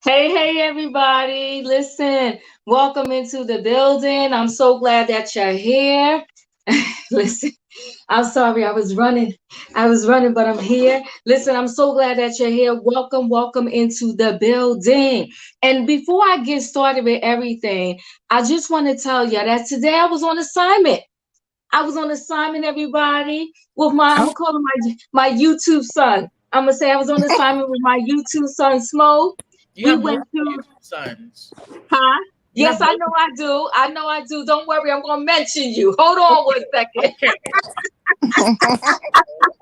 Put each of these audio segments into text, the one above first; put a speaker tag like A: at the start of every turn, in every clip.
A: Hey, everybody. Listen, welcome into the building. I'm so glad that you're here. Listen, I'm sorry, I was running. But I'm here. Listen, I'm so glad that you're here. Welcome into the building. And before I get started with everything, I just want to tell you that today I was on assignment. Everybody, with I'm
B: Huh?
A: gonna call him my YouTube son. I'm gonna say I was on assignment with my YouTube son, Smoke.
B: You
A: We
B: have
A: went
B: multiple
A: to,
B: YouTube sons.
A: huh?
B: You
A: Yes,
B: have
A: I know
B: multiple.
A: I do. I know I do. Don't worry, I'm gonna mention you. Hold on one
B: Okay,
A: second.
B: okay.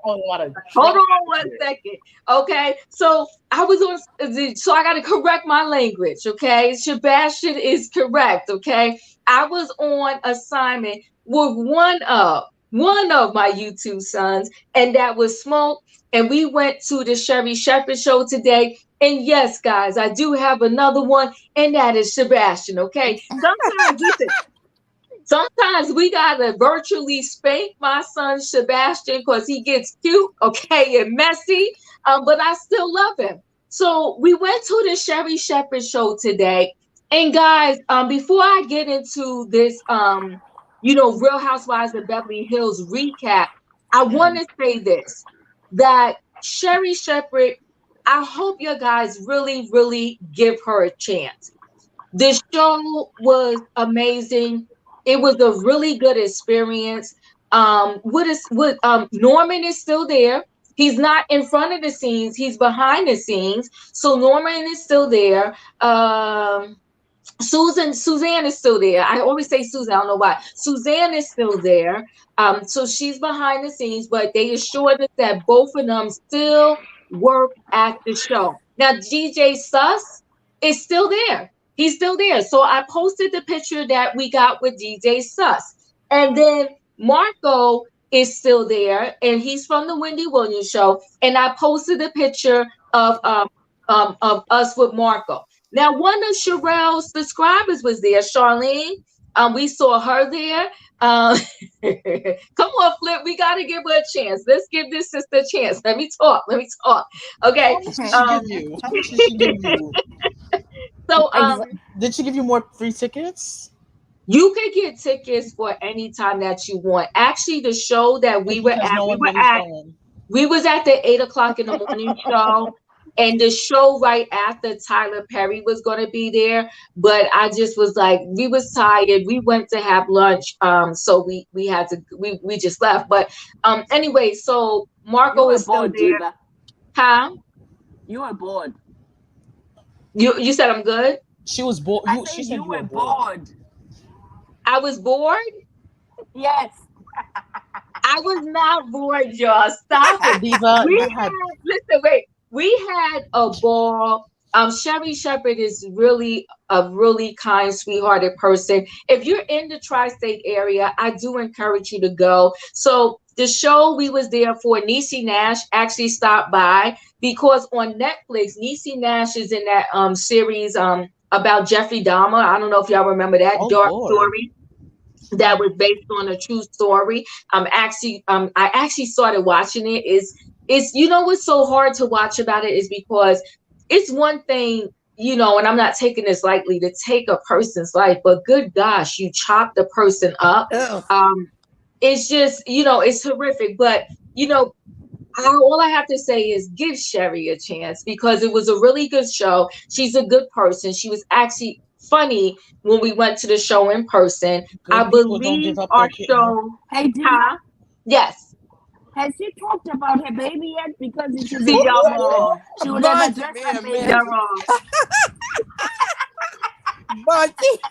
B: A lot of
A: Hold
B: trouble
A: on
B: out
A: one
B: here.
A: second. Okay. So I was on, so I got to correct my language. Okay. Sebastian is correct. Okay. I was on assignment with one of my YouTube sons, and that was Smoke. And we went to the Sheree Shepherd show today. And yes, guys, I do have another one, and that is Sebastian. Okay. Sometimes, listen, sometimes we gotta virtually spank my son Sebastian because he gets cute, okay, and messy. But I still love him. So we went to the Sherry Shepherd show today. And guys, before I get into this Real Housewives of Beverly Hills recap, I want
B: Mm.
A: to say this that Sherry Shepherd, I hope you guys really, really give her a chance. The show was amazing. It was a really good experience. What Norman is still there. He's not in front of the scenes, he's behind the scenes. So Norman is still there. Suzanne is still there. I always say Susan, I don't know why. Suzanne is still there. So she's behind the scenes, but they assured us that both of them still work at the show. Now, DJ Sus is still there. He's still there. So I posted the picture that we got with DJ Sus. And then Marco is still there, and he's from the Wendy Williams show. And I posted a picture of us with Marco. Now, one of Sherelle's subscribers was there, Charlene. We saw her there. Um, come on, Flip. We got to give her a chance. Let's give this sister a chance. Let me talk. Okay.
B: How much did she
A: Um,
B: give you? How much did she give you?
A: so
B: Did she give you more free tickets?
A: you can get tickets for any time that you want. Actually, the show that
B: It's because no one really showing.
A: we was at the 8 o'clock in the morning show, and the show right after Tyler Perry was going to be there. But I just was like, we was tired. We went to have lunch, so we had to we just left. But anyway, so
C: You
A: Marco
C: were
A: is still
C: bored,
A: there.
C: Diva.
A: Huh?
C: You were bored.
A: You said I'm good.
B: She was bored.
C: I
B: She
C: said
B: said
C: you
B: you were
C: were
B: bored.
C: bored.
A: I was bored.
C: Yes.
A: I was not bored, y'all. Stop it.
B: Diva,
A: We
B: you had.
A: had listen, wait. We had a ball. Sherry Shepherd is really a really kind, sweethearted person. If you're in the tri-state area, I do encourage you to go. So the show we was there for, Niecy Nash actually stopped by because on Netflix, Niecy Nash is in that series about Jeffrey Dahmer. I don't know if y'all remember that
B: Oh
A: dark
B: Lord.
A: story that was based on a true story. I actually started watching it. Is what's so hard to watch about it is because it's one thing, and I'm not taking this lightly, to take a person's life, but good gosh, you chop the person up.
B: Ugh.
A: It's just, it's horrific. But you know, all I have to say is give Sherry a chance because it was a really good show. She's a good person. She was actually funny when we went to the show in person. I
B: Good people don't
A: believe
B: give up
A: our
B: their kid. No.
A: show,
C: Hey, Diva.
A: huh? Yes.
C: Has she talked about her baby yet? Because if she's a
A: See,
C: good
A: y'all
C: person,
A: wrong.
C: she would have
B: Monty,
C: addressed her
B: man.
A: Y'all
C: baby.
A: wrong.
B: Monty.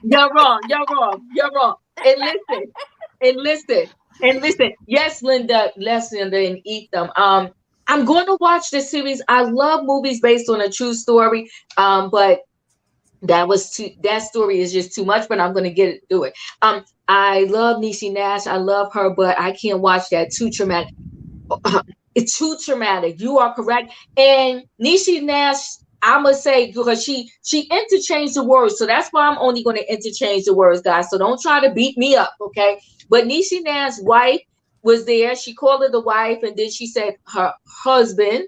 A: You're wrong. You're wrong. You're wrong. And listen. And listen. And listen. Yes, Linda. Let's Linda and eat them. I'm going to watch this series. I love movies based on a true story. But that story is just too much, but I'm gonna get it through it. I love Niecy Nash, I love her, but I can't watch that, too traumatic. It's too traumatic. You are correct. And Niecy Nash, I'm gonna say because she interchanged the words, so that's why I'm only gonna interchange the words, guys. So don't try to beat me up, okay? But Niecy Nash's wife was there. She called her the wife, and then she said her husband,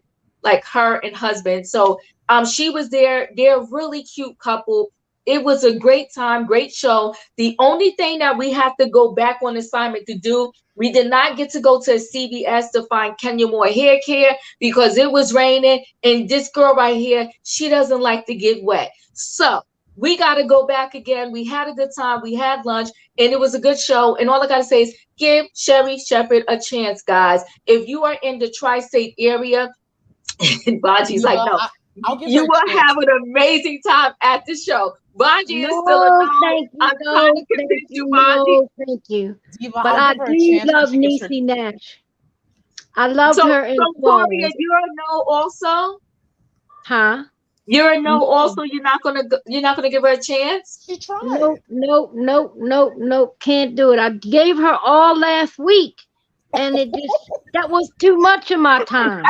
A: like her and husband. So she was there. They're a really cute couple. It was a great time, great show. The only thing that we have to go back on assignment to do, we did not get to go to CVS to find Kenya Moore hair care because it was raining. And this girl right here, she doesn't like to get wet. So we got to go back again. We had a good time. We had lunch and it was a good show. And all I got to say is give Sheree Shepherd a chance, guys. If you are in the tri-state area, and Baji's like, no. You will have an amazing time at the show. Baji is still a no.
C: Thank you.
A: I'm trying to convince you, Baji.
C: Thank you.
B: Diva,
C: but I do love Niecy Nash. I loved her in
A: Gloria, you're a no also?
C: Huh?
A: You're a no also? You're not gonna give her a chance?
B: She tried.
C: Nope. Can't do it. I gave her all last week. And it just that was too much of my time.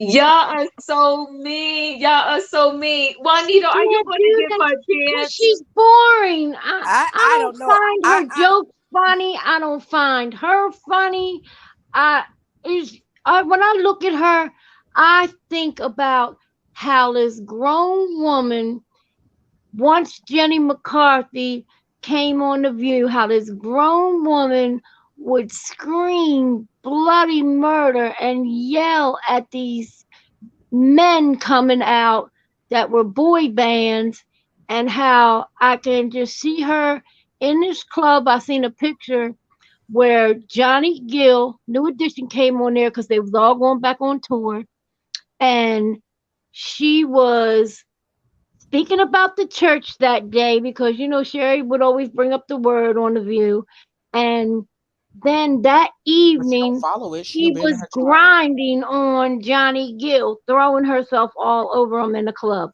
A: Y'all are so mean. Juanita, are you going to give her a chance?
C: She's boring. I don't
D: know.
C: find her jokes funny. I don't find her funny. When I look at her, I think about how this grown woman, once Jenny McCarthy came on The View, how this grown woman would scream bloody murder and yell at these men coming out that were boy bands, and how I can just see her in this club. I seen a picture where Johnny Gill, New Edition, came on there because they was all going back on tour, and she was speaking about the church that day because, you know, Sheree would always bring up the word on The View. And then that evening, she was grinding on Johnny Gill, throwing herself all over him in the club.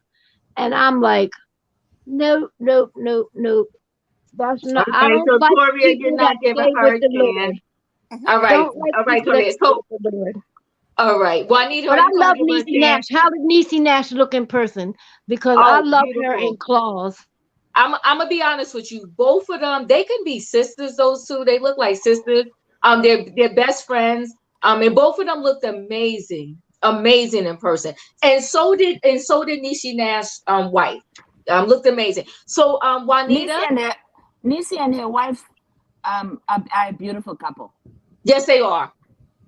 C: And I'm like, nope. That's not.
A: Okay,
C: I don't
A: so
C: like
A: Toria, you're not giving her a chance. All right, Toria. So, all right, Juanita.
C: But I love Niecy Nash. How did Niecy Nash look in person? Because I love her in Claws.
A: I'm gonna be honest with you. Both of them, they can be sisters. Those two, they look like sisters. They're best friends. And both of them looked amazing in person. And so did Niecy Nash wife. Looked amazing. So Juanita,
C: Niecy and her wife are a beautiful couple.
A: Yes, they are.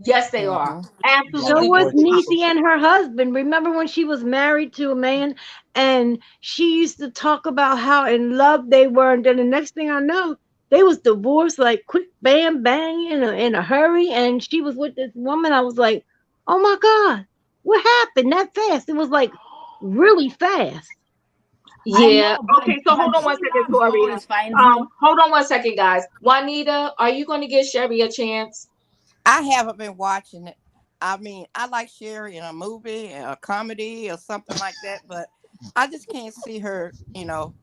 A: Yes, they are. Absolutely.
C: So was Niecy and her husband. Remember when she was married to a man and she used to talk about how in love they were, and then the next thing I know, they was divorced like quick, bam, bang, in a hurry, and she was with this woman. I was like, oh my God, what happened that fast? It was like really fast.
A: Yeah. Okay, so hold on one second, Tori. Hold on 1 second, guys. Juanita, are you going to give Sheree a chance?
D: I haven't been watching it. I mean, I like Sheree in a movie, a comedy, or something like that, but I just can't see her. You know,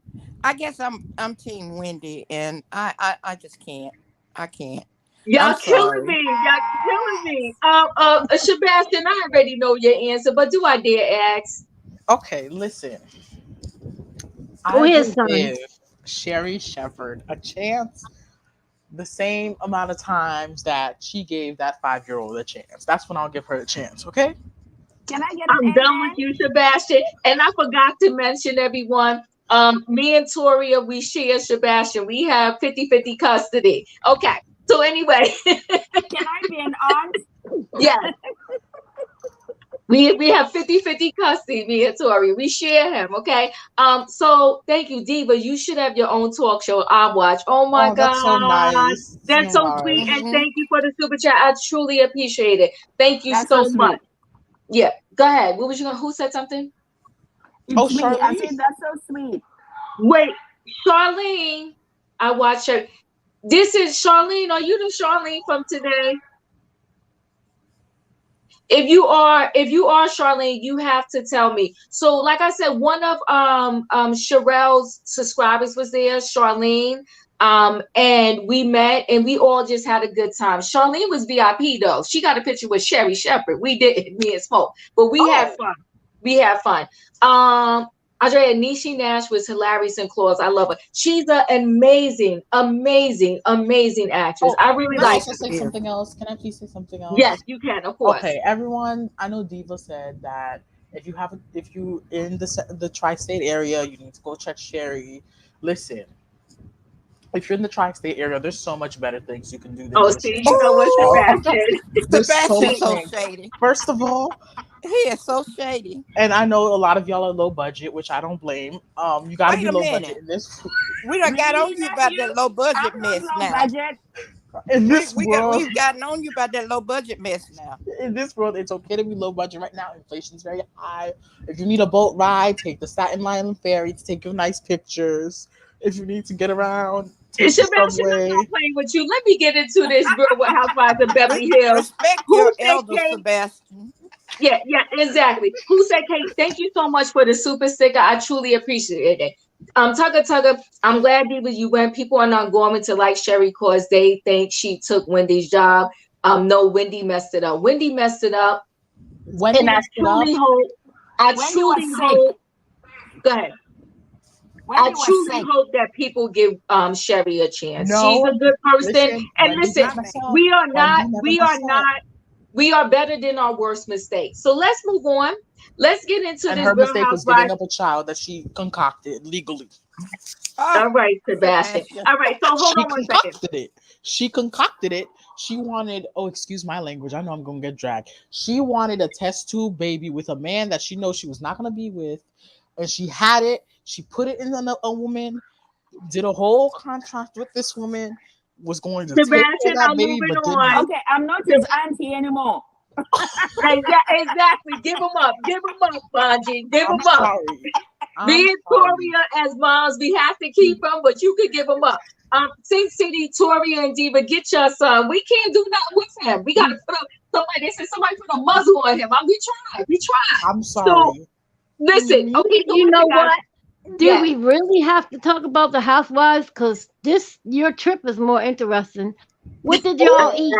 D: I guess I'm Team Wendy, and I just can't. I can't.
A: Y'all killing me. Sebastian, I already know your answer, but do I dare ask?
B: Okay, listen.
C: Go ahead, son.
B: Give Sheree Shepherd a chance the same amount of times that she gave that 5-year-old a chance. That's when I'll give her a chance, okay?
A: I'm done with you, Sebastian. And I forgot to mention, everyone, me and Toria, we share Sebastian. We have 50-50 custody. Okay. So anyway.
C: Can I be an aunt?
A: Yeah. We have 50-50 custody, me and Tori. We share him, okay? So thank you, Diva. You should have your own talk show. I watch. Oh my God.
B: That's so nice.
A: That's so sweet. And thank you for the super chat. I truly appreciate it. Thank you so much. Yeah. Go ahead. What was you gonna? Who said something?
C: Charlene. I said that's so sweet.
A: Wait, Charlene. I watched her. This is Charlene. Are you the Charlene from today? If you are Charlene, you have to tell me. So, like I said, one of Sherelle's subscribers was there, Charlene. And we met and we all just had a good time. Charlene was VIP though. She got a picture with Sheree Shepherd. We did, me and Smoke, but we had fun. We had fun. Andrea Nishi Nash was hilarious in Claws. I love her. She's an amazing, amazing, amazing actress.
B: Oh,
A: I really
B: can I
A: like
B: also
A: her.
B: say something else? Can I please say something
A: Yes,
B: else?
A: you can, of course.
B: Okay, everyone. I know Diva said that if you in the tri-state area, you need to go check Sheree. Listen, if you're in the tri-state area, there's so much better things you can do than
A: Oh,
B: go
A: see,
B: to
A: you know what,
B: Sheree.
A: Sebastian.
B: There's so
D: Sebastian's
B: much
D: so
B: things.
D: shady.
B: First of all,
D: He is so shady.
B: and I know a lot of y'all are low budget, which I don't blame. You got to
D: Wait
B: be
D: a
B: low budget
D: minute.
B: in this
D: We done got
E: Really,
D: on you about
E: nephew?
D: that low budget
E: I'm not
D: mess
E: low
D: now.
E: budget.
B: in
D: We
B: this
D: we got
B: world.
D: we've gotten on you about that low budget mess now.
B: In this world, it's okay to be low budget right now. Inflation's very high. If you need a boat ride, take the Staten Island ferry to take your nice pictures. If you need to get around, take the
A: Sebastian, I'm
B: subway.
A: not playing with you. Let me get into this Real Housewives of Beverly Hills.
D: Respect
A: Who
D: your
A: said
D: elder,
A: Kate?
D: Sebastian.
A: Yeah, exactly. Who said Kate? Thank you so much for the super sticker. I truly appreciate it. Tugger, I'm glad Diva you went. People are not going to like Sheree because they think she took Wendy's job. No, Wendy messed it up. Wendy messed it up.
B: Wendy
A: And I
B: messed it up.
A: truly hope, I
E: Wendy
A: truly
E: was
A: hope,
E: sick.
A: go ahead.
E: Wendy
A: I
E: was
A: truly
E: sick.
A: hope that people give Sheree a chance. She's
B: No,
A: a good person.
B: listen,
A: And
B: Wendy
A: listen,
B: didn't mess up.
A: we are
B: Wendy
A: not,
B: never
A: we are
B: messed up.
A: not, we are better than our worst mistakes. So let's move on. Let's get into
B: And
A: this
B: her
A: Real
B: mistake was giving
A: Housewives.
B: up a child that she concocted legally.
A: All
D: Oh,
A: right, Sebastian.
D: Sebastian.
A: All right, so hold
B: She
A: on one second.
B: concocted it. She concocted it. She wanted, oh, excuse my language. I know I'm going to get dragged. She wanted a test tube baby with a man that she knows she was not going to be with. And she had it. She put it in a woman, did a whole contract with this woman, was going to take care of
A: Sebastian,
B: that
A: I'm
B: baby,
A: moving
B: but didn't.
A: on.
E: Okay, I'm not his auntie anymore.
A: Exactly. Give them up. Give them up, Bonji. Give
B: I'm
A: them up.
B: sorry. I'm
A: Being
B: sorry.
A: Toria as moms, we have to keep them, but you could give them up. Sing City, Toria, and Diva, get your son. We can't do nothing with him. We got to put somebody. They said somebody put a muzzle on him. We tried. We tried.
B: I'm
A: So
B: sorry.
A: listen. Okay. So
C: You know
A: guys,
C: what? Do
A: yeah.
C: we really have to talk about the housewives? Because your trip is more interesting. What did y'all eat?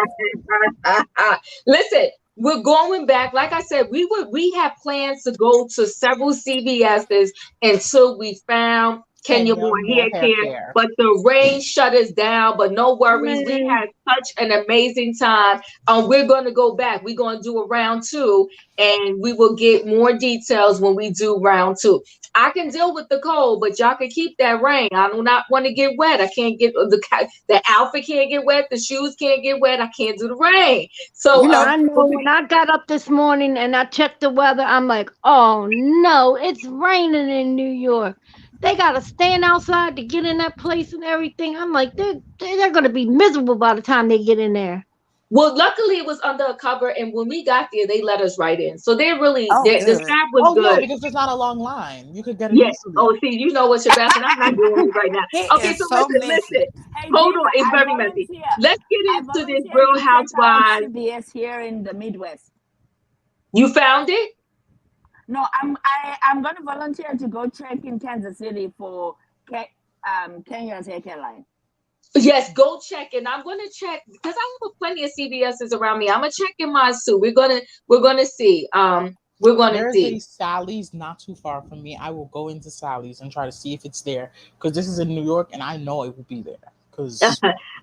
A: Listen, we're going back. Like I said, we had plans to go to several CVS's until we found Kenya Moore hair care, but the rain shut us down. But no worries, we
C: Man.
A: had such an amazing time. We're going to go back. We're going to do a round 2, and we will get more details when we do round 2. I can deal with the cold, but y'all can keep that rain. I do not want to get wet. I can't get the outfit can't get wet. The shoes can't get wet. I can't do the rain. So
C: I know when I got up this morning and I checked the weather, I'm like, oh no, it's raining in New York. They gotta stand outside to get in that place and everything. I'm like, they're gonna be miserable by the time they get in there.
A: well, luckily it was under a cover, and when we got there, they let us right in. So they're really the
D: good.
A: staff was
B: Oh, yeah,
A: good.
B: because there's not a long line. You could get it
A: Yeah.
B: easily.
A: Oh, see, you know what, Sebastian? I'm not doing it right now.
D: He
A: Okay,
D: is
A: so
D: so
A: listen.
E: Hey,
A: Hold
E: Diva,
A: on, it's
E: I
A: very messy.
E: volunteer.
A: Let's get
E: I
A: into this
E: volunteer
A: Real
E: to check out
A: Housewives.
E: CBS here in the Midwest.
A: You found it?
E: No, I'm going to volunteer to go check in Kansas City for Kenya's hair care line.
A: Yes, go check, and I'm gonna check because I have plenty of CVS's around me. I'm gonna check in mine too. We're gonna see. We're gonna
B: There's
A: see.
B: a Sally's not too far from me. I will go into Sally's and try to see if it's there because this is in New York and I know it will be there. Because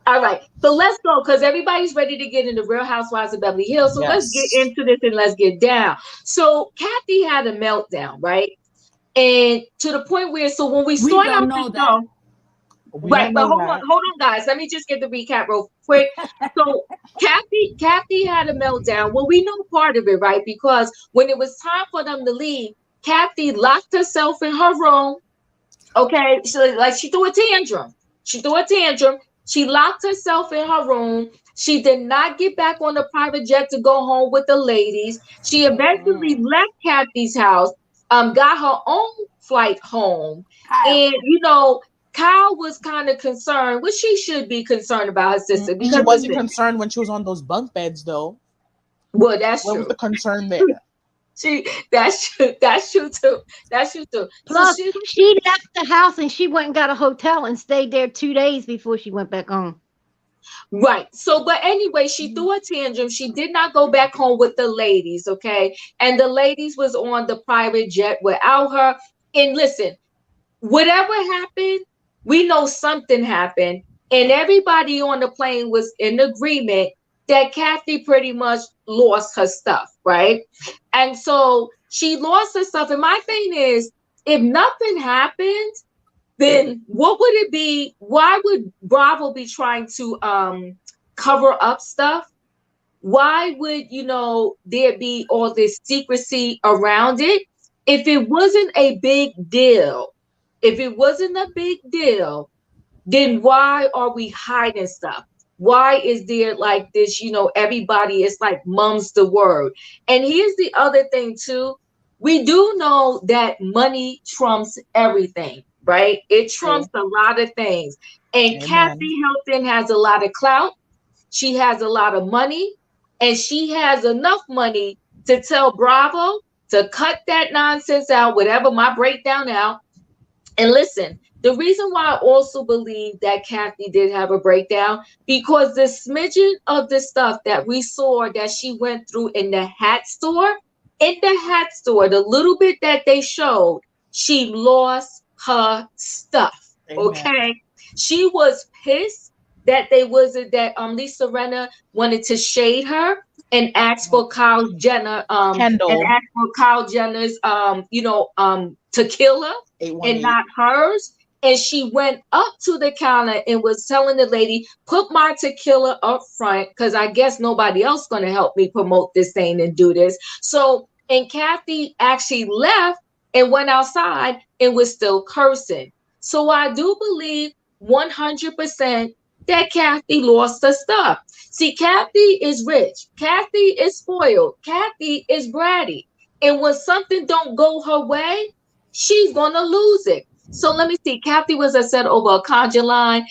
A: All right, so let's go because everybody's ready to get into Real Housewives of Beverly Hills. So let's get into this and let's get down. So Kathy had a meltdown, right? And to the point where, so when we start out the show, right, but hold on, guys. Let me just get the recap real quick. So Kathy had a meltdown. Well, we know part of it, right? Because when it was time for them to leave, Kathy locked herself in her room. Okay, so like she threw a tantrum. She locked herself in her room. She did not get back on the private jet to go home with the ladies. She eventually left Kathy's house, got her own flight home. And, Kyle was kind of concerned, which she should be concerned about her sister. Because
B: she wasn't concerned when she was on those bunk beds, though.
A: Well, that's true.
B: What was the concern there?
A: That's true too.
C: Plus, she left the house and she went and got a hotel and stayed there 2 days before she went back home.
A: Right. So, but anyway, she threw a tantrum. She did not go back home with the ladies, okay? And the ladies was on the private jet without her. And listen, whatever happened, we know something happened, and everybody on the plane was in agreement that Kathy pretty much lost her stuff, right? And so she lost her stuff. And my thing is, if nothing happened, then what would it be? Why would Bravo be trying to cover up stuff? Why would, there be all this secrecy around it? If it wasn't a big deal, if it wasn't a big deal, then why are we hiding stuff? Why is there like this, everybody is like mum's the word. And here's the other thing too. We do know that money trumps everything, right? It trumps a lot of things. And
B: Amen.
A: Kathy Hilton has a lot of clout. She has a lot of money, and she has enough money to tell Bravo to cut that nonsense out, whatever my breakdown out. And listen, the reason why I also believe that Kathy did have a breakdown, because the smidgen of the stuff that we saw that she went through in the hat store, the little bit that they showed, she lost her stuff.
B: Amen.
A: Okay. She was pissed that Lisa Rinna wanted to shade her and ask for Kyle Jenner, and ask for Kyle Jenner's, to kill her and not hers. And she went up to the counter and was telling the lady, put my tequila up front, because I guess nobody else going to help me promote this thing and do this. So, and Kathy actually left and went outside and was still cursing. So I do believe 100% that Kathy lost her stuff. See, Kathy is rich. Kathy is spoiled. Kathy is bratty. And when something don't go her way, she's going to lose it. So let me see. Kathy was upset over a conjure line,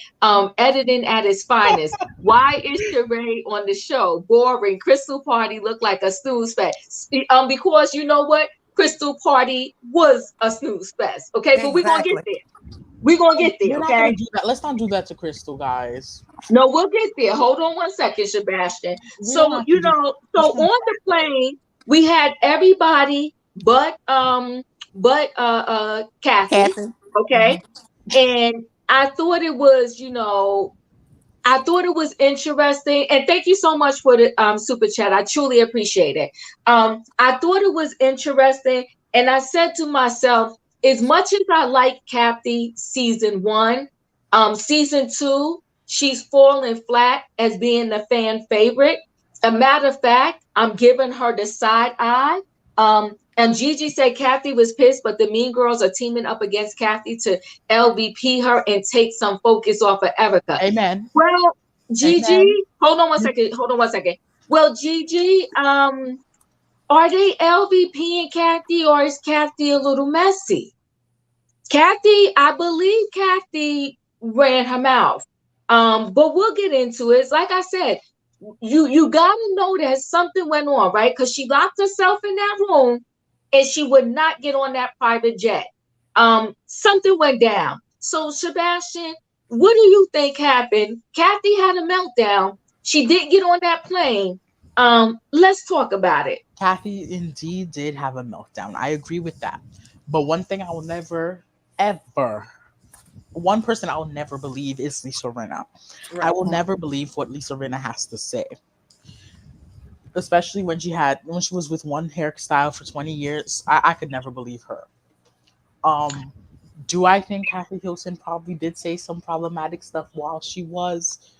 A: editing at its finest. Why is Sheree on the show? Boring. Crystal Party looked like a snooze fest. Because you know what? Crystal Party was a snooze fest. Okay, but we're going to get there. We're going to get there, okay?
B: Let's not do that to Crystal, guys.
A: No, we'll get there. Hold on one second, Sebastian. So, on the plane, we had everybody but Kathy. Okay. Mm-hmm. And I thought it was, interesting. And thank you so much for the super chat. I truly appreciate it. I thought it was interesting. And I said to myself, as much as I like Kathy season 1, season 2, she's falling flat as being the fan favorite. A matter of fact, I'm giving her the side eye. And Gigi said Kathy was pissed, but the Mean Girls are teaming up against Kathy to LVP her and take some focus off of Erika.
B: Amen.
A: Well, Gigi, hold on one second. Well, Gigi, are they LVP and Kathy, or is Kathy a little messy? Kathy, I believe Kathy ran her mouth. But we'll get into it. It's like I said, you gotta know that something went on, right? Because she locked herself in that room and she would not get on that private jet. Something went down. So, Sebastian, what do you think happened? Kathy had a meltdown. She didn't get on that plane. Let's talk about it.
B: Kathy indeed did have a meltdown. I agree with that. But one thing I will never, ever, one person I will never believe is Lisa Rinna. Right. I will never believe what Lisa Rinna has to say. Especially when she was with one hairstyle for 20 years. I could never believe her. Do I think Kathy Hilton probably did say some problematic stuff while she was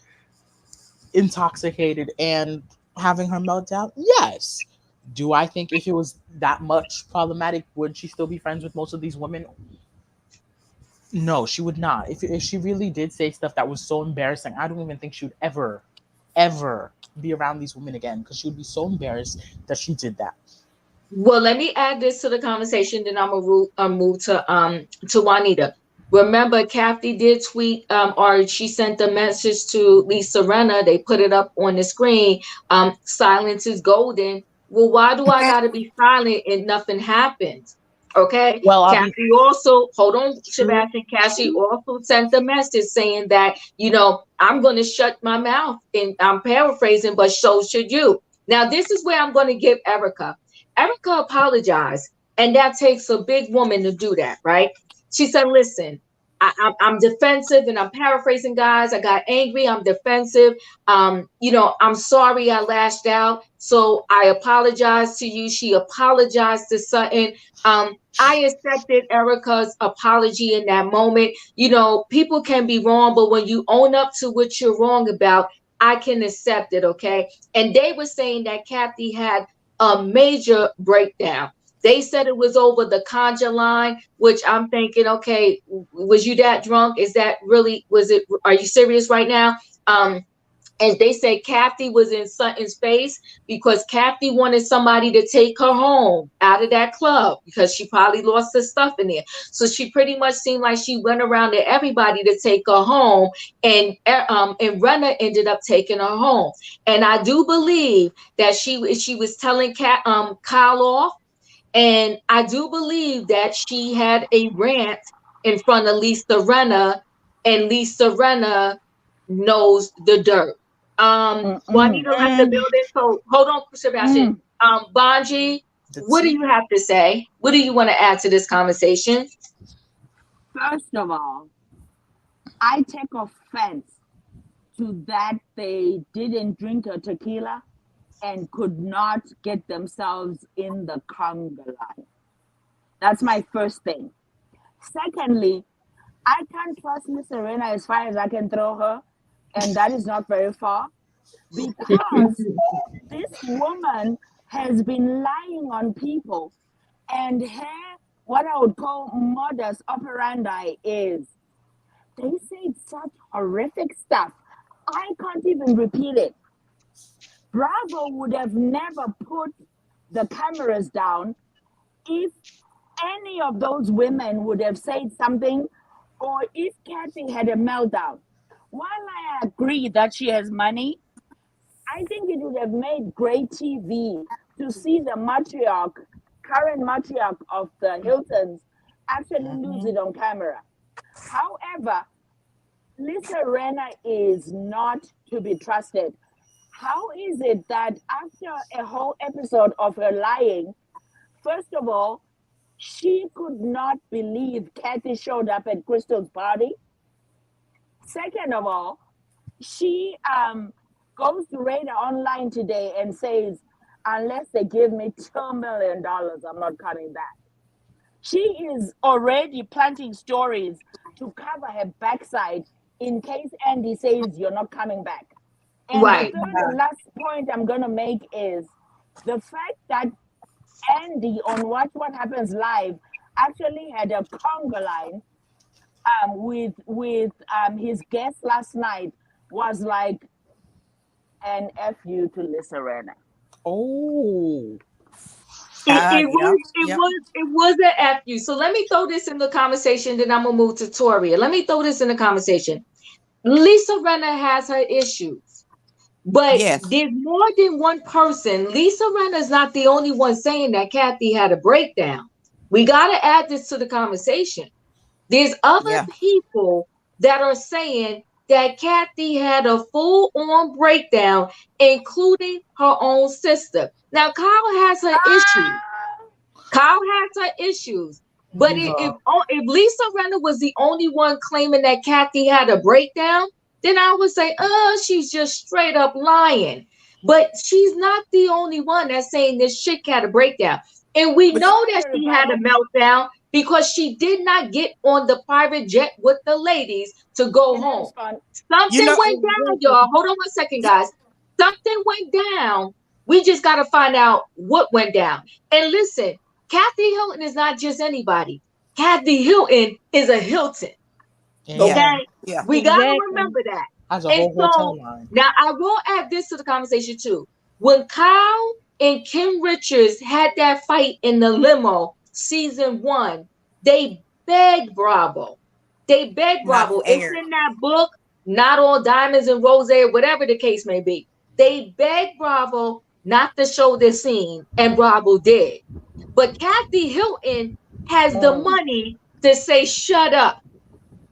B: intoxicated and having her meltdown? Yes. Do I think if it was that much problematic, would she still be friends with most of these women? No, she would not. If she really did say stuff that was so embarrassing, I don't even think she would ever be around these women again, because she would be so embarrassed that she did that.
A: Well, let me add this to the conversation, then I'm gonna move to Juanita. Remember, Kathy did tweet, or she sent a message to Lisa Rinna. They put it up on the screen. Silence is golden. Well, why do I gotta be silent and nothing happens? Okay. Well, Kathy also, hold on, Sebastian. Kathy also sent a message saying that, I'm going to shut my mouth, and I'm paraphrasing, but so should you. Now, this is where I'm going to give Erika. Erika apologized. And that takes a big woman to do that, right? She said, listen, I'm defensive, and I'm paraphrasing, guys. I got angry. I'm defensive. I'm sorry I lashed out. So I apologize to you. She apologized to Sutton. I accepted Erika's apology in that moment. People can be wrong, but when you own up to what you're wrong about, I can accept it, okay? And they were saying that Kathy had a major breakdown. They said it was over the conjure line, which I'm thinking, okay, was you that drunk? Is that really, are you serious right now? And they say Kathy was in Sutton's face because Kathy wanted somebody to take her home out of that club because she probably lost her stuff in there. So she pretty much seemed like she went around to everybody to take her home, and Renna ended up taking her home. And I do believe that she was telling Kyle off. And I do believe that she had a rant in front of Lisa Renna, and Lisa Renna knows the dirt. Juanito left the building, so hold on, Sebastian. Bonji, what do you have to say? What do you want to add to this conversation?
E: First of all, I take offense to that they didn't drink a tequila and could not get themselves in the conga line. That's my first thing. Secondly, I can't trust Miss Serena as far as I can throw her, and that is not very far, because this woman has been lying on people, and her, what I would call modus operandi, is they say such horrific stuff. I can't even repeat it. Bravo would have never put the cameras down if any of those women would have said something, or if Kathy had a meltdown. While I agree that she has money, I think it would have made great TV to see the current matriarch of the Hiltons, actually lose it on camera. However, Lisa Renna is not to be trusted. How is it that after a whole episode of her lying, first of all, she could not believe Kathy showed up at Crystal's party? Second of all, she goes to Radar Online today and says, unless they give me $2 million, I'm not cutting back. She is already planting stories to cover her backside in case Andy says you're not coming back. And
A: Right.
E: the third and last point I'm going to make is the fact that Andy on Watch What Happens Live actually had a conga line with his guest last night was like an FU to Lisa Renna.
B: Oh.
A: It was an FU. So let me throw this in the conversation, then I'm gonna move to Toria. Let me throw this in the conversation. Lisa Renna has her issues. But there's more than one person. Lisa Renna is not the only one saying that Kathy had a breakdown. We got to add this to the conversation. There's other people that are saying that Kathy had a full-on breakdown, including her own sister. Now, Kyle has her issues. But if Lisa Renna was the only one claiming that Kathy had a breakdown, then I would say, she's just straight up lying. But she's not the only one that's saying this chick had a breakdown. And we know that she had a meltdown because she did not get on the private jet with the ladies to go home. Something went down, y'all. Hold on one second, guys. Something went down. We just got to find out what went down. And listen, Kathy Hilton is not just anybody. Kathy Hilton is a Hilton. Okay?
D: Yeah.
A: We got to remember that.
B: As a whole hotel line.
A: Now, I will add this to the conversation, too. When Kyle and Kim Richards had that fight in the limo, season 1, they begged Bravo. It's in that book, Not All Diamonds and Rose, whatever the case may be. They begged Bravo not to show this scene, and Bravo did. But Kathy Hilton has the money to say, shut up.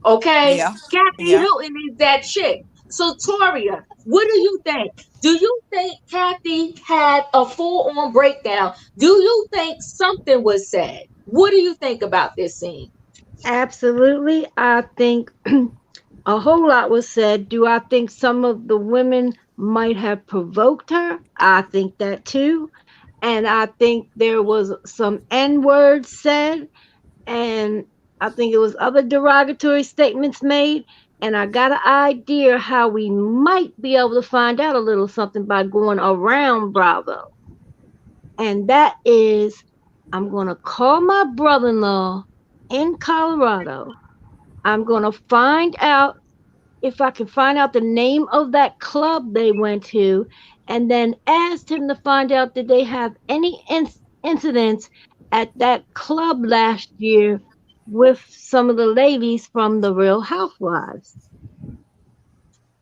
A: Okay? Kathy Hilton is that chick. So Toria, what do you think? Do you think Kathy had a full-on breakdown? Do you think something was said? What do you think about this scene?
C: Absolutely. I think a whole lot was said. Do I think some of the women might have provoked her? I think that too. And I think there was some N words said, and I think it was other derogatory statements made. And I got an idea how we might be able to find out a little something by going around Bravo. And that is, I'm going to call my brother in law in Colorado. I'm going to find out if I can find out the name of that club they went to, and then asked him to find out did they have any incidents at that club last year with some of the ladies from the Real Housewives.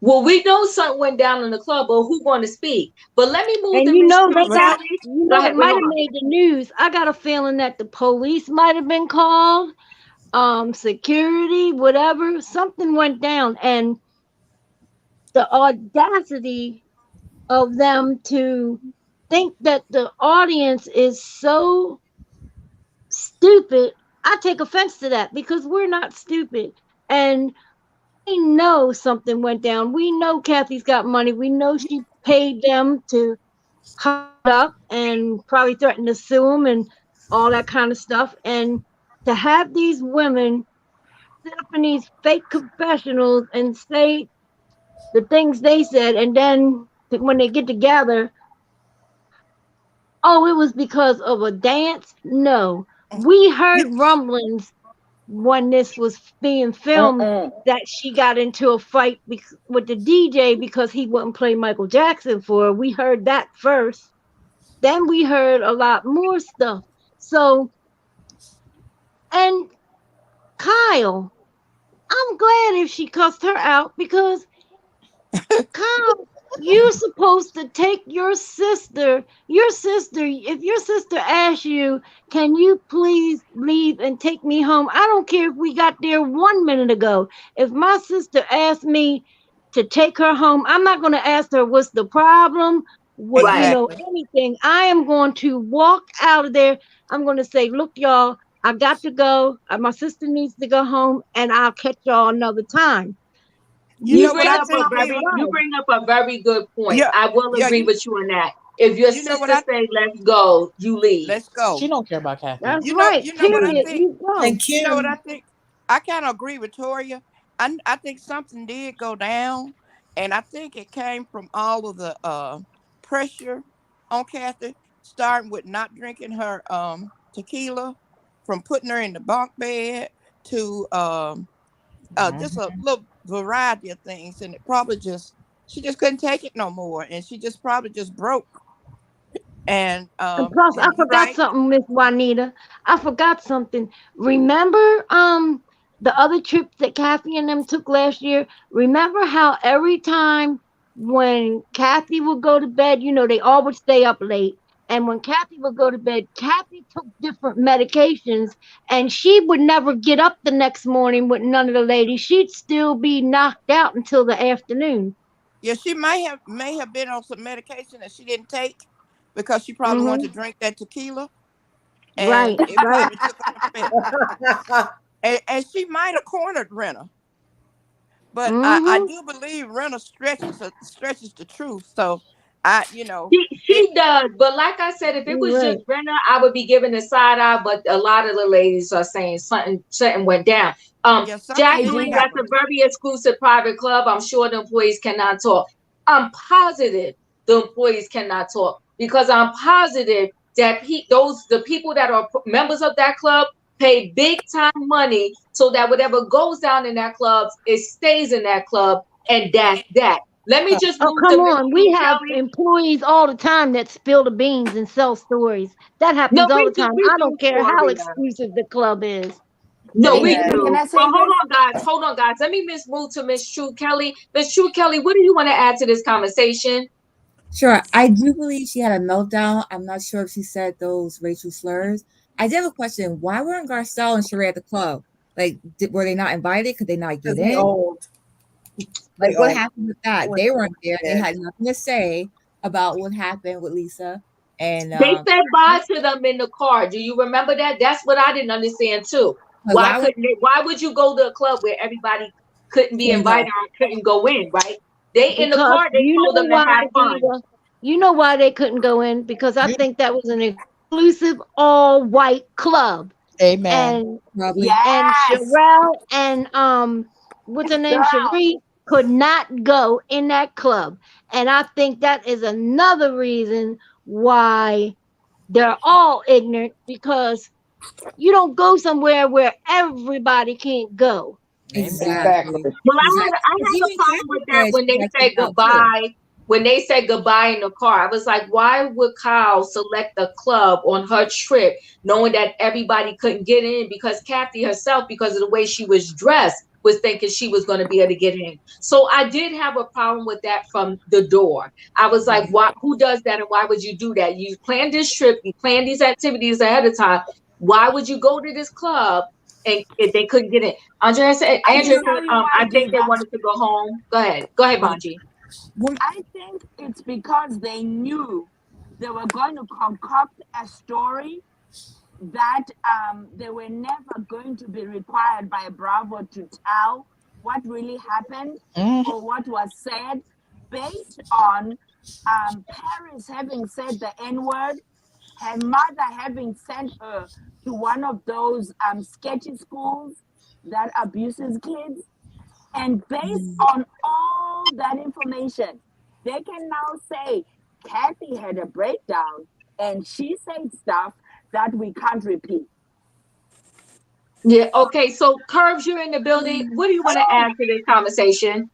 A: Well, we know something went down in the club, but who going to speak? But let me move
C: And
A: to
C: you
A: Miss
C: know they
A: True
D: But
C: got,
A: Kelly.
C: you
A: Go
C: know, it
A: ahead. Wait,
C: might
A: hold
C: have
A: on.
C: made the news. I got a feeling that the police might have been called, security, whatever. Something went down, and the audacity of them to think that the audience is so stupid. I take offense to that because we're not stupid. And we know something went down. We know Kathy's got money. We know she paid them to hide up and probably threatened to sue them and all that kind of stuff. And to have these women sit up in these fake confessionals and say the things they said, and then when they get together, oh, it was because of a dance? No. We
D: you,
C: heard rumblings when this was being filmed
E: Uh-uh.
C: that she got into a fight with the DJ because he wouldn't play Michael Jackson for her. We heard that first. Then we heard a lot more stuff. So, and Kyle, I'm glad if she cussed her out because Kyle, you're supposed to take your sister, if your sister asks you, can you please leave and take me home? I don't care if we got there 1 minute ago. If my sister asked me to take her home, I'm not going to ask her what's the problem, what,
A: Right.
D: exactly.
C: anything. I am going to walk out of there. I'm going to say, look, y'all, I got to go. My sister needs to go home, and I'll catch y'all another time.
D: You
C: You
A: You
D: know what
A: bring
D: I
C: step
A: up a
D: think,
C: out the
D: Mia?
A: very you
C: way.
A: bring up a very good point.
D: Yeah,
A: I will
D: yeah.
A: agree with you on that. If your
D: You know what
A: sister
D: I?
A: say let's go, you leave.
D: Let's go.
B: She don't care about Kathy.
C: That's right.
D: You know what I
C: Period.
D: think.
C: You go.
F: And
D: You know what I
F: Kim,
D: think. I kind of agree with Toria. I think something did go down, and I think it came from all of the pressure on Kathy, starting with not drinking her tequila, from putting her in the bunk bed to just a
B: Mhm.
D: little variety of things, and it probably just she just couldn't take it no more, and she just probably just broke.
C: And plus, I
D: And you're
C: forgot
D: right.
C: something, Miss Juanita. I forgot something. Remember, the other trips that Kathy and them took last year? Remember how every time when Kathy would go to bed, they all would stay up late. And when Kathy would go to bed, Kathy took different medications and she would never get up the next morning with none of the ladies. She'd still be knocked out until the afternoon.
D: Yeah, she may have been on some medication that she didn't take because she probably wanted to
C: Hmm.
D: drink that tequila,
C: Right,
D: and it
C: right.
D: probably took an effect. And she might have cornered Renner, but I
C: Hmm.
D: do believe Renner stretches the truth. So I you know it
A: She does, but like I said, if it
C: You're
A: was just
C: right.
A: Brenna, I would be giving the side eye. But a lot of the ladies are saying something went down.
D: yeah, something
E: I
D: did
A: Jacqueline,
E: do.
A: that's a
D: happen.
A: very exclusive private club. I'm sure the employees cannot talk. I'm positive the employees cannot talk because I'm positive that the people that are members of that club pay big time money so that whatever goes down in that club, it stays in that club, and that's that. Let me just
C: Oh,
A: move to
C: come
A: Miss
C: on.
A: True
C: We have
A: Kelly.
C: employees all the time that spill the beans and sell stories. That
A: No,
C: happens all the time.
A: we
C: I
A: do,
C: don't care how
A: Toria.
C: exclusive the club is.
A: No, we
D: Amen.
E: Can
A: do.
E: I
A: But
E: say this?
A: hold on, guys. Let me move to Miss True Kelly. Miss True Kelly, what do you want to add to this conversation?
F: sure, I do believe she had a meltdown. I'm not sure if she said those racial slurs. I did have a question. Why weren't Garcelle and Sheree at the club? Like, were they not invited? Could they not get
G: Because we
F: in?
G: old.
F: Like,
G: Oh,
F: what happened with that?
G: went
F: They weren't there. They
G: yeah.
F: had nothing to say about what happened with Lisa. And
A: They said bye to them in the car. Do you remember that? That's what I didn't understand too.
F: why would
A: Why would you go to a club where everybody couldn't be
F: they go?
A: invited or couldn't go in, right? They in the
C: Because
A: car, they told them to have fun.
C: you know why they couldn't go in? Because I think that was an exclusive all-white club.
B: Amen.
C: And
F: Probably.
C: and
E: Yes.
C: Sherelle and what's her name?
E: Girl.
C: Sheree could not go in that club. And I think that is another reason why they're all ignorant, because you don't go somewhere where everybody can't go.
F: Exactly.
A: Well, I
F: Exactly.
A: had a
F: Even
A: problem with that
F: Kathy
A: when they
F: said
A: said
F: she got out too.
A: goodbye. When they said goodbye in the car, I was like, why would Kyle select the club on her trip, knowing that everybody couldn't get in? Because Kathy herself, because of the way she was dressed, was thinking she was going to be able to get in. So I did have a problem with that from the door. I was like, why? Who does that, and why would you do that? You planned this trip, you planned these activities ahead of time. Why would you go to this club and if they couldn't get in? Andrea said,
E: I
A: Andrea
E: can tell
A: said,
E: you why,
A: I think they
E: Diva.
A: wanted to go home. Go ahead, Bonji.
E: I think it's because they knew they were going to concoct a story that they were never going to be required by Bravo to tell what really happened or what was said, based on Paris having said the N-word, her mother having sent her to one of those sketchy schools that abuses kids. And based on all that information, they can now say Kathy had a breakdown and she said stuff that we can't repeat.
A: Yeah, okay. So Curbs, you're in the building. What do you want to add to this conversation?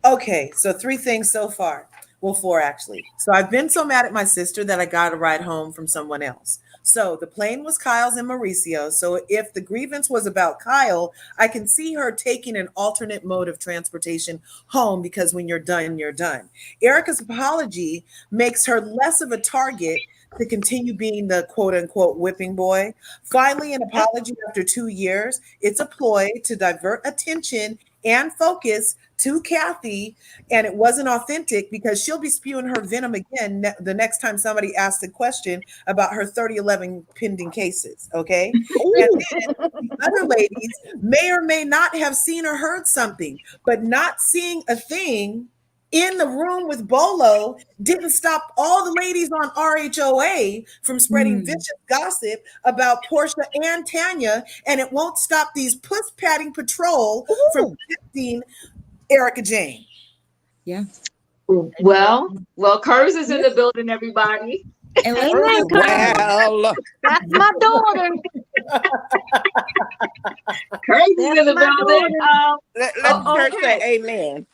G: Okay, so 3 things so far. Well, 4 actually. So I've been so mad at my sister that I got a ride home from someone else. So the plane was Kyle's and Mauricio's. So if the grievance was about Kyle, I can see her taking an alternate mode of transportation home, because when you're done, you're done. Erika's apology makes her less of a target to continue being the quote unquote whipping boy. Finally, an apology after 2 years. It's a ploy to divert attention and focus to Kathy, and it wasn't authentic, because she'll be spewing her venom again the next time somebody asks a question about her 3011 pending cases. Okay. And then the other ladies may or may not have seen or heard something, but not seeing a thing in the room with Bolo didn't stop all the ladies on RHOA from spreading vicious gossip about Portia and Tanya, and it won't stop these puss patting patrol from protecting Erika Jane.
F: Yeah.
A: Well, Curbs is in the building, everybody.
F: And let's
C: Amen,
F: not
D: Well,
C: That's my daughter.
A: Curbs is in the building.
D: let the church
A: okay.
D: say amen.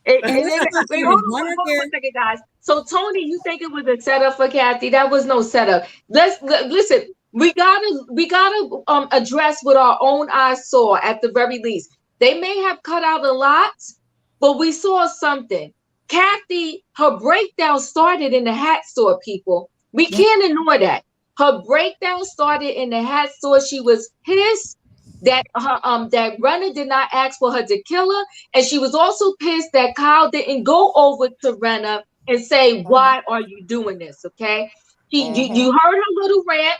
A: Wait,
F: And let's not
A: wait,
F: forget
A: hold
F: one
A: on
F: of
A: a
F: their
A: second, guys. So Tony, you think it was a setup for Kathy? That was no setup. Listen. We gotta address what our own eyes saw at the very least. They may have cut out a lot, but we saw something. Kathy, her breakdown started in the hat store, people. We can't ignore that. Her breakdown started in the hat store. She was pissed that her that Renner did not ask for her to kill her, and she was also pissed that Kyle didn't go over to Renner and say, "Why are you doing this?" Okay, you heard her little rant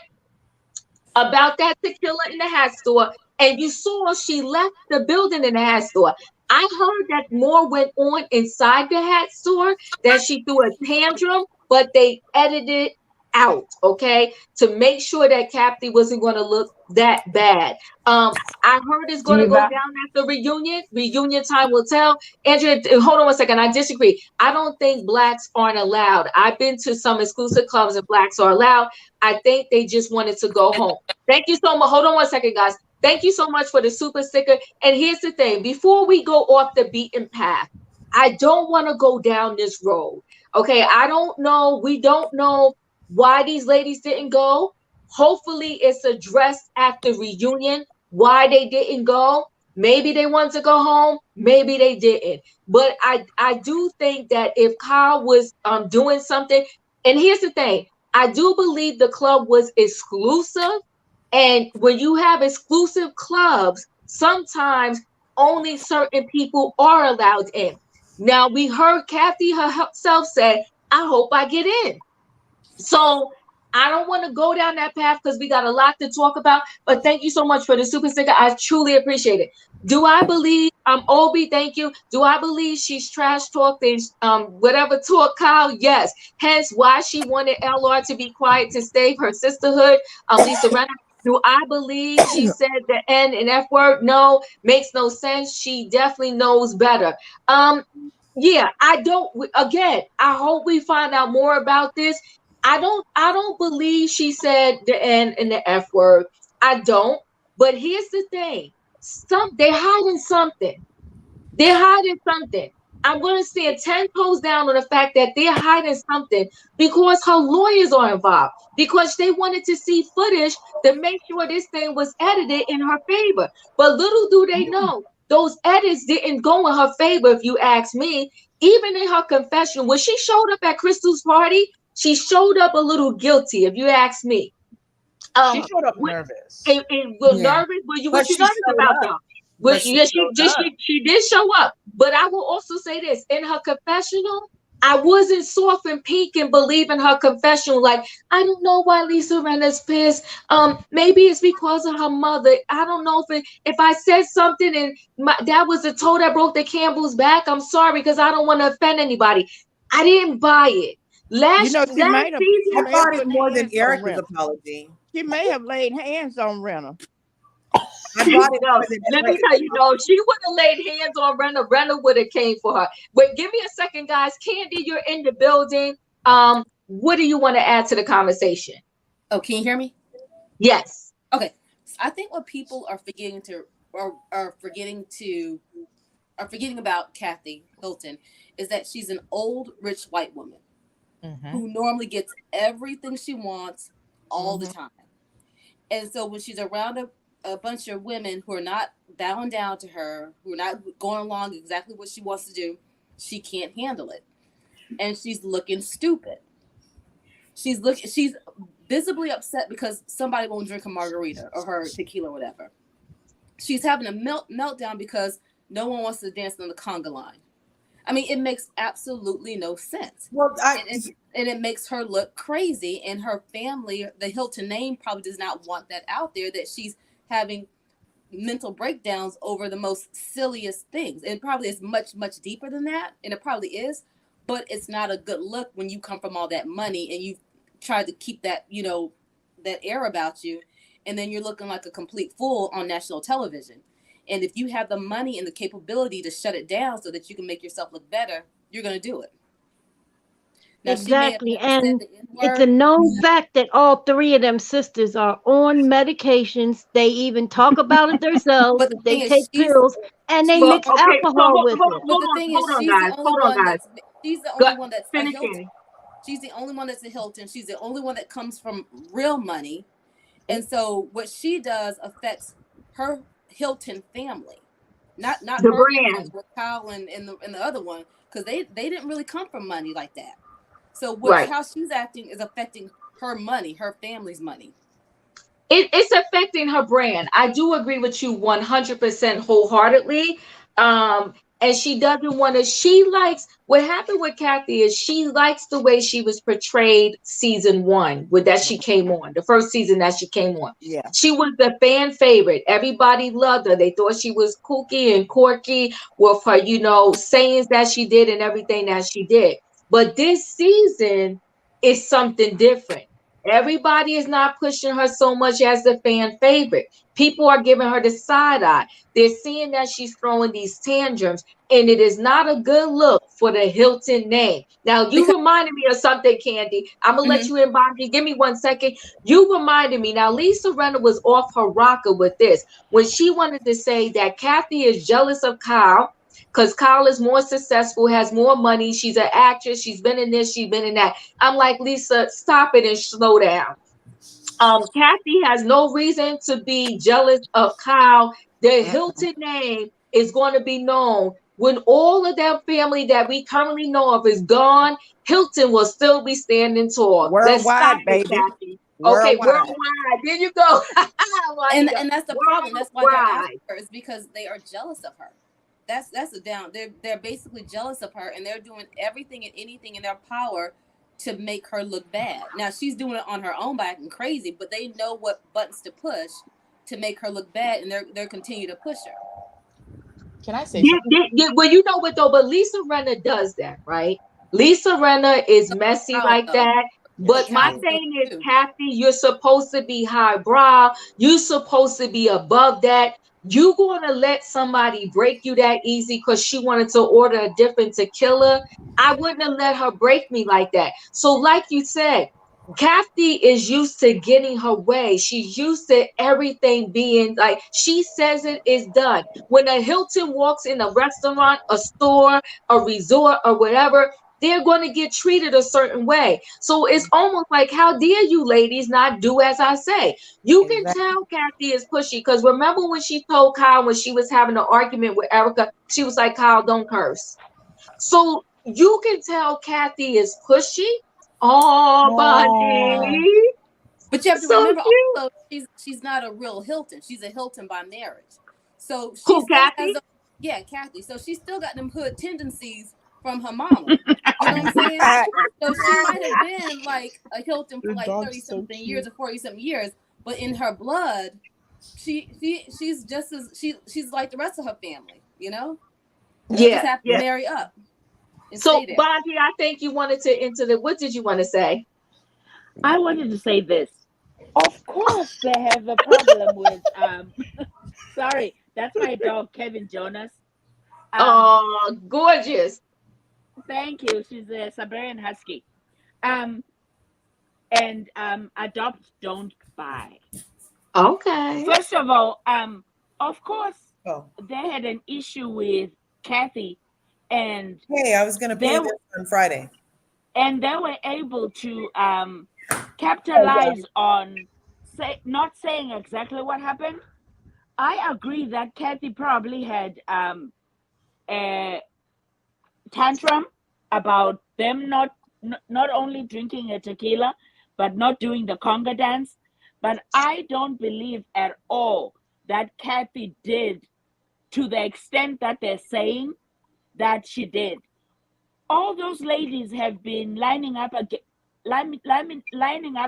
A: about that tequila in the hat store, and you saw she left the building in the hat store. I heard that more went on inside the hat store, that she threw a tantrum, but they edited out, okay, to make sure that Kathy wasn't going to look that bad. I heard it's going to go down at the reunion. Reunion time will tell. Andrea, hold on one second. I disagree. I don't think blacks aren't allowed. I've been to some exclusive clubs and blacks are allowed. I think they just wanted to go home. Thank you so much. Hold on one second, guys. Thank you so much for the super sticker. And here's the thing. Before we go off the beaten path, I don't want to go down this road. Okay, I don't know. We don't know why these ladies didn't go. Hopefully it's addressed at the reunion why they didn't go. Maybe they wanted to go home, maybe they didn't. But I do think that if Kyle was doing something, and here's the thing, I do believe the club was exclusive, and when you have exclusive clubs, sometimes only certain people are allowed in. Now we heard Kathy herself say, I hope I get in. So I don't want to go down that path because we got a lot to talk about. But thank you so much for the super sticker. I truly appreciate it. Do I believe Obi, thank you. Do I believe she's trash talking whatever talk Kyle? Yes. Hence why she wanted LR to be quiet to save her sisterhood. Lisa Renner. Do I believe she said the N and F word? No, makes no sense. She definitely knows better. Yeah, I don't. Again, I hope we find out more about this. I don't believe she said the N and the F word. I don't. But here's the thing. They're hiding something. They're hiding something. I'm going to stand 10 toes down on the fact that they're hiding something because her lawyers are involved, because they wanted to see footage to make sure this thing was edited in her favor. But little do they know, those edits didn't go in her favor, if you ask me. Even in her confession, when she showed up at Crystal's party, she showed up a little guilty, if you ask me.
B: She showed up nervous.
A: And nervous? What you nervous about, though? Well, she did show up. But I will also say this. In her confessional, I wasn't soft and peak and believing her confessional. Like, I don't know why Lisa Rinna's pissed. Maybe it's because of her mother. I don't know if I said something and that was the toe that broke the camel's back. I'm sorry because I don't want to offend anybody. I didn't buy it.
D: Last season,
G: I bought it more than Erika's apology.
D: She may have laid hands on Renna.
A: Let me tell you, no, she would have laid hands on Renna. Renna would have came for her. Wait, give me a second, guys. Candy, you're in the building. What do you want to add to the conversation?
H: Oh, can you hear me?
A: Yes.
H: Okay. So I think what people are forgetting about Kathy Hilton is that she's an old, rich white woman who normally gets everything she wants all the time. And so when she's around a bunch of women who are not bowing down to her, who are not going along exactly what she wants to do, she can't handle it. And she's looking stupid. She's visibly upset because somebody won't drink a margarita or her tequila or whatever. She's having a meltdown because no one wants to dance on the conga line. I mean, it makes absolutely no sense.
G: Well,
H: and it makes her look crazy. And her family, the Hilton name, probably does not want that out there, that she's having mental breakdowns over the most silliest things. It probably is much, much deeper than that. And it probably is. But it's not a good look when you come from all that money and you try to keep that, that air about you. And then you're looking like a complete fool on national television. And if you have the money and the capability to shut it down so that you can make yourself look better, you're going to do it.
C: Now, exactly. And it's a known fact that all three of them sisters are on medications. They even talk about it themselves. But they take pills and they mix alcohol with it.
H: But the thing is, she's the only one that's a Hilton. She's the only one that's a Hilton. She's the only one that comes from real money. And so what she does affects her Hilton family, not the her brand with Kyle and the other one, because they didn't really come from money like that. So how she's acting is affecting her money, her family's money.
A: It's affecting her brand. I do agree with you 100% wholeheartedly. And she doesn't want to. She likes what happened with Kathy is she likes the way she was portrayed season 1 that she came on, the first season that she came on.
D: Yeah,
A: she was the fan favorite. Everybody loved her. They thought she was kooky and quirky with her, sayings that she did and everything that she did. But this season is something different. Everybody is not pushing her so much as the fan favorite. People are giving her the side eye. They're seeing that she's throwing these tantrums, and it is not a good look for the Hilton name. Now, you reminded me of something, Candy. I'm going to let you in, Bonnie. Give me 1 second. You reminded me. Now, Lisa Rinna was off her rocker with this when she wanted to say that Kathy is jealous of Kyle because Kyle is more successful, has more money. She's an actress. She's been in this. She's been in that. I'm like, Lisa, stop it and slow down. Kathy has no reason to be jealous of Kyle. The Hilton name is going to be known. When all of that family that we currently know of is gone, Hilton will still be standing tall.
D: Worldwide, baby.
A: Kathy. Okay,
D: Worldwide.
A: worldwide. There you go.
H: And
A: Monica,
H: that's the problem. That's why they're after
A: worldwide.
H: her, is because they are jealous of her. That's a down. They're basically jealous of her, and they're doing everything and anything in their power to make her look bad. Now she's doing it on her own by acting crazy, but they know what buttons to push to make her look bad, and they're continue to push her.
B: Can I say something?
A: Well, you know what though, but Lisa Renner does that, right? Lisa Renner is messy
H: Kyle,
A: like
H: though.
A: that.
H: But
A: But my
H: Kyle's
A: thing is,
H: too.
A: Kathy, you're supposed to be highbrow. You're supposed to be above that. You gonna let somebody break you that easy because she wanted to order a different tequila? I wouldn't have let her break me like that. So, like you said, Kathy is used to getting her way. She's used to everything being like she says it is done. When a Hilton walks in a restaurant, a store, a resort, or whatever, they're going to get treated a certain way. So it's almost like, how dare you ladies not do as I say? You can
D: Exactly.
A: tell Kathy is pushy because remember when she told Kyle when she was having an argument with Erika, she was like, Kyle, don't curse. So you can tell Kathy is pushy. Oh,
B: Oh,
A: Bunny.
H: But you have to
A: So
H: remember
A: cute.
H: also, she's not a real Hilton. She's a Hilton by marriage. So she
A: Cool,
H: still has
A: Kathy.
H: yeah, Kathy. So she still got them hood tendencies from her mama. You know what I'm saying? So she might have been like a Hilton for
B: the
H: like 30
B: dog's so
H: something years
B: cute.
H: or 40 something years, but in her blood, she's just as she's like the rest of her family, you know? They'll just
A: Yeah,
H: have to
A: yeah.
H: marry up and
A: So,
H: stay there.
A: Bonji, I think you wanted to enter the. What did you want to say?
E: I wanted to say this. Of course, they have a problem with sorry, that's my dog Kevin Jonas. Um,
A: Oh, gorgeous.
E: thank you. She's a Siberian Husky. Um, and adopt, don't buy.
A: Okay.
E: First of all, of course,
G: Oh,
E: they had an issue with Kathy, and
G: hey, I was going to
E: they
G: pay this on Friday.
E: they were able to
G: Oh, yeah.
E: capitalize on not saying exactly what happened. I agree that Kathy probably had a tantrum about them not only drinking a tequila, but not doing the conga dance. But I don't believe at all that Kathy did to the extent that they're saying that she did. All those ladies have been lining up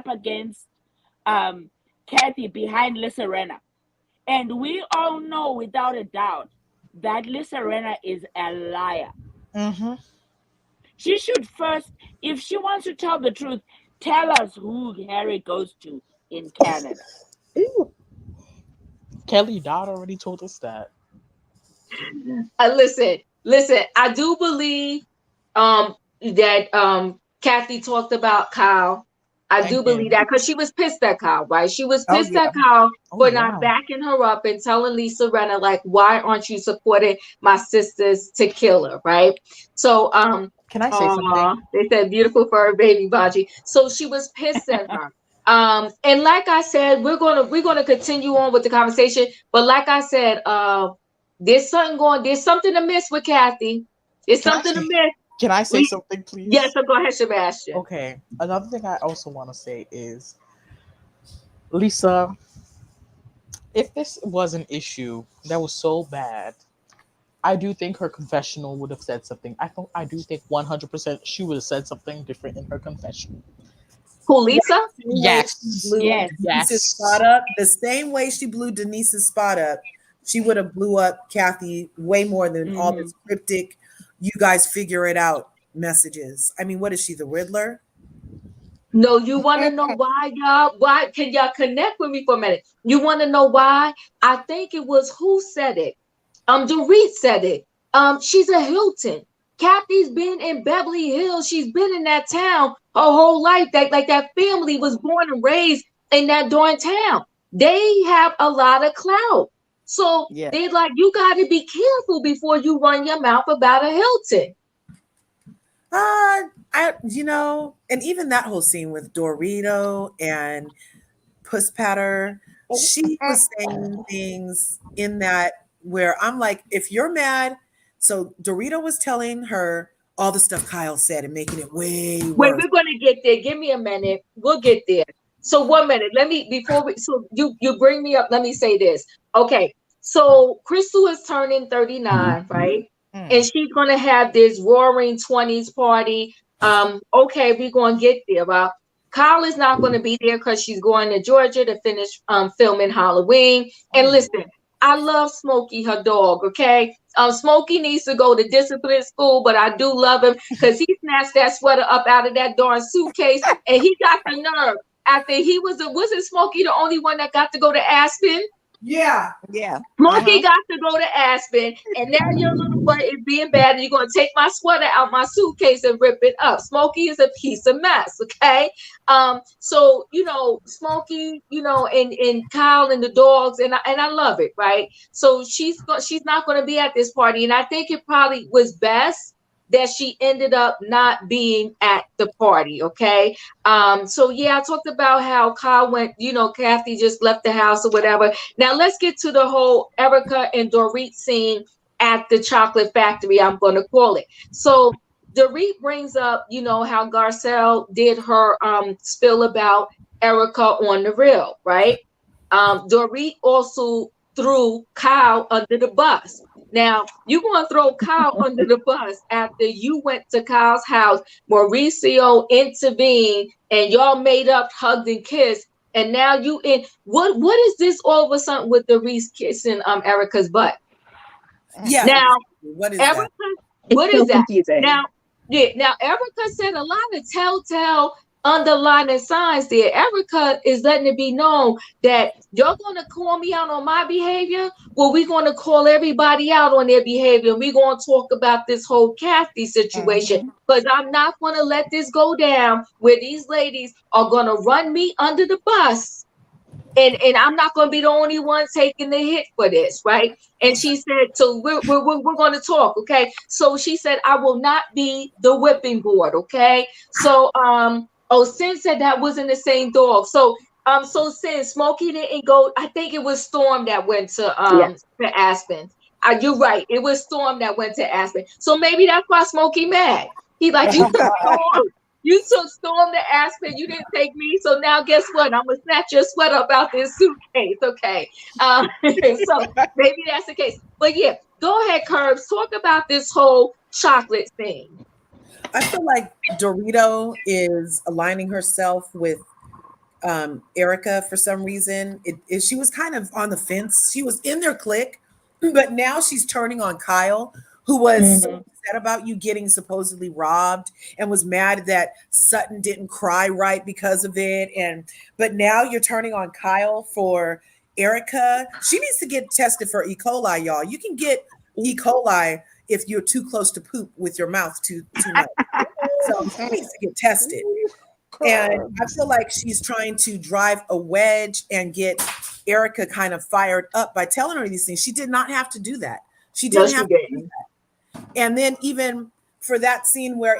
E: against Kathy behind Lisa Renna. And we all know without a doubt that Lisa Renna is a liar.
B: Mm-hmm.
E: She should first, if she wants to tell the truth, tell us who Harry goes to in Canada.
B: Ooh. Kelly Dodd already told us that.
A: Listen. I do believe that Kathy talked about Kyle. I
B: And
A: do believe
B: him.
A: that because she was pissed at Kyle, right? She was
D: Oh
A: pissed
D: yeah.
A: at Kyle
B: Oh
A: for not
B: yeah.
A: backing her up and telling Lisa Renner, like, why aren't you supporting my sister's tequila, right? So
B: Can I say something?
A: they said beautiful fur baby Baji. So she was pissed at her. And like I said, we're gonna continue on with the conversation. But like I said, there's something amiss with Kathy. There's
B: Can I
A: something
B: say?
A: amiss.
B: Can I say
A: We,
B: something,
A: yes,
B: please?
A: so go ahead, Sebastian.
B: Okay. Another thing I also want to say is, Lisa, if this was an issue that was so bad, I do think her confessional would have said something. I do think 100% she would have said something different in her confession.
A: Who,
G: Yeah,
A: Lisa?
G: the same way she
B: Yes.
G: blew
E: Yes.
G: Denise's
B: Yes.
G: spot up, the same way she blew Denise's spot up, she would have blew up Kathy way more than all
E: Mm-hmm.
G: this cryptic, you guys figure it out messages. I mean, what is she, the Riddler?
A: No, you want to know why, y'all? Why can y'all connect with me for a minute? You want to know why? I think it was who said it. Dorit said it. She's a Hilton. Kathy's been in Beverly Hills. She's been in that town her whole life. That family was born and raised in that darn town. They have a lot of clout. So
D: Yeah.
A: they like, you got to be careful before you run your mouth about a Hilton.
G: And even that whole scene with Dorito and Puss Patter, she was saying things in that where I'm like, if you're mad, so Dorito was telling her all the stuff Kyle said and making it way
A: Wait,
G: worse.
A: we're gonna get there. Give me a minute. We'll get there. So 1 minute. Let me before we. So you bring me up. Let me say this. Okay. So Crystal is turning 39, right? And she's gonna have this roaring 20s party. Okay, we're gonna get there. Well, Kyle is not gonna be there because she's going to Georgia to finish filming Halloween. And listen, I love Smokey, her dog. Okay, Smokey needs to go to discipline school, but I do love him because he snatched that sweater up out of that darn suitcase, and he got the nerve. After he wasn't Smokey the only one that got to go to Aspen?
G: Yeah.
A: Smokey got to go to Aspen, and now your little butt is being bad, and you're gonna take my sweater out my suitcase and rip it up. Smokey is a piece of mess, okay? So Smokey, and Kyle and the dogs, and I love it, right? So she's not gonna be at this party, and I think it probably was best that she ended up not being at the party. Okay. So yeah, I talked about how Kyle went, Kathy just left the house or whatever. Now let's get to the whole Erika and Dorit scene at the chocolate factory, I'm going to call it. So Dorit brings up, how Garcelle did her spill about Erika on the reel, right? Dorit also threw Kyle under the bus. Now, you're going to throw Kyle under the bus after you went to Kyle's house, Mauricio intervened, and y'all made up, hugged, and kissed. And now you in what is this all of a sudden with the Reese kissing Erika's butt?
G: Yeah.
A: Now,
G: what is
A: Erika,
G: that?
A: what
I: It's
A: is
I: so
A: that?
I: confusing.
A: Now Erika said a lot of telltale underlining signs there. Erika is letting it be known that you're gonna call me out on my behavior. Well, we're gonna call everybody out on their behavior. We're gonna talk about this whole Kathy situation. But I'm not gonna let this go down where these ladies are gonna run me under the bus. And I'm not going to be the only one taking the hit for this, right? And she said, so we're going to talk, okay? So she said, I will not be the whipping board, okay? So Sin said that wasn't the same dog. So Sin, Smokey didn't go. I think it was Storm that went to to Aspen. You're right. It was Storm that went to Aspen. So maybe that's why Smokey mad. He like you took Storm. You took Storm to Aspen. You didn't take me. So now guess what? I'm gonna snatch your sweater up out this suitcase. Okay. So maybe that's the case. But yeah, go ahead, Curbs. Talk about this whole chocolate thing.
G: I feel like Dorito is aligning herself with Erika for some reason. She was kind of on the fence. She was in their clique, but now she's turning on Kyle, who was so upset about you getting supposedly robbed and was mad that Sutton didn't cry right because of it. But now you're turning on Kyle for Erika. She needs to get tested for E. coli, y'all. You can get E. coli if you're too close to poop with your mouth too much. So she needs to get tested. And I feel like she's trying to drive a wedge and get Erika kind of fired up by telling her these things. She did not have to do that. She didn't have to do that. And then even for that scene where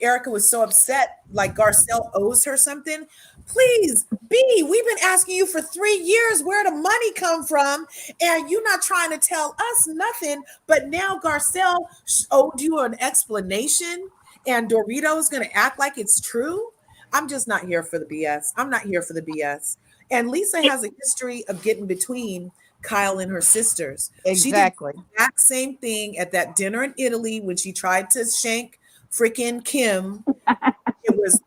G: Erika was so upset, like Garcelle owes her something. Please, B, we've been asking you for 3 years where the money come from, and you're not trying to tell us nothing. But now Garcelle owed you an explanation, and Dorito is going to act like it's true. I'm just not here for the BS. I'm not here for the BS. And Lisa has a history of getting between Kyle and her sisters.
D: Exactly.
G: She did the exact same thing at that dinner in Italy when she tried to shank freaking Kim. It was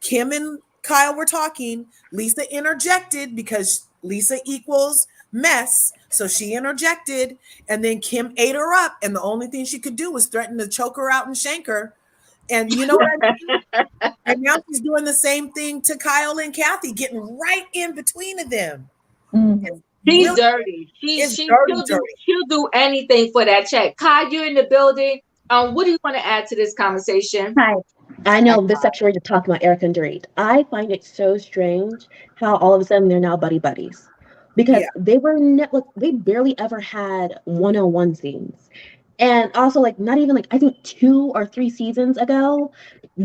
G: Kim and Kyle were talking. Lisa interjected because Lisa equals mess. So she interjected, and then Kim ate her up. And the only thing she could do was threaten to choke her out and shank her. And you know what I mean? And now she's doing the same thing to Kyle and Kathy, getting right in between of them.
A: She's really dirty. She'll do anything for that check. Kai, you're in the building. What do you want to add to this conversation?
I: Hi. I know this section where you're talking about Erika and Dorit. I find it so strange how all of a sudden they're now buddies because they were they barely ever had one-on-one scenes. And also, not even I think 2 or 3 seasons ago,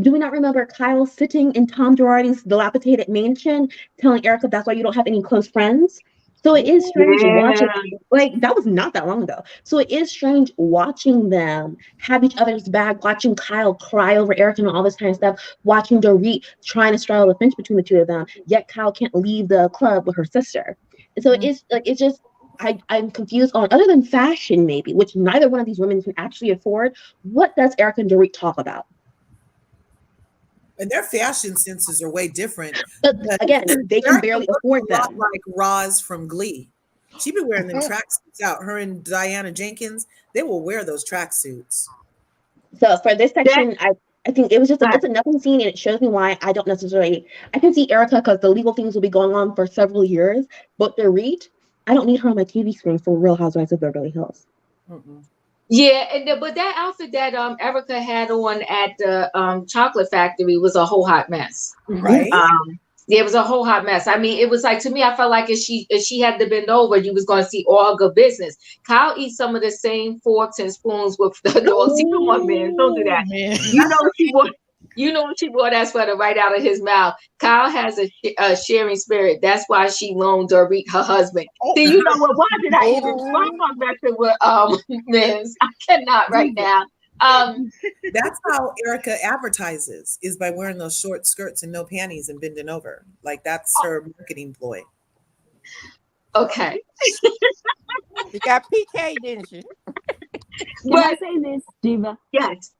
I: do we not remember Kyle sitting in Tom Girardi's dilapidated mansion telling Erika that's why you don't have any close friends? So it is strange watching,
A: Yeah.
I: like, that was not that long ago. So it is strange watching them have each other's back, watching Kyle cry over Erica and all this kind of stuff, watching Dorit trying to straddle the fence between the two of them, yet Kyle can't leave the club with her sister. And so it's like, it's just, I'm confused on, other than fashion maybe, which neither one of these women can actually afford, what does Erika and Dorit talk about?
G: And their fashion senses are way different.
I: But again, they can barely afford
G: a lot
I: them.
G: like Roz from Glee. She be wearing them tracksuits out. Her and Diana Jenkins, they will wear those tracksuits.
I: So for this section, I think it was just it's a nothing scene, and it shows me why I don't necessarily. I can see Erica because the legal things will be going on for several years, but Dorit, I don't need her on my TV screen for Real Housewives of Beverly Hills.
A: Yeah, and but that outfit that Erica had on at the chocolate factory was a whole hot mess.
G: Right.
A: Yeah, it was a whole hot mess. I mean, it was like, to me, I felt like if she had to bend over, you was going to see all good business. Kyle eats some of the same forks and spoons with the dogs. Come on, man, don't do that.
B: Man.
A: You know she wore that sweater right out of his mouth. Kyle has a sharing spirit. That's why she loaned Dorit her husband. See, you know what? Why did I even start messing with men's? I cannot right now.
G: That's how Erica advertises, is by wearing those short skirts and no panties and bending over. Like, that's her marketing ploy.
A: Okay.
D: You got PK, didn't you?
E: Can I say this, Diva?
A: Yes.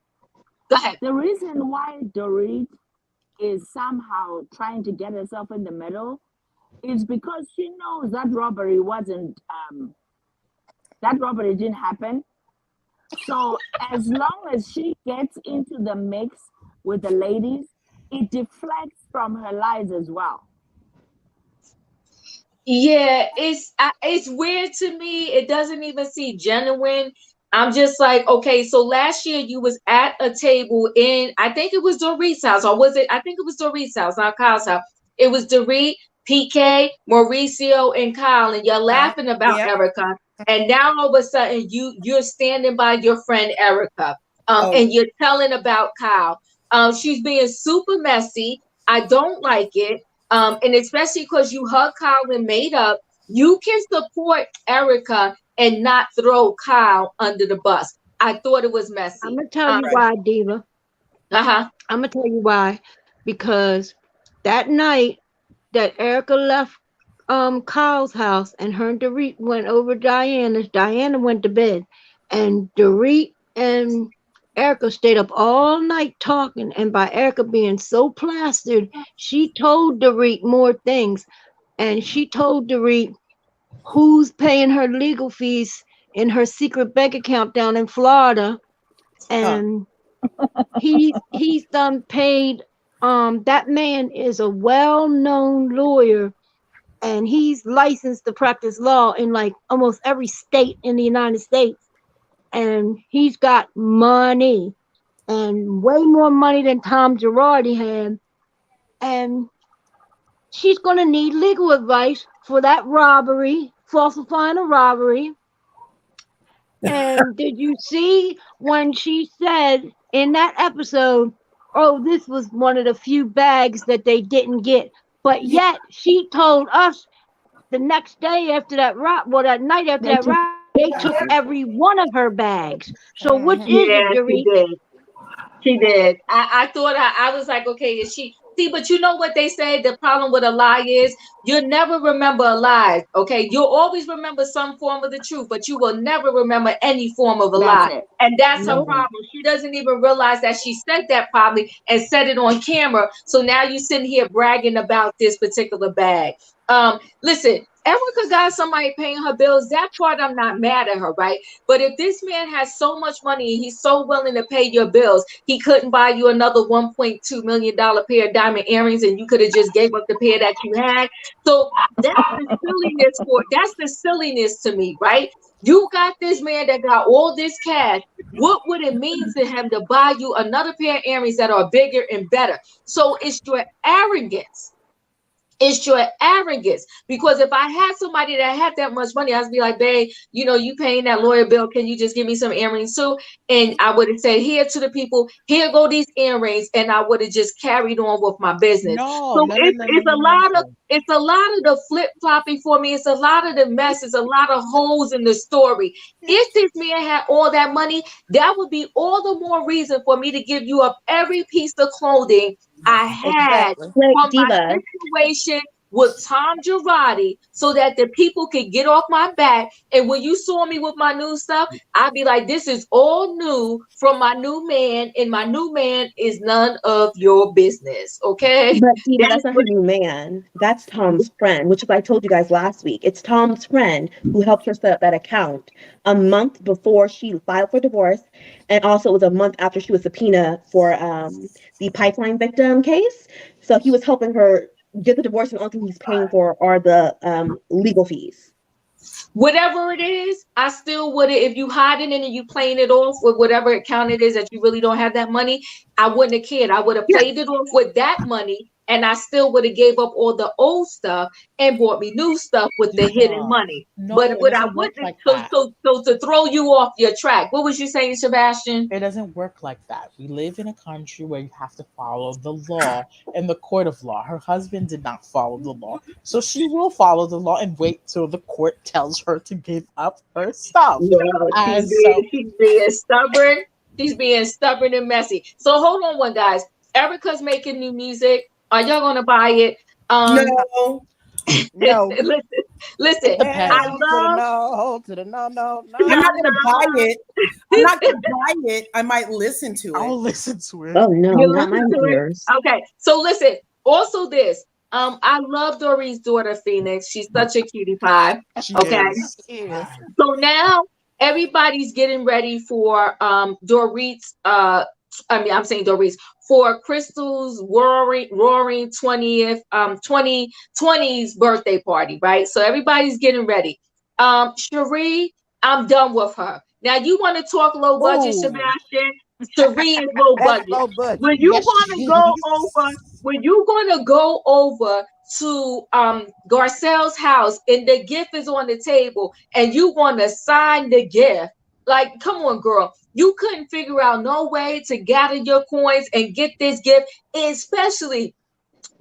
A: Go ahead.
E: The reason why Dorit is somehow trying to get herself in the middle is because she knows that robbery didn't happen. So as long as she gets into the mix with the ladies, it deflects from her lies as well.
A: Yeah, it's weird to me. It doesn't even seem genuine. I'm just like, okay, so last year you was at a table in, I think it was Dorit's house, or was it? I think it was Dorit's house, not Kyle's house. It was Dorit, PK, Mauricio, and Kyle, and you're laughing about Erica. And now all of a sudden you're standing by your friend Erica, and you're telling about Kyle. She's being super messy. I don't like it. And especially because you hug Kyle and made up, you can support Erica and not throw Kyle under the bus. I thought it was messy.
C: I'm gonna tell you why, Diva. I'm gonna tell you why. Because that night that Erica left Kyle's house and her and Dorit went over Diana's, Diana went to bed, and Dorit and Erica stayed up all night talking, and by Erica being so plastered, she told Dorit more things, and she told Dorit who's paying her legal fees in her secret bank account down in Florida, and he's done paid. That man is a well-known lawyer, and he's licensed to practice law in like almost every state in the United States. And he's got money, and way more money than Tom Girardi had. And she's going to need legal advice for that robbery, falsifying a robbery. And did you see when she said in that episode, oh, this was one of the few bags that they didn't get? But yet she told us the next day after that that night after that robbery, they took every one of her bags. So which is it, Dorit?
A: She did. I thought I was like, okay, is she? See, but you know what they say? The problem with a lie is you'll never remember a lie. Okay, you'll always remember some form of the truth, but you will never remember any form of a lie. And that's her problem. She doesn't even realize that she said that probably and said it on camera. So now you're sitting here bragging about this particular bag. Listen, Erica got somebody paying her bills. That part I'm not mad at her, right? But if this man has so much money and he's so willing to pay your bills, he couldn't buy you another $1.2 million pair of diamond earrings, and you could have just gave up the pair that you had. So that's the silliness to me, right? You got this man that got all this cash. What would it mean to him to buy you another pair of earrings that are bigger and better? So it's your arrogance It's your arrogance. Because if I had somebody that had that much money, I'd be like, babe, you know, you paying that lawyer bill. Can you just give me some earrings too? And I would have said, here to the people, here go these earrings. And I would have just carried on with my business.
B: No,
A: So
B: no, no, no,
A: it's
B: no,
A: a
B: no,
A: lot of,
B: no.
A: it's a lot of the flip flopping for me. It's a lot of the mess. It's a lot of holes in the story. If this man had all that money, that would be all the more reason for me to give you up every piece of clothing I had
D: Exactly.
I: Wait,
A: from my
I: Diva.
A: situation with Tom Girardi, so that the people could get off my back. And when you saw me with my new stuff, I'd be like, this is all new from my new man, and my new man is none of your business. Okay.
I: But Diva,
A: That's
I: that's not her
A: what
I: new man. That's Tom's friend, which is I told you guys last week. It's Tom's friend who helped her set up that account a month before she filed for divorce, and also it was a month after she was subpoenaed for the pipeline victim case. So he was helping her get the divorce, and the only thing he's paying for are the legal fees.
A: whatever it is, I still would have, if you hiding it and you playing it off with whatever account it is that you really don't have that money, I wouldn't have cared. I would have
I: Yeah.
A: played it off with that money, and I still would have gave up all the old stuff and bought me new stuff with the hidden
B: Diva.
A: money.
B: No,
A: But
B: it
A: what I
B: doesn't work
A: wouldn't,
B: like
A: so
B: that.
A: to throw you off your track, what was you saying, Sebastian?
B: It doesn't work like that. We live in a country where you have to follow the law and the court of law. Her husband did not follow the law, so she will follow the law and wait till the court tells her to give up her stuff.
A: No,
B: And so,
A: she's being stubborn. She's being stubborn and messy. So hold on one, guys. Erika's making new music. Are y'all gonna buy it?
G: No.
D: No.
A: listen,
B: it
A: I
B: depends.
D: Hell to the
A: love
D: no, to the no, no,
G: I'm
D: no.
G: not gonna buy it. I'm not gonna buy it. I might listen to
B: I'll
G: it.
B: listen to it.
I: Oh no,
A: you
I: not my
A: listen to it.
I: ears.
A: Okay, so listen. Also, this. I love Dorit's daughter, Phoenix. She's such a cutie pie.
B: She
A: Okay,
B: is.
D: Yes.
A: so now everybody's getting ready for Dorit's. I'm saying Dorit's for Crystal's roaring 2020's birthday party, right? So everybody's getting ready. Sheree, I'm done with her. Now you want to talk low budget,
B: Oh,
A: Sebastian? Sheree is low
D: That's
A: budget.
D: low budget.
A: When you
B: yes,
A: gonna
B: she
A: go
B: is.
A: over, when you gonna go over to Garcelle's house and the gift is on the table and you want to sign the gift? Like, come on, girl. You couldn't figure out no way to gather your coins and get this gift, especially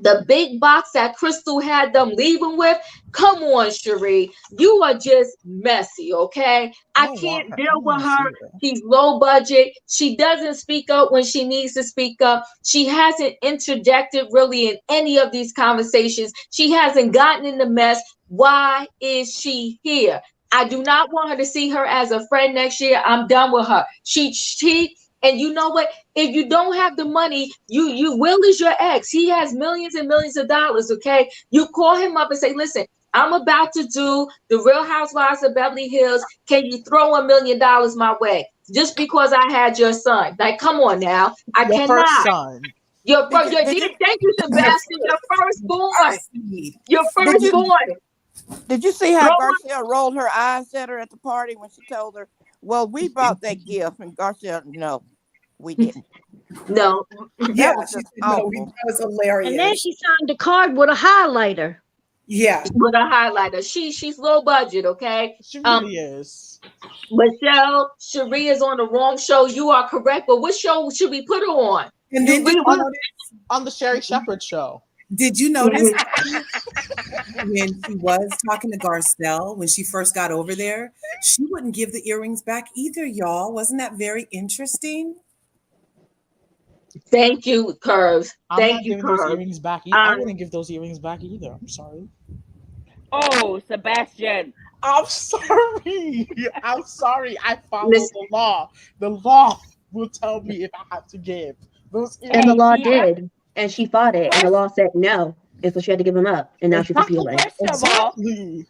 A: the big box that Crystal had them leaving with. Come on, Sheree. You are just messy, okay? I can't
B: I
A: deal with
B: want to see
A: her.
B: it.
A: She's low budget. She doesn't speak up when she needs to speak up. She hasn't interjected really in any of these conversations. She hasn't gotten in the mess. Why is she here? I do not want her to see her as a friend next year. I'm done with her. And you know what? If you don't have the money, you Will is your ex. He has millions and millions of dollars. Okay, you call him up and say, "Listen, I'm about to do the Real Housewives of Beverly Hills. Can you throw $1 million my way just because I had your son?" Like, come on now, I
B: Your first
A: cannot.
B: son.
A: Your
D: Did
A: first,
D: you
A: your
D: did
A: dear,
D: you
A: thank you, Sebastian. Your firstborn, your
D: did you
A: firstborn.
D: did you see how
A: Throw
D: Garcelle rolled her eyes at her at the party when she told her, "Well, we bought that gift," and Garcelle, "No, we didn't."
A: no.
G: Yeah,
D: That was
G: she
D: just
G: said no.
D: awful.
G: That was
C: And then
G: hilarious.
C: she signed the card with a highlighter.
G: Yeah.
A: With a highlighter. She's low budget, okay?
B: She really is.
A: Michelle, Sheree is on the wrong show. You are correct, but what show should we put her on?
G: And
A: You
G: did you
A: we
B: On the Sherry Shepherd show.
G: did you notice when she was talking to Garcelle when she first got over there, she wouldn't give the earrings back either, y'all. Wasn't that very interesting?
A: Thank you, Curves.
B: I'm
A: Thank
B: not
A: you,
B: giving those
A: Curves.
B: earrings back. I
A: Um,
B: wouldn't give those earrings back either. I'm sorry.
E: Oh, Sebastian.
B: I'm sorry. I'm sorry. I follow
A: listen,
B: the law. The law will tell me if I have to give those
I: And the
E: Hey,
B: earrings
I: law
E: Diva.
B: back.
I: did. And she fought it. And the
E: First,
I: law said no. And so she had to give them up. And now she's
B: Exactly.
I: appealing.
E: first of all,
B: Exactly.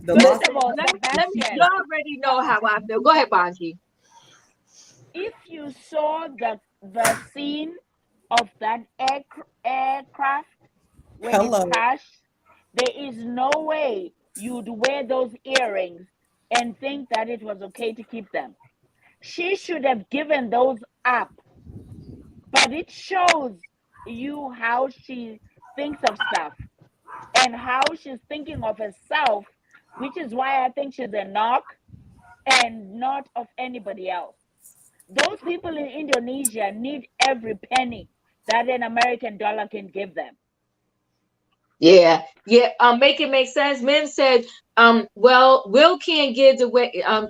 G: The law
E: first
A: listen.
E: of all,
A: Let me. You
E: Sebastian,
A: already know how I feel. Go ahead, Bonji.
E: if you saw the scene of that aircraft when it
G: hello.
E: crashed, there is no way you'd wear those earrings and think that it was okay to keep them. She should have given those up, but it shows you how she thinks of stuff. and how she's thinking of herself, which is why I think she's a knock and not of anybody else. Those people in Indonesia need every penny that an American dollar can give them.
A: Yeah. Make it make sense. Mim said, well, Will can't give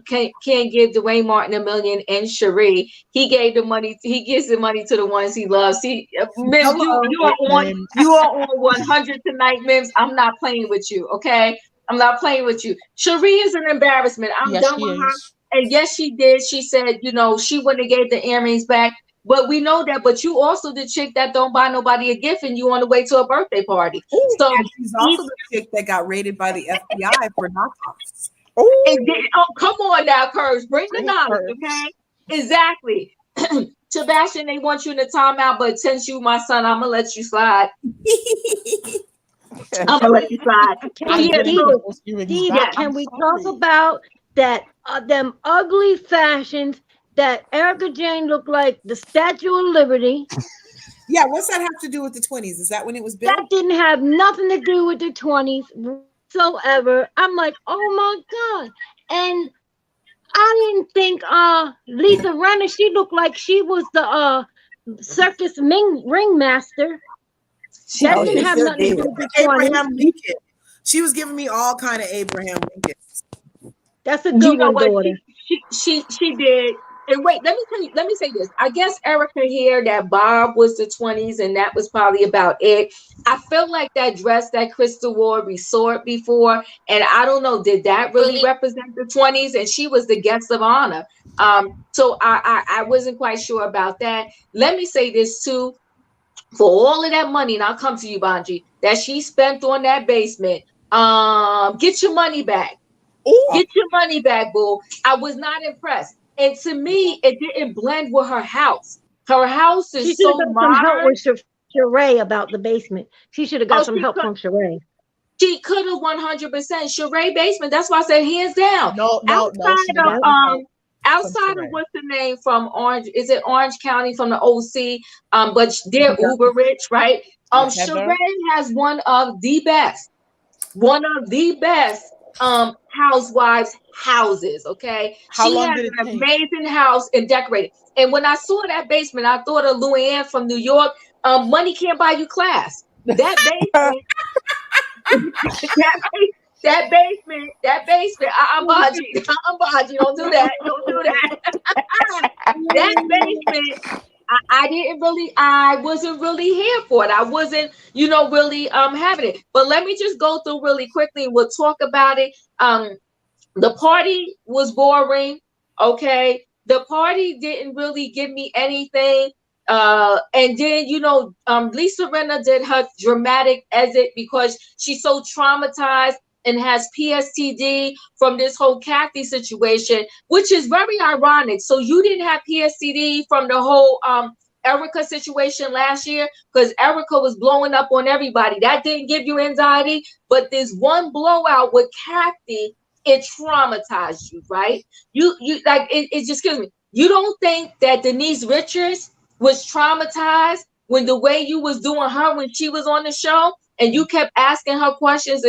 A: can't give Dwayne Martin $1 million and Sheree. He gave the money. He gives the money to the ones he loves. See, Mims, you are on 100 tonight, Mims. I'm not playing with you. Okay, I'm not playing with you. Sheree is an embarrassment. I'm done with her. And yes, she did. She said, she wouldn't have gave the earrings back. But we know that. But you also the chick that don't buy nobody a gift, and you on the way to a birthday party.
G: Ooh, so and she's also the chick that got raided by the FBI for knockoffs.
A: Come on now, Curves, bring the knowledge, okay? Exactly. Sebastian, they want you in the timeout, but since you my son, I'm gonna let you slide. I'm gonna let you slide.
C: Can we talk about that? Them ugly fashions that Erika Jayne looked like the Statue of Liberty.
G: Yeah, what's that have to do with the 20s? Is that when it was built?
C: That didn't have nothing to do with the 20s whatsoever. I'm like, oh my God. And I didn't think Lisa Rinna, she looked like she was the circus ringmaster. That didn't have nothing to do with the 20s.
G: Abraham Lincoln. She was giving me all kind of Abraham Lincolns.
C: That's a good one, daughter.
A: She did. And wait, let me say this. I guess Erika here that Bob was the 20s, and that was probably about it. I felt like that dress that Crystal wore resort before, and I don't know, did that really represent the 20s? And she was the guest of honor. So I wasn't quite sure about that. Let me say this too. For all of that money, and I'll come to you, Bonji, that she spent on that basement, get your money back. Ooh. Get your money back, boo. I was not impressed. And to me, it didn't blend with her house. Her house is so modern.
C: Some help with Sheree about the basement. She should have got some help from Sheree.
A: She could have 100%. Sheree basement. That's why I said hands down. Outside of what's the name from Orange? Is it Orange County from the OC? But they're uber rich, right? Sheree has one of the best Housewives houses. Okay, she has an amazing house and decorated. And when I saw that basement, I thought of Luann from New York. Money can't buy you class. That basement, that basement. I'm Baji. Don't do that. That basement. I wasn't really here for it. I wasn't, really having it. But let me just go through really quickly. We'll talk about it. The party was boring. Okay. The party didn't really give me anything. And then, Lisa Rinna did her dramatic exit because she's so traumatized and has PSTD from this whole Kathy situation, which is very ironic. So you didn't have PSTD from the whole Erika situation last year because Erika was blowing up on everybody. That didn't give you anxiety, but this one blowout with Kathy, it traumatized you, right? You like it just kills me. You don't think that Denise Richards was traumatized when the way you was doing her when she was on the show? And you kept asking her questions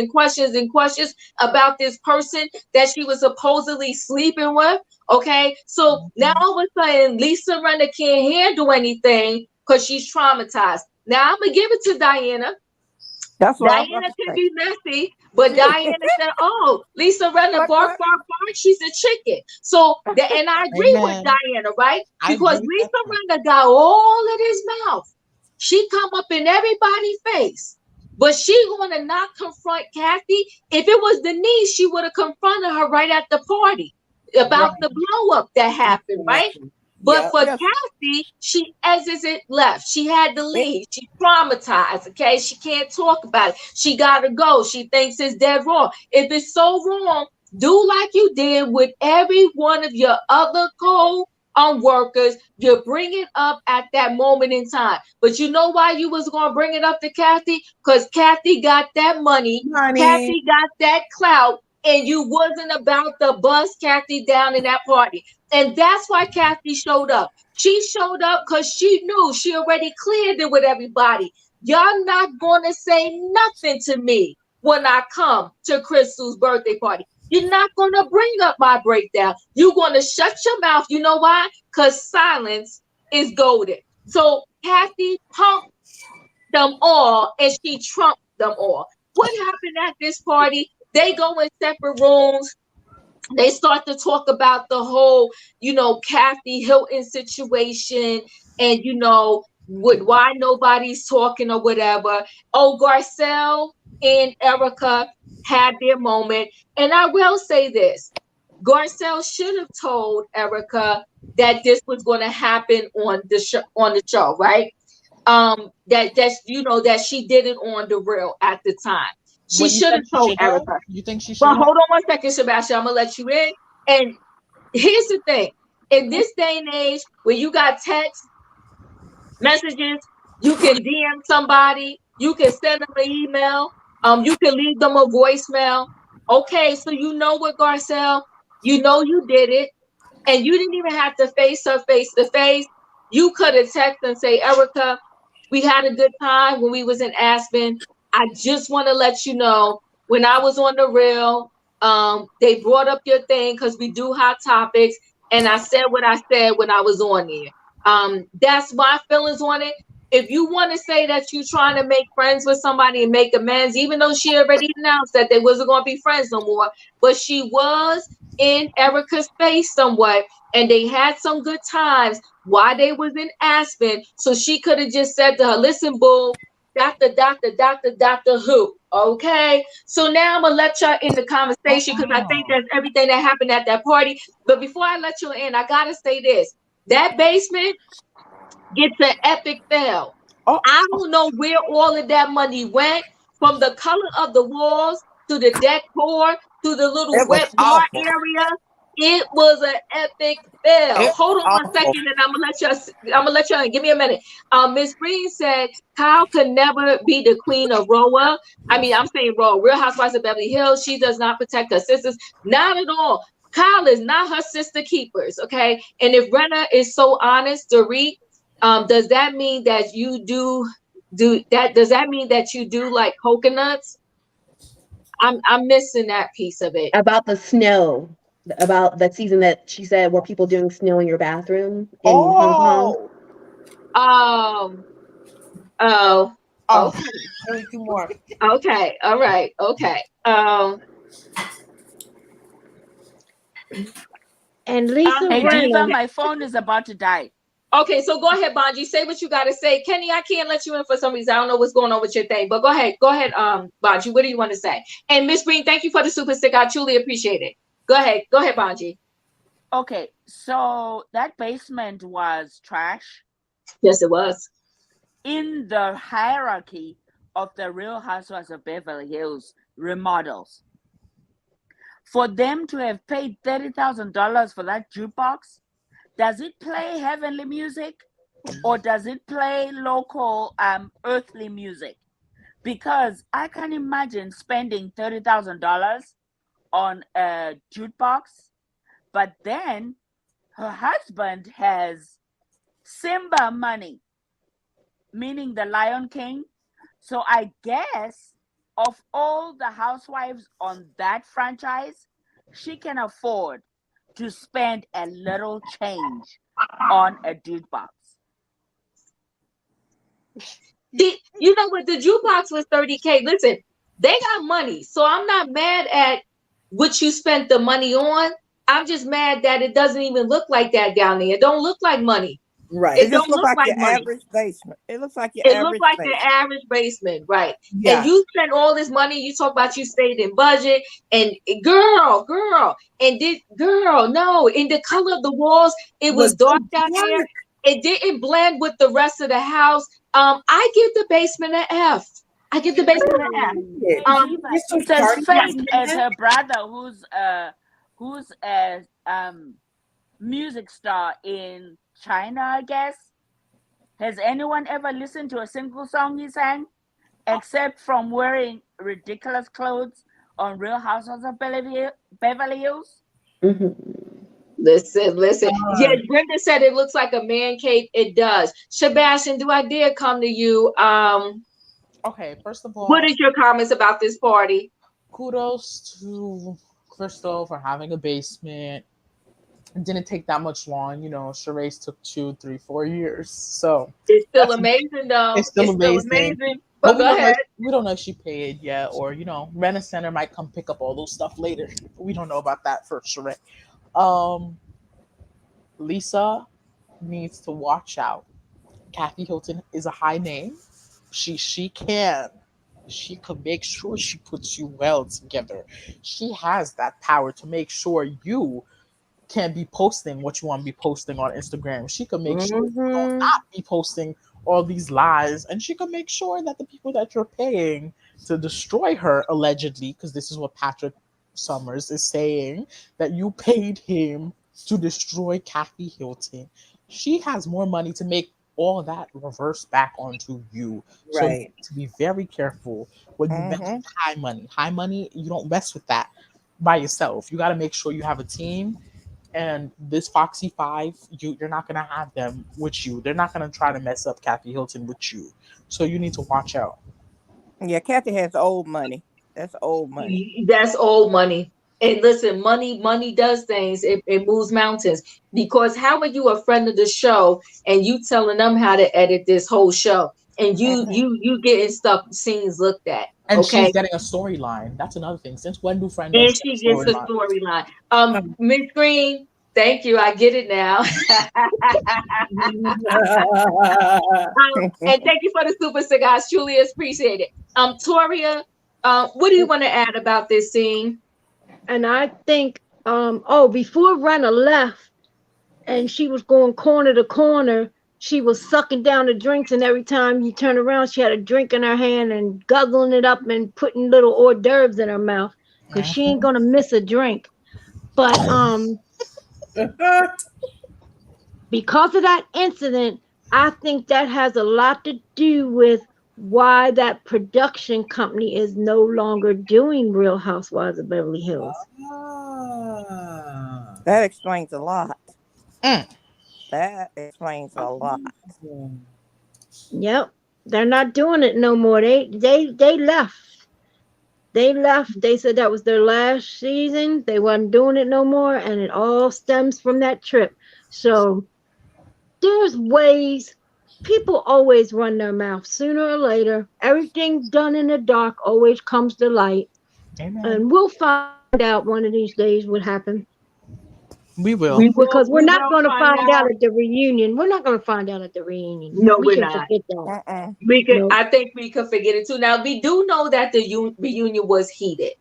A: about this person that she was supposedly sleeping with. Okay. So now all of a sudden, Lisa Rinna can't handle anything because she's traumatized. Now I'm going to give it to Diana.
D: That's what
A: Diana can be messy, but Diana said, oh, Lisa Rinna, bark, she's a chicken. So, and I agree with Diana, right? Because Lisa Rinna got all of this mouth. She come up in everybody's face. But she gonna not confront Kathy. If it was Denise, she would have confronted her right at the party about the blow up that happened, right? But for Kathy, she exits it left. She had to leave. She's traumatized. Okay, she can't talk about it. She gotta go. She thinks it's dead wrong. If it's so wrong, do like you did with every one of your other workers. You bring it up at that moment in time. But you know why you was going to bring it up to Kathy? Because Kathy got that money. Kathy got that clout. And you wasn't about to bust Kathy down in that party. And that's why Kathy showed up. She showed up because she knew she already cleared it with everybody. Y'all not going to say nothing to me. when I come to Crystal's birthday party. You're not going to bring up my breakdown. You're going to shut your mouth. You know why? Because silence is golden. So Kathy pumped them all and she trumped them all. What happened at this party? They go in separate rooms. They start to talk about the whole, Kathy Hilton situation and, why nobody's talking or whatever. Oh, Garcelle and Erika had their moment. And I will say this. Garcelle should have told Erika that this was going to happen on the show, right? That she did it on the real at the time. She should have told Erika.
B: You think she should?
A: But hold on one second, Sebastian. I'm gonna let you in. And here's the thing: in this day and age, where you got text messages, you can DM somebody, you can send them an email, you can leave them a voicemail. Okay, so you know what, Garcelle? You know you did it, and you didn't even have to face her face to face. You could have texted and say, Erika, we had a good time when we was in Aspen. I just want to let you know, when I was on the reel, they brought up your thing because we do hot topics, and I said what I said when I was on there. That's my feelings on it. If you want to say that you're trying to make friends with somebody and make amends, even though she already announced that they wasn't going to be friends no more, but she was in Erika's face somewhat, and they had some good times while they was in Aspen, so she could have just said to her, listen, boo, Doctor who, okay? So now I'm going to let y'all in the conversation because I think that's everything that happened at that party. But before I let you in, I got to say this. That basement gets an epic fail. I don't know where all of that money went, from the color of the walls to the decor to the little wet bar area. It was an epic fail. Hold on one second, and I'm gonna let y'all. Give me a minute. Miss Green said Kyle could never be the queen of RHOBH. I mean, I'm saying Real Housewives of Beverly Hills. She does not protect her sisters, not at all. Kyle is not her sister keepers, okay? And if Brenna is so honest, Dorit, does that mean that you do that? Does that mean that you do like coconuts? I'm missing that piece of it.
I: About the snow, about that season that she said, were people doing snow in your bathroom in Hong Kong?
A: Okay.
G: More.
A: Okay. All right. Okay.
C: And Lisa
J: Hey,
C: Rinna.
J: Diva, my phone is about to die.
A: Okay, so go ahead, Bonji. Say what you got to say. Kenny, I can't let you in for some reason. I don't know what's going on with your thing, but go ahead. Go ahead, Bonji. What do you want to say? And Miss Green, thank you for the super stick. I truly appreciate it. Go ahead, Bonji.
J: Okay, so that basement was trash.
A: Yes, it was.
J: In the hierarchy of the Real Housewives of Beverly Hills remodels, for them to have paid $30,000 for that jukebox, does it play heavenly music or does it play local earthly music? Because I can imagine spending $30,000 on a jukebox, but then her husband has Simba money, meaning the Lion King. So I guess of all the housewives on that franchise, she can afford to spend a little change on a jukebox.
A: You know what? The jukebox was $30K. Listen, they got money, so I'm not mad at what you spent the money on. I'm just mad that it doesn't even look like that down there. It don't look like money.
G: Right.
D: It don't look like your average basement. It looks like your average
A: looks like
D: basement.
A: the average basement, right?
G: Yeah.
A: And you spent all this money. You talk about you stayed in budget, and girl, and no, in the color of the walls, it was dark down there. It didn't blend with the rest of the house. I give the basement an F. I give the basement an F.
J: It's as fake as her brother, who's a music star in China, I guess. Has anyone ever listened to a single song he sang, except from wearing ridiculous clothes on Real Housewives of Beverly Hills?
I: Mm-hmm.
A: Listen. Yeah, Brenda said it looks like a man cave. It does. Sebastian, do I dare come to you?
B: Okay, first of
A: What
B: all,
A: is your comments about this party?
B: kudos to Crystal for having a basement. It didn't take that much long. Sheree's took 2, 3, 4 years. So
A: It's still
B: that's
A: amazing, though.
B: it's still
A: It's still
B: amazing.
A: amazing.
B: But
A: But go ahead.
B: we don't know if she paid yet, or Rent a Center might come pick up all those stuff later. We don't know about that for Sheree. Um, Lisa needs to watch out. Kathy Hilton is a high name. She can. She could make sure she puts you well together. She has that power to make sure you can be posting what you want to be posting on Instagram. She could make sure you don't not be posting all these lies, and she could make sure that the people that you're paying to destroy her, allegedly, because this is what Patrick Summers is saying, that you paid him to destroy Kathy Hilton. She has more money to make all that reverse back onto you. So you
G: Right.
B: need to be very careful when you mess with high money. High money, you don't mess with that by yourself. You got to make sure you have a team. And this Foxy Five, you're not gonna have them with you. They're not gonna try to mess up Kathy Hilton with you. So you need to watch out.
D: Yeah, Kathy has old money. That's old money.
A: That's old money. And listen, money does things. It moves mountains. Because how are you a friend of the show and you telling them how to edit this whole show, and you getting stuff scenes looked at?
B: And she's
A: Okay,
B: getting a storyline. That's another thing. Since when do friend
A: and
B: does get
A: she
B: a
A: gets a
B: storyline?
A: storyline. Miss Green, thank you. I get it now. And thank you for the super cigars. Truly appreciate it. Toria, what do you want to add about this scene?
C: And I think, before Renna left and she was going corner to corner, she was sucking down the drinks, and every time you turn around, she had a drink in her hand and guzzling it up and putting little hors d'oeuvres in her mouth because she ain't gonna miss a drink. But because of that incident, I think that has a lot to do with why that production company is no longer doing Real Housewives of Beverly Hills.
D: That explains a lot.
B: Mm.
D: That explains a lot.
C: Yep, they're not doing it no more. They left. They left. They said that was their last season. They wasn't doing it no more, and it all stems from that trip. So there's ways. People always run their mouth sooner or later. Everything done in the dark always comes to light.
B: Amen.
C: And we'll find out one of these days what happened.
B: We will.
C: Because we're not going to find out at the reunion. We're not going to find out at the reunion.
A: No,
C: we
A: we're
C: can
A: not.
C: forget that.
A: We could. I think we could forget it too. Now we do know that the reunion was heated.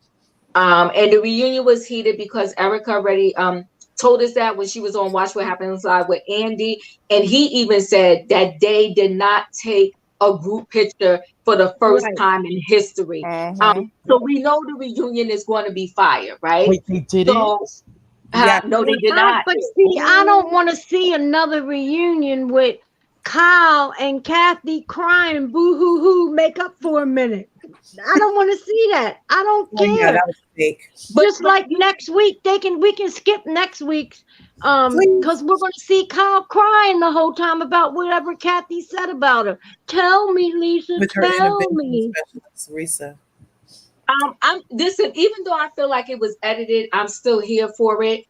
A: And the reunion was heated because Erika already told us that when she was on Watch What Happens Live with Andy, and he even said that they did not take a group picture for the first time in history. So we know the reunion is going to be fire, right?
B: Wait, they didn't?
A: No, they did not.
C: But see, I don't want to see another reunion with Kyle and Kathy crying, boo hoo hoo, make up for a minute. I don't want to see that. I don't care.
G: Yeah, that was fake.
C: Just like next week, we can skip next week's because we're going to see Kyle crying the whole time about whatever Kathy said about her. Tell me, Lisa.
G: With her
C: tell me.
G: Risa.
A: Listen, even though I feel like it was edited, I'm still here for it.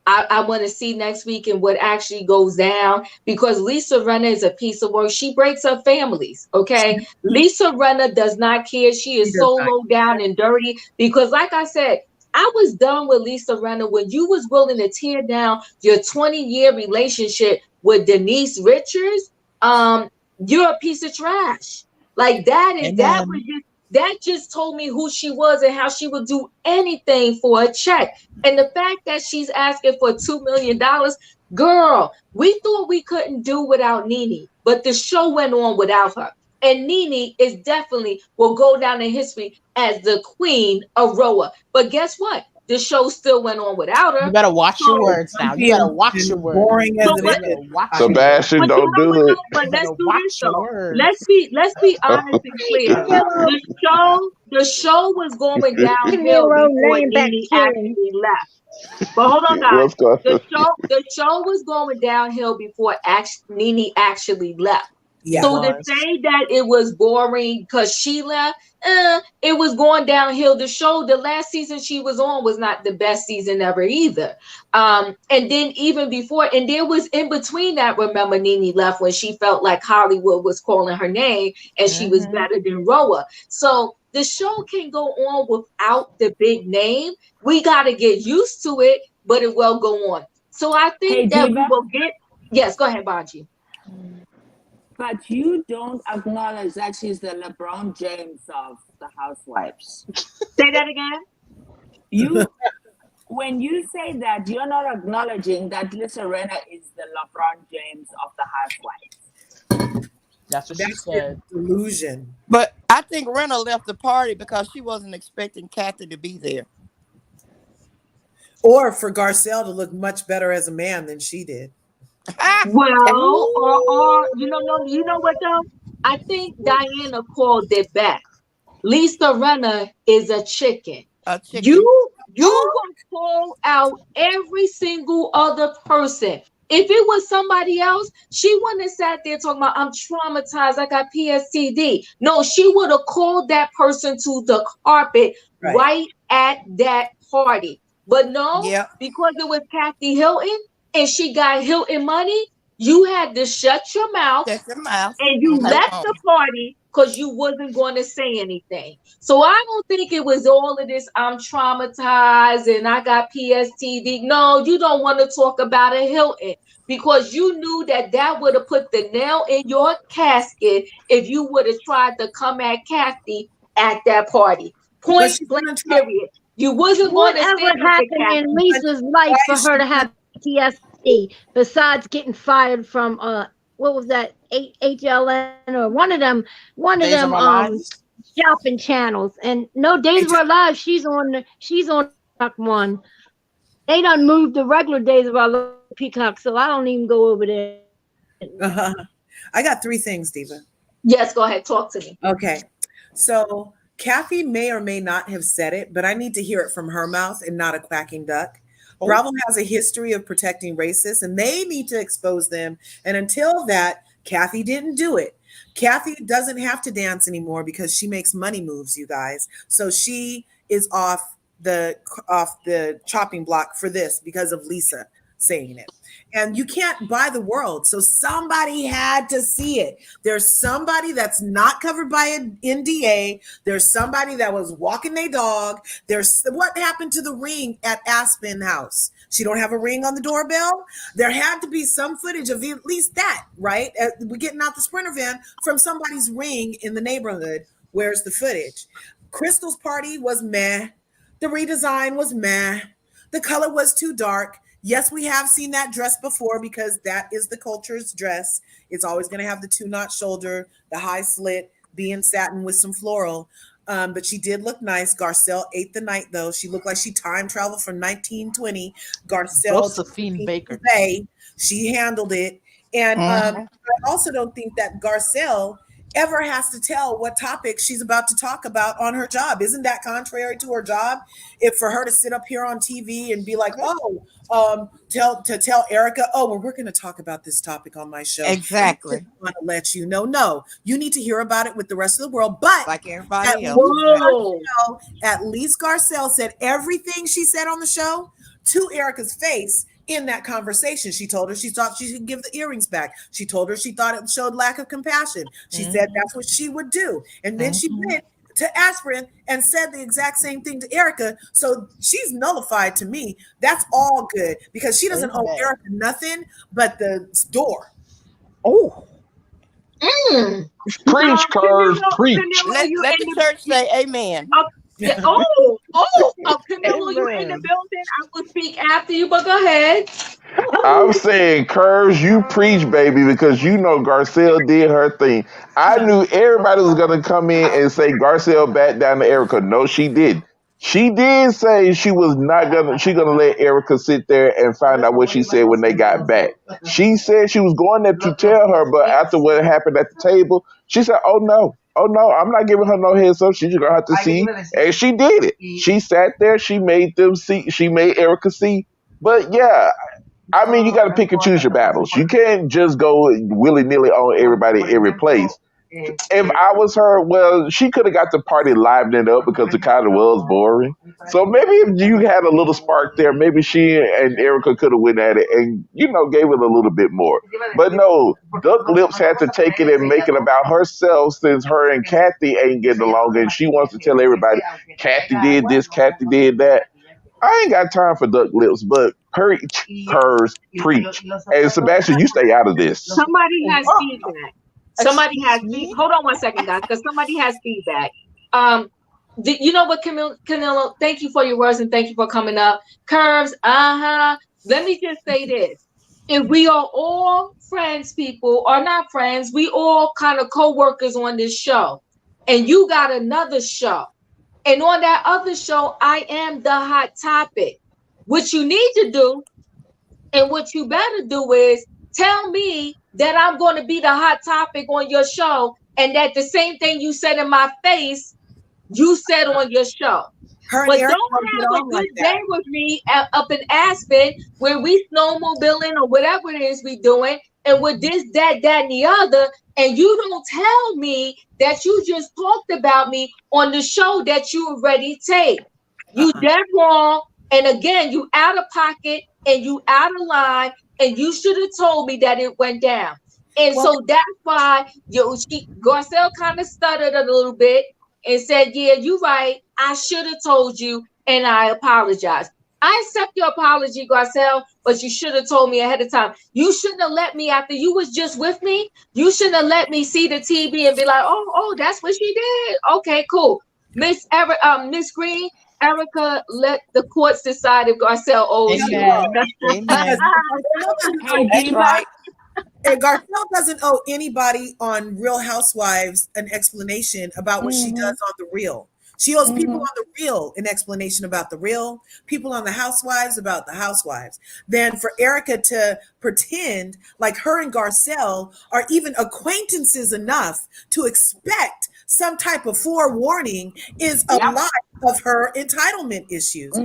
A: I want to see next week and what actually goes down, because Lisa Rinna is a piece of work. She breaks up families. Okay. Lisa Rinna does not care. She is so low down and dirty because, like I said, I was done with Lisa Rinna when you was willing to tear down your 20-year relationship with Denise Richards. You're a piece of trash. Like that just told me who she was and how she would do anything for a check. And the fact that she's asking for $2 million, girl, we thought we couldn't do without Nene, but the show went on without her. And Nene is definitely will go down in history as the queen of Roa. But guess what? The show still went on without her.
B: You better watch your words now. You better watch your words.
G: Boring as it is.
K: Sebastian, don't do it.
A: But let's do this though. Let's be honest and clear. The show was going downhill before Nene actually left. But hold on, guys. The show was going downhill before Nene actually left.
G: Yeah.
A: So to say that it was boring because she left, it was going downhill. The show, the last season she was on was not the best season ever either. And then even before, and there was in between that, remember Nene left when she felt like Hollywood was calling her name and she was better than Roa. So the show can go on without the big name. We got to get used to it, but it will go on. So I think that we will get, yes, go ahead, Bonji.
E: But you don't acknowledge that she's the LeBron James of the Housewives.
A: Say that again.
E: When you say that, you're not acknowledging that Lisa Rinna is the LeBron James of the Housewives.
B: That's what she said.
G: Delusion.
D: But I think Rinna left the party because she wasn't expecting Kathy to be there.
G: Or for Garcelle to look much better as a man than she did.
A: Well, or you know what though? I think Diana called it back. Lisa Rinna is a chicken. You will call out every single other person. If it was somebody else, she wouldn't have sat there talking about, I'm traumatized, I got PSTD. No, she would have called that person to the carpet right at that party. But no, because it was Kathy Hilton and she got Hilton money, you had to shut your mouth. And you left the party because you wasn't going to say anything. So I don't think it was all of this, I'm traumatized and I got PSTD. No, you don't want to talk about a Hilton because you knew that would have put the nail in your casket if you would have tried to come at Kathy at that party. Point blank, period. You wasn't going to
C: whatever happened in Lisa's life for her to have PTSD besides getting fired from what was that, HLN or one of them shopping channels. And no, Days of Our Lives, she's on Peacock one. They done moved the regular Days of Our Lives to Peacock, so I don't even go over there.
G: I got 3 things, Diva.
A: Yes, go ahead, talk to me.
G: Okay, so Kathy may or may not have said it, but I need to hear it from her mouth and not a quacking duck. Bravo has a history of protecting racists, and they need to expose them. And until that, Kathy didn't do it. Kathy doesn't have to dance anymore because she makes money moves, you guys. So she is off the chopping block for this because of Lisa saying it. And you can't buy the world. So somebody had to see it. There's somebody that's not covered by an NDA. There's somebody that was walking their dog. There's what happened to the ring at Aspen house. She don't have a ring on the doorbell. There had to be some footage of at least that, right? We're getting out the Sprinter van from somebody's ring in the neighborhood. Where's the footage? Crystal's party was meh. The redesign was meh. The color was too dark. Yes, we have seen that dress before because that is the culture's dress. It's always going to have the 2-notch shoulder, the high slit, being satin with some floral. But she did look nice. Garcelle ate the night, though. She looked like she time traveled from 1920. Garcelle,
B: Josephine Baker.
G: She handled it. And I also don't think that Garcelle ever has to tell what topic she's about to talk about on her job. Isn't that contrary to her job? If for her to sit up here on TV and be like, tell Erika, well, we're going to talk about this topic on my show.
D: Exactly.
G: I want to let you know. No, you need to hear about it with the rest of the world. But
D: like everybody else.
G: At least Garcelle said everything she said on the show to Erika's face. In that conversation, she told her she thought she should give the earrings back. She told her she thought it showed lack of compassion. She said that's what she would do. And then she went to Aspen and said the exact same thing to Erika. So she's nullified to me. That's all good because she doesn't owe Erika nothing but the door.
K: Preach, Curves, preach.
D: Let the church say amen.
A: Camilla, you in the building? I will speak after you, but go ahead.
K: I'm saying, Curves, you preach, baby, because you know Garcelle did her thing. I knew everybody was going to come in and say Garcelle back down to Erika. No, she didn't. She did say she was not gonna. She gonna let Erika sit there and find out what she said when they got back. She said she was going there to tell her, but after what happened at the table, she said, "Oh no, I'm not giving her no heads up. She's just gonna have to see." And she did it. She sat there. She made them see. She made Erika see. But yeah, I mean, you got to pick and choose your battles. You can't just go willy nilly on everybody every place. If I was her, well, she could have got the party livened up because it kind of was boring. So maybe if you had a little spark there, maybe she and Erika could have went at it and, gave it a little bit more. But no, Duck Lips had to take it and make it about herself since her and Kathy ain't getting along and she wants to tell everybody, Kathy did this, Kathy did that. I ain't got time for Duck Lips, but preach, curse, preach. And Sebastian, you stay out of this.
A: Somebody has feedback. Hold on one second, guys, because somebody has feedback. You know what, Camilla? Thank you for your words and thank you for coming up. Curves, Let me just say this: if we are all friends, people, or not friends, we all kind of co-workers on this show, and you got another show, and on that other show, I am the hot topic. What you need to do, and what you better do is tell me that I'm going to be the hot topic on your show, and that the same thing you said in my face, you said on your show. But don't have a good day with me up in Aspen where we snowmobiling or whatever it is we doing, and with this, that, and the other, and you don't tell me that you just talked about me on the show that you already taped. You dead wrong, and again, you out of pocket, and you out of line, and you should have told me that it went down. And so that's why Garcelle kind of stuttered a little bit and said, yeah, you're right. I should have told you, and I apologize. I accept your apology, Garcelle, but you should have told me ahead of time. You shouldn't have let me, after you was just with me, you shouldn't have let me see the TV and be like, oh, that's what she did. Okay, cool. Miss Green, Erika, let the courts decide if Garcelle owes you.
G: Amen.
D: That's right.
G: And Garcelle doesn't owe anybody on Real Housewives an explanation about what she does on the Real. She owes people on the Real an explanation about the Real, people on the Housewives about the Housewives. Then for Erika to pretend like her and Garcelle are even acquaintances enough to expect some type of forewarning is a lot of her entitlement issues.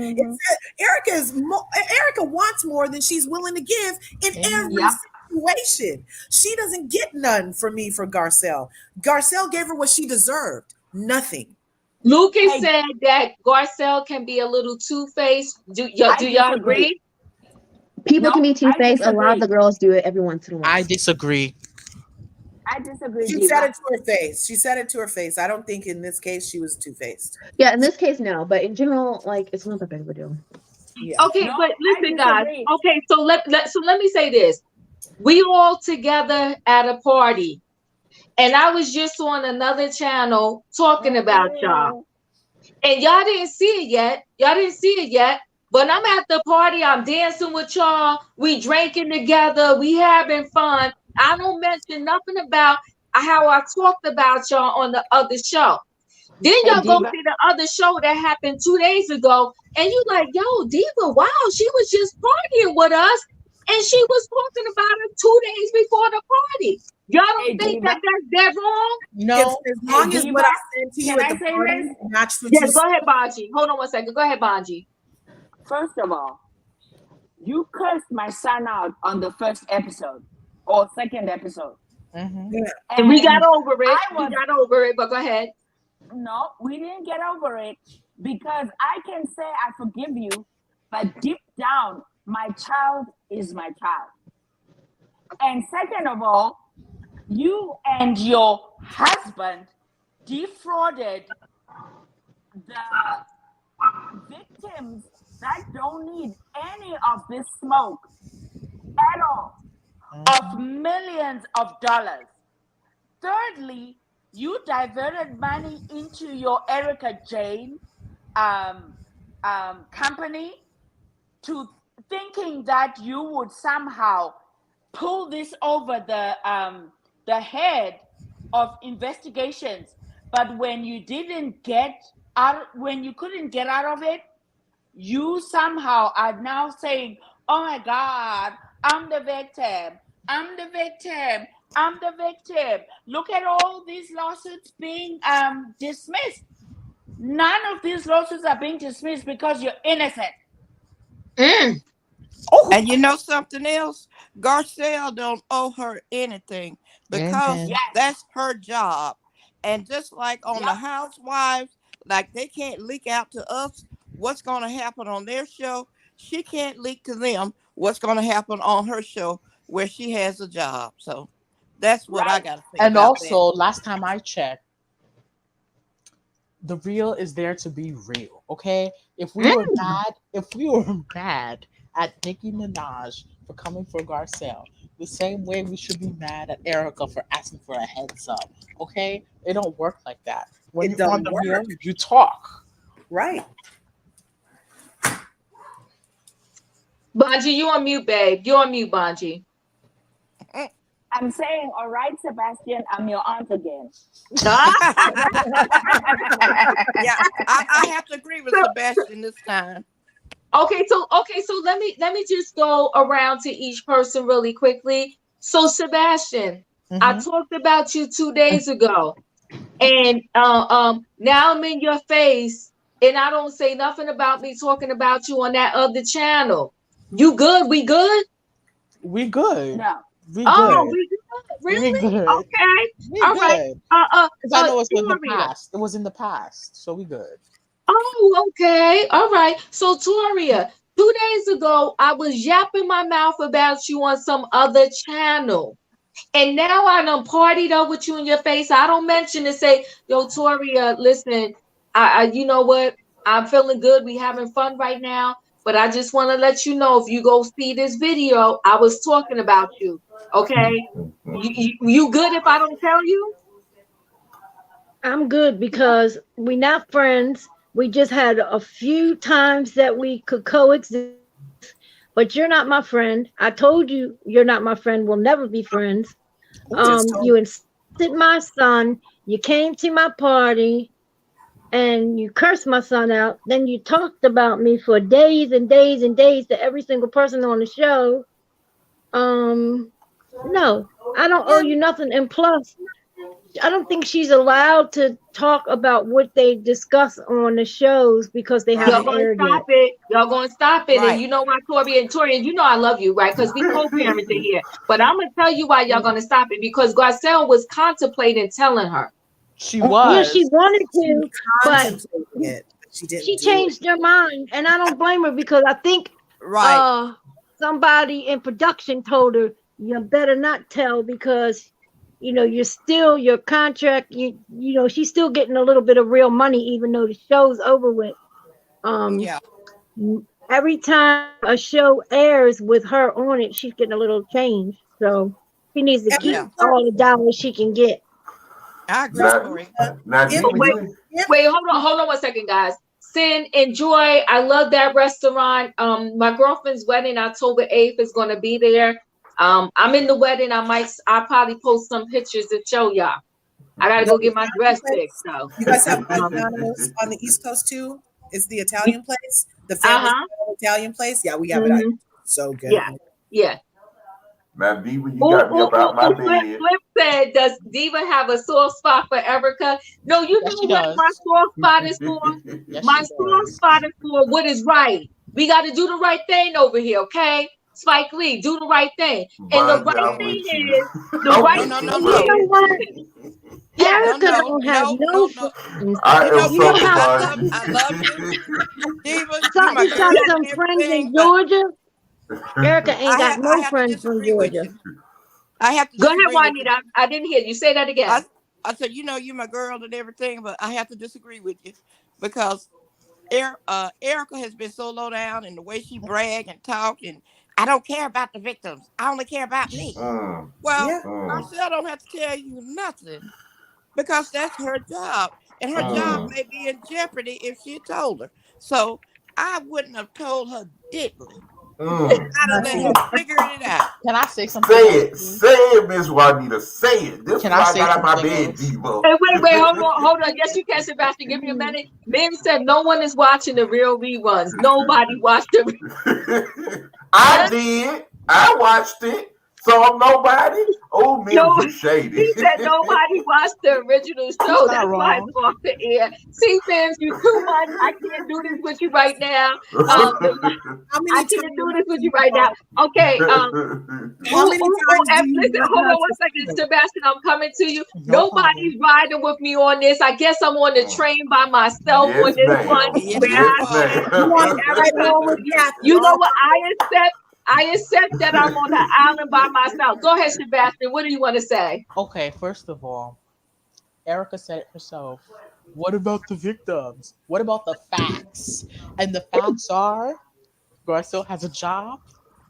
G: Erika wants more than she's willing to give in every situation. She doesn't get none from me for Garcelle. Garcelle gave her what she deserved. Nothing.
A: Lucas said that Garcelle can be a little two-faced. Do y'all agree?
I: People can be two-faced. A lot of the girls do it every once in a while.
B: I disagree.
E: I disagree.
G: She said it to her face. She said it to her face. I don't think in this case she was two-faced.
I: Yeah, in this case, no. But in general, like, it's not that big of a deal.
A: Yeah. Okay, but listen, guys. Okay, so let me say this. We all together at a party. And I was just on another channel talking about y'all. And y'all didn't see it yet. But I'm at the party. I'm dancing with y'all. We drinking together. We having fun. I don't mention nothing about how I talked about y'all on the other show. Then y'all go see the other show that happened 2 days ago. And you like, yo, Diva, wow, she was just partying with us. And she was talking about it 2 days before the party. Y'all don't think that that's dead wrong?
B: No.
G: As long as what I said to you at the party matched what you said.
A: Go ahead, Bonji. Hold on one second. Go ahead, Bonji.
E: First of all, you cursed my son out on the first episode or second episode.
A: And we got over it. But go ahead.
E: No, we didn't get over it because I can say I forgive you, but deep down, my child is my child. And second of all, you and your husband defrauded the victims that don't need any of this smoke at all of millions of dollars. Thirdly, you diverted money into your Erika Jane company to thinking that you would somehow pull this over the head of investigations. But when you couldn't get out of it, you somehow are now saying, oh my God, I'm the victim. Look at all these lawsuits being dismissed. None of these lawsuits are being dismissed because you're innocent.
B: Oh,
D: And you know something else? Garcelle don't owe her anything because
B: anything.
D: that's her job. And just like on the
E: Yep.
D: Housewives, like they can't leak out to us what's going to happen on their show, she can't leak to them what's going to happen on her show where she has a job. So that's what I
E: Right.
D: got to say
B: And
D: about that.
B: also, last time I checked, the real is there to be real. Okay, if we were mad at Nicki Minaj for coming for Garcelle, the same way we should be mad at Erica for asking for a heads up. Okay, it don't work like that. When
G: It
B: you're on
G: don't
B: the real,
G: work.
B: you talk.
G: Right.
A: Bonji, you on mute, babe. You on mute, Bonji.
E: I'm saying, all right, Sebastian, I'm your aunt again.
A: Ah,
D: Yeah, I have to agree with Sebastian this time.
A: okay, so let me just go around to each person really quickly. So Sebastian, I
B: Mm-hmm.
A: talked about you 2 days ago, and now I'm in your face, and I don't say nothing about me talking about you on that other channel. You good? We good?
B: We good.
E: No.
B: We
A: Oh,
B: good.
A: we good?
B: We
A: Really?
B: good.
A: Okay.
B: We
A: All right.
B: good. Because I know it's in the
A: Toria.
B: past. It was in the past, so we good.
A: Oh, okay. All right. So, Toria, 2 days ago, I was yapping my mouth about you on some other channel. And now I done partied up with you in your face. I don't mention and say, yo, Toria, listen, you know what? I'm feeling good. We having fun right now. But I just want to let you know, if you go see this video, I was talking about you. Okay? You good if I don't tell you?
C: I'm good because we're not friends. We just had a few times that we could coexist, but you're not my friend. I told you you're not my friend. We'll never be friends.
G: Who just told?
C: You insulted my son. You came to my party and you cursed my son out. Then you talked about me for days and days and days to every single person on the show. No, I don't owe you nothing. And plus, I don't think she's allowed to talk about what they discuss on the shows because they
A: Y'all
C: haven't
D: Right.
A: gonna
C: aired
A: stop
C: yet.
A: it. Y'all gonna stop it. And
D: Right.
A: you know why, Tori, and you know I love you, right? Because we co-parenting here. But I'm gonna tell you why y'all gonna stop it. Because Garcelle was contemplating telling her.
B: She
C: Yeah, she
B: was.
C: wanted
G: She was
C: to, but
G: contemplating it, but she didn't
C: she
G: do it.
C: changed her mind, and I don't blame her because I think
D: Right.
C: somebody in production told her you better not tell because you're still your contract. She's still getting a little bit of real money even though the show's over with. Um,
D: Yeah.
C: every time a show airs with her on it, she's getting a little change. So she needs to
G: And
C: keep
D: Yeah.
G: remember,
C: all the dollars she can get.
D: I agree,
G: Miss
K: Now,
D: Tori.
G: Rita,
K: now,
G: if,
K: Diva,
A: Wait,
K: you
G: if
A: hold on 1 second, guys. Sin, enjoy. I love that restaurant. My girlfriend's wedding, October 8th, is gonna be there. I'm in the wedding. I'll probably post some pictures to show y'all. I gotta
G: the
A: go get my
G: Italian
A: dress fixed.
G: place,
A: So,
G: you guys have
A: um,
G: Maggiano's on the East Coast too. It's the Italian place, the family
A: uh-huh.
G: Italian place. Yeah, we have it.
A: Hmm.
G: So good.
A: Yeah, yeah.
K: now, Diva, you
A: Oh,
K: got me up out my bed.
A: Flip said, does Diva have a soft spot for Erica? No, you
B: Yes,
A: know
B: she
A: what my
B: does.
A: soft spot is for?
B: Yes,
A: My
B: she
A: soft
B: does.
A: spot is for what is right. We got to do the right thing over here, okay? Spike Lee, do the right thing. And the
K: But
A: right
K: I'm
A: thing
K: with you.
A: is, the
K: I'm
A: right
D: No,
K: with
D: no,
K: you,
D: no,
A: thing
C: You
D: no.
C: know
K: buddy.
A: is,
C: what?
A: yes.
D: No,
C: Erica
D: no,
C: don't have
D: no,
C: no
D: no, no.
C: friends.
K: I
D: You
K: am
D: know,
C: You know
K: so
D: Diva,
C: how
D: I love you.
K: sorry.
D: Diva, you my
C: Sutton's got
D: girl and
C: some friends in
D: everything, but
C: Georgia? Erica ain't got
D: I
C: no
D: have to
C: friends from
D: disagree with
C: Georgia.
D: you. I have to
A: Go ahead,
D: disagree with you.
A: Juanita. I didn't hear you. Say that
D: I
A: again.
D: I said, you know, you my girl and everything, but I have to disagree with you because Erica has been so low down in the way she brag and talk, and I don't care about the victims. I only care about me.
K: Mm,
D: Well,
G: Yeah.
D: Garcelle don't have to tell you nothing because that's her job, and her job
K: mm.
D: may be in jeopardy if she told her. So I wouldn't have told her diddly.
K: Mm.
D: I'd have let her figure it out.
B: Can I say
K: Say
B: something else,
K: it.
B: too?
K: Say it, Miss Juanita. Say it. This is
B: Can I
K: why I
B: say
K: got out my
B: something
K: bed,
B: else?
K: Diva.
A: Hey, wait, hold on. Yes, you can, Sebastian. Give me a minute. Mary said no one is watching the real reruns. Nobody watched the.
K: I did. I watched it. So I'm nobody? Oh,
A: No,
K: Mims, you shady.
A: he said nobody watched the original show. That's why it's off the air. See, Mims, you too much. I can't do this with you right now.
G: How many
A: I
G: times
A: can't do this with you right now. Okay.
G: How many times do you
A: Listen, hold on one second, Sebastian. I'm coming to you. Nobody's riding with me on this. I guess I'm on the train by myself on this one.
D: Yes,
A: You know what? I accept that I'm on the island by myself. Go ahead, Sebastian. What do you want to say?
B: Okay, first of all, Erika said it herself. What about the victims? What about the facts? And the facts are Garcelle has a job.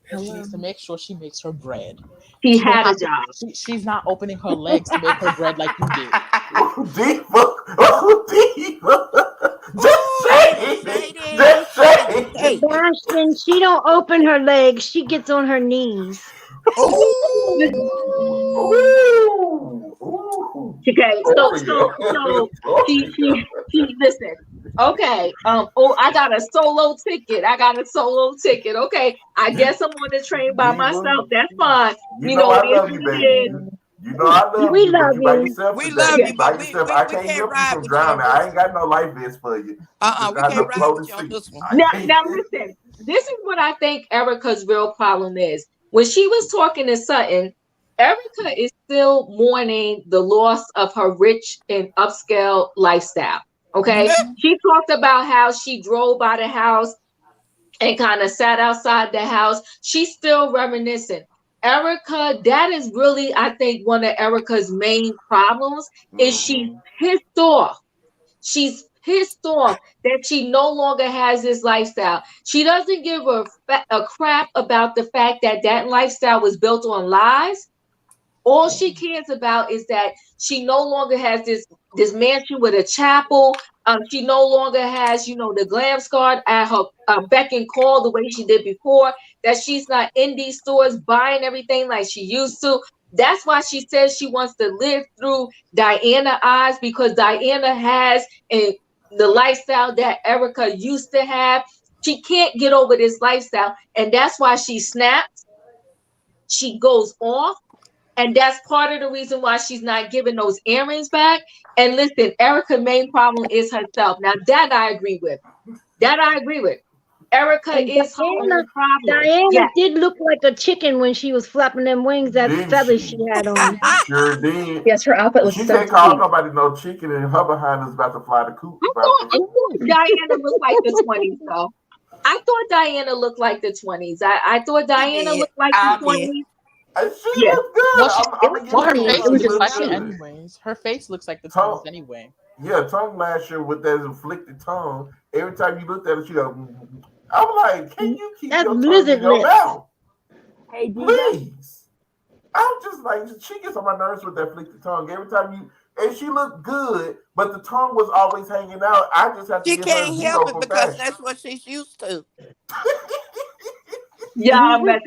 B: She needs to make sure she makes her bread.
A: She had a job.
B: She's not opening her legs to make her bread like you did.
C: Sebastian, she don't open her legs. She gets on her knees.
A: Okay, so she listen. Okay, I got a solo ticket. Okay, I guess I'm on the train by myself. That's fine.
K: You know I love you, baby. You know I love
C: we
K: you.
C: Love you.
K: By yourself
D: we
K: today.
D: love you, but
K: by yourself. I can't help you from drowning. I ain't got no life vest for you.
D: We can't ride with you on this one.
A: Now listen. This is what I think Erika's real problem is. When she was talking to Sutton, Erika is still mourning the loss of her rich and upscale lifestyle. Okay. She talked about how she drove by the house and kind of sat outside the house. She's still reminiscing. Erika, that is really, I think, one of Erika's main problems is she's pissed off. She's pissed off that she no longer has this lifestyle. She doesn't give a crap about the fact that that lifestyle was built on lies. All she cares about is that she no longer has this mansion with a chapel. She no longer has, the glam squad at her beck and call the way she did before. That she's not in these stores buying everything like she used to. That's why she says she wants to live through Diana's eyes, because Diana has the lifestyle that Erika used to have. She can't get over this lifestyle, and that's why she snaps. She goes off. And that's part of the reason why she's not giving those earrings back. And listen, Erika's main problem is herself. Now, that I agree with. Erika is her own problem.
C: Diana did look like a chicken when she was flapping them wings, that feathers she had on.
K: Sure did.
I: Yes, her outfit was
K: she
I: so
K: can't call
I: cute.
K: nobody no chicken, and her behind is about to fly the coop.
A: I thought Diana looked like the 20s, though. I thought Diana looked like the 20s. I thought Diana looked like the 20s.
K: She looked good.
B: Well, her face looks like it anyways. Her face looks like the tongue anyway.
K: Yeah, tongue lasher with that inflicted tongue. Every time you looked at it, she goes, I'm like, can you keep your tongue in your mouth?
E: Hey,
K: please. I'm just like, she gets on my nerves with that inflicted tongue. Every time and she looked good, but the tongue was always hanging out. I just have to
D: She
K: give her a
D: can't
K: zero
D: help
K: for
D: it because
K: fashion.
D: that's what she's used to.
A: Yeah, wait.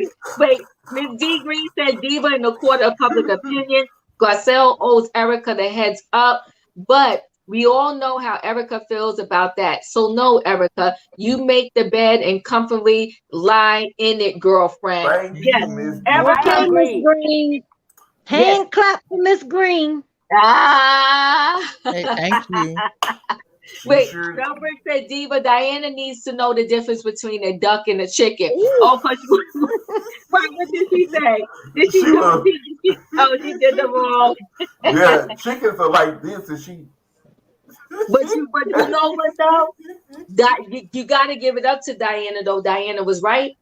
A: Ms. D. Green said diva in the court of public opinion. Garcelle owes Erika the heads up, but we all know how Erika feels about that. So no, Erika, you make the bed and comfortably lie in it, girlfriend. Yes,
C: Erika, Miss Green. Hand clap for Miss Green.
B: Hey, thank you.
A: Wait, Robert said Diva, Diana needs to know the difference between a duck and a chicken. Oh, what did she say? Did she she did the wrong.
K: Yeah, chickens are like this, and she.
A: But you know what though? You got to give it up to Diana though. Diana was right.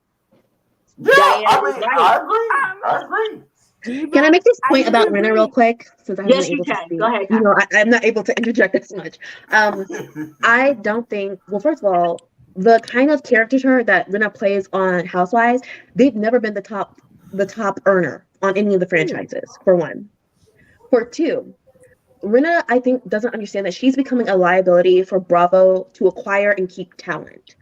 K: Yeah, I agree.
I: Can I make this point about Rinna real quick? Since I'm
A: yes,
I: able
A: you
I: to
A: can.
I: speak.
A: Go ahead.
I: I'm not able to interject as much. I don't think. Well, first of all, the kind of caricature that Rinna plays on Housewives, they've never been the top earner on any of the franchises. For one, for two, Rinna, I think, doesn't understand that she's becoming a liability for Bravo to acquire and keep talent.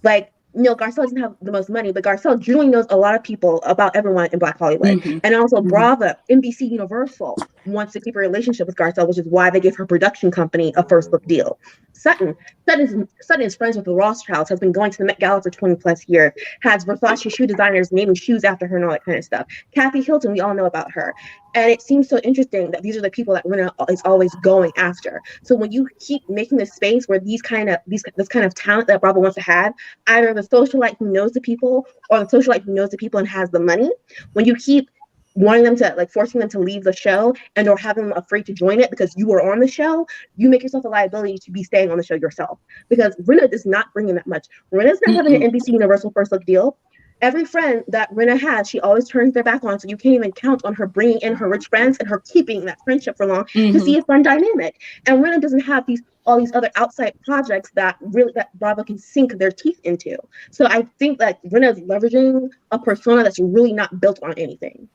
I: Like, Garcelle doesn't have the most money, but Garcelle generally knows a lot of people about everyone in Black Hollywood. Mm-hmm. And also Bravo, NBC Universal wants to keep a relationship with Garcelle, which is why they gave her production company a first look deal. Sutton. Sutton is friends with the Rothschilds, has been going to the Met Gala for 20 plus years, has Versace shoe designers naming shoes after her and all that kind of stuff. Kathy Hilton, we all know about her. And it seems so interesting that these are the people that Rinna is always going after. So when you keep making this space where this kind of talent that Bravo wants to have, either the socialite who knows the people or the socialite who knows the people and has the money, when you keep wanting them to, like, forcing them to leave the show and or having them afraid to join it because you were on the show, you make yourself a liability to be staying on the show yourself. Because Rinna is not bringing that much. Rinna's not having an NBC Universal First Look deal. Every friend that Rinna has, she always turns their back on, so you can't even count on her bringing in her rich friends and her keeping that friendship for long to see a fun dynamic. And Rinna doesn't have all these other outside projects that Bravo can sink their teeth into. So I think that Rinna is leveraging a persona that's really not built on anything.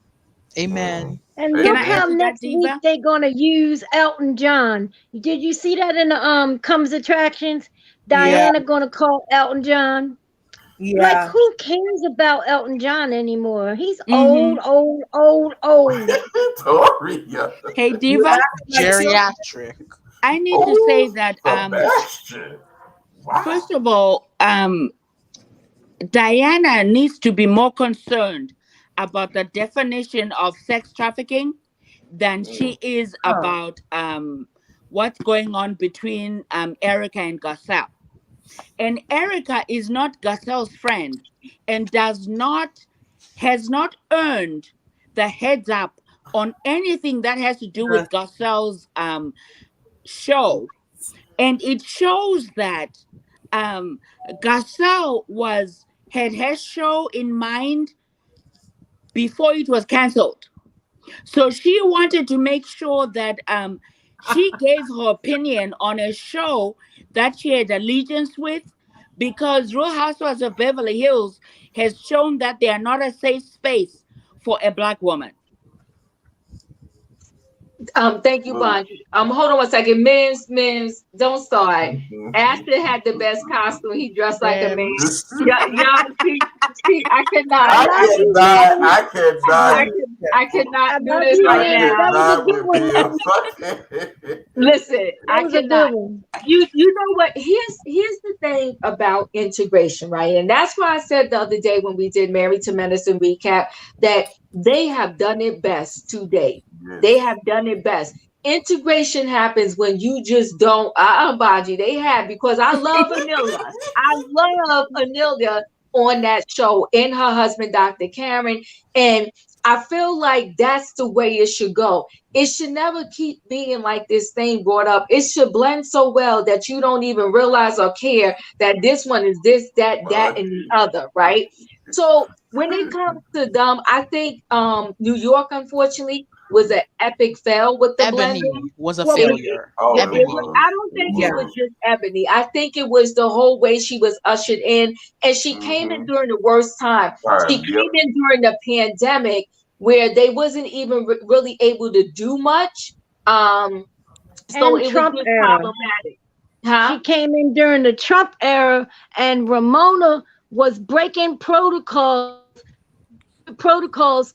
B: Amen.
C: And look how next week they're gonna use Elton John. Did you see that in the Comes Attractions? Diana gonna call Elton John.
G: Yeah.
C: Like, who cares about Elton John anymore? He's old.
J: Hey, Diva.
B: Geriatric.
J: I need to say that first of all, Diana needs to be more concerned about the definition of sex trafficking than she is about what's going on between Erika and Garcelle. And Erika is not Garcelle's friend and has not earned the heads up on anything that has to do with Garcelle's show. And it shows that Garcelle had her show in mind before it was canceled. So she wanted to make sure that she gave her opinion on a show that she had allegiance with, because Real Housewives of Beverly Hills has shown that they are not a safe space for a Black woman.
A: Thank you, Bonji. Hold on one second. Mims, don't start. Aspen had the best costume. He dressed like a man. Y'all see, I cannot. I cannot do this right now. Listen, I cannot. You know what? Here's the thing about integration, right? And that's why I said the other day when we did Married to Medicine recap that they have done it best to date. They have done it best. Integration happens when you just don't. Baji, they have, because I love Anelia. I love Anelia on that show and her husband, Dr. Karen. And I feel like that's the way it should go. It should never keep being like this thing brought up. It should blend so well that you don't even realize or care that this one is this, that, and the other, right? So when it comes to them, I think New York, unfortunately, was an epic fail with the
B: Ebony
A: blending.
B: was a failure.
A: I don't think it was just Ebony. I think it was the whole way she was ushered in, and she came in during the worst time. She came in during the pandemic where they wasn't even really able to do much. So it
C: Trump
A: was just
C: era.
A: problematic.
C: She came in during the Trump era, and Ramona was breaking protocols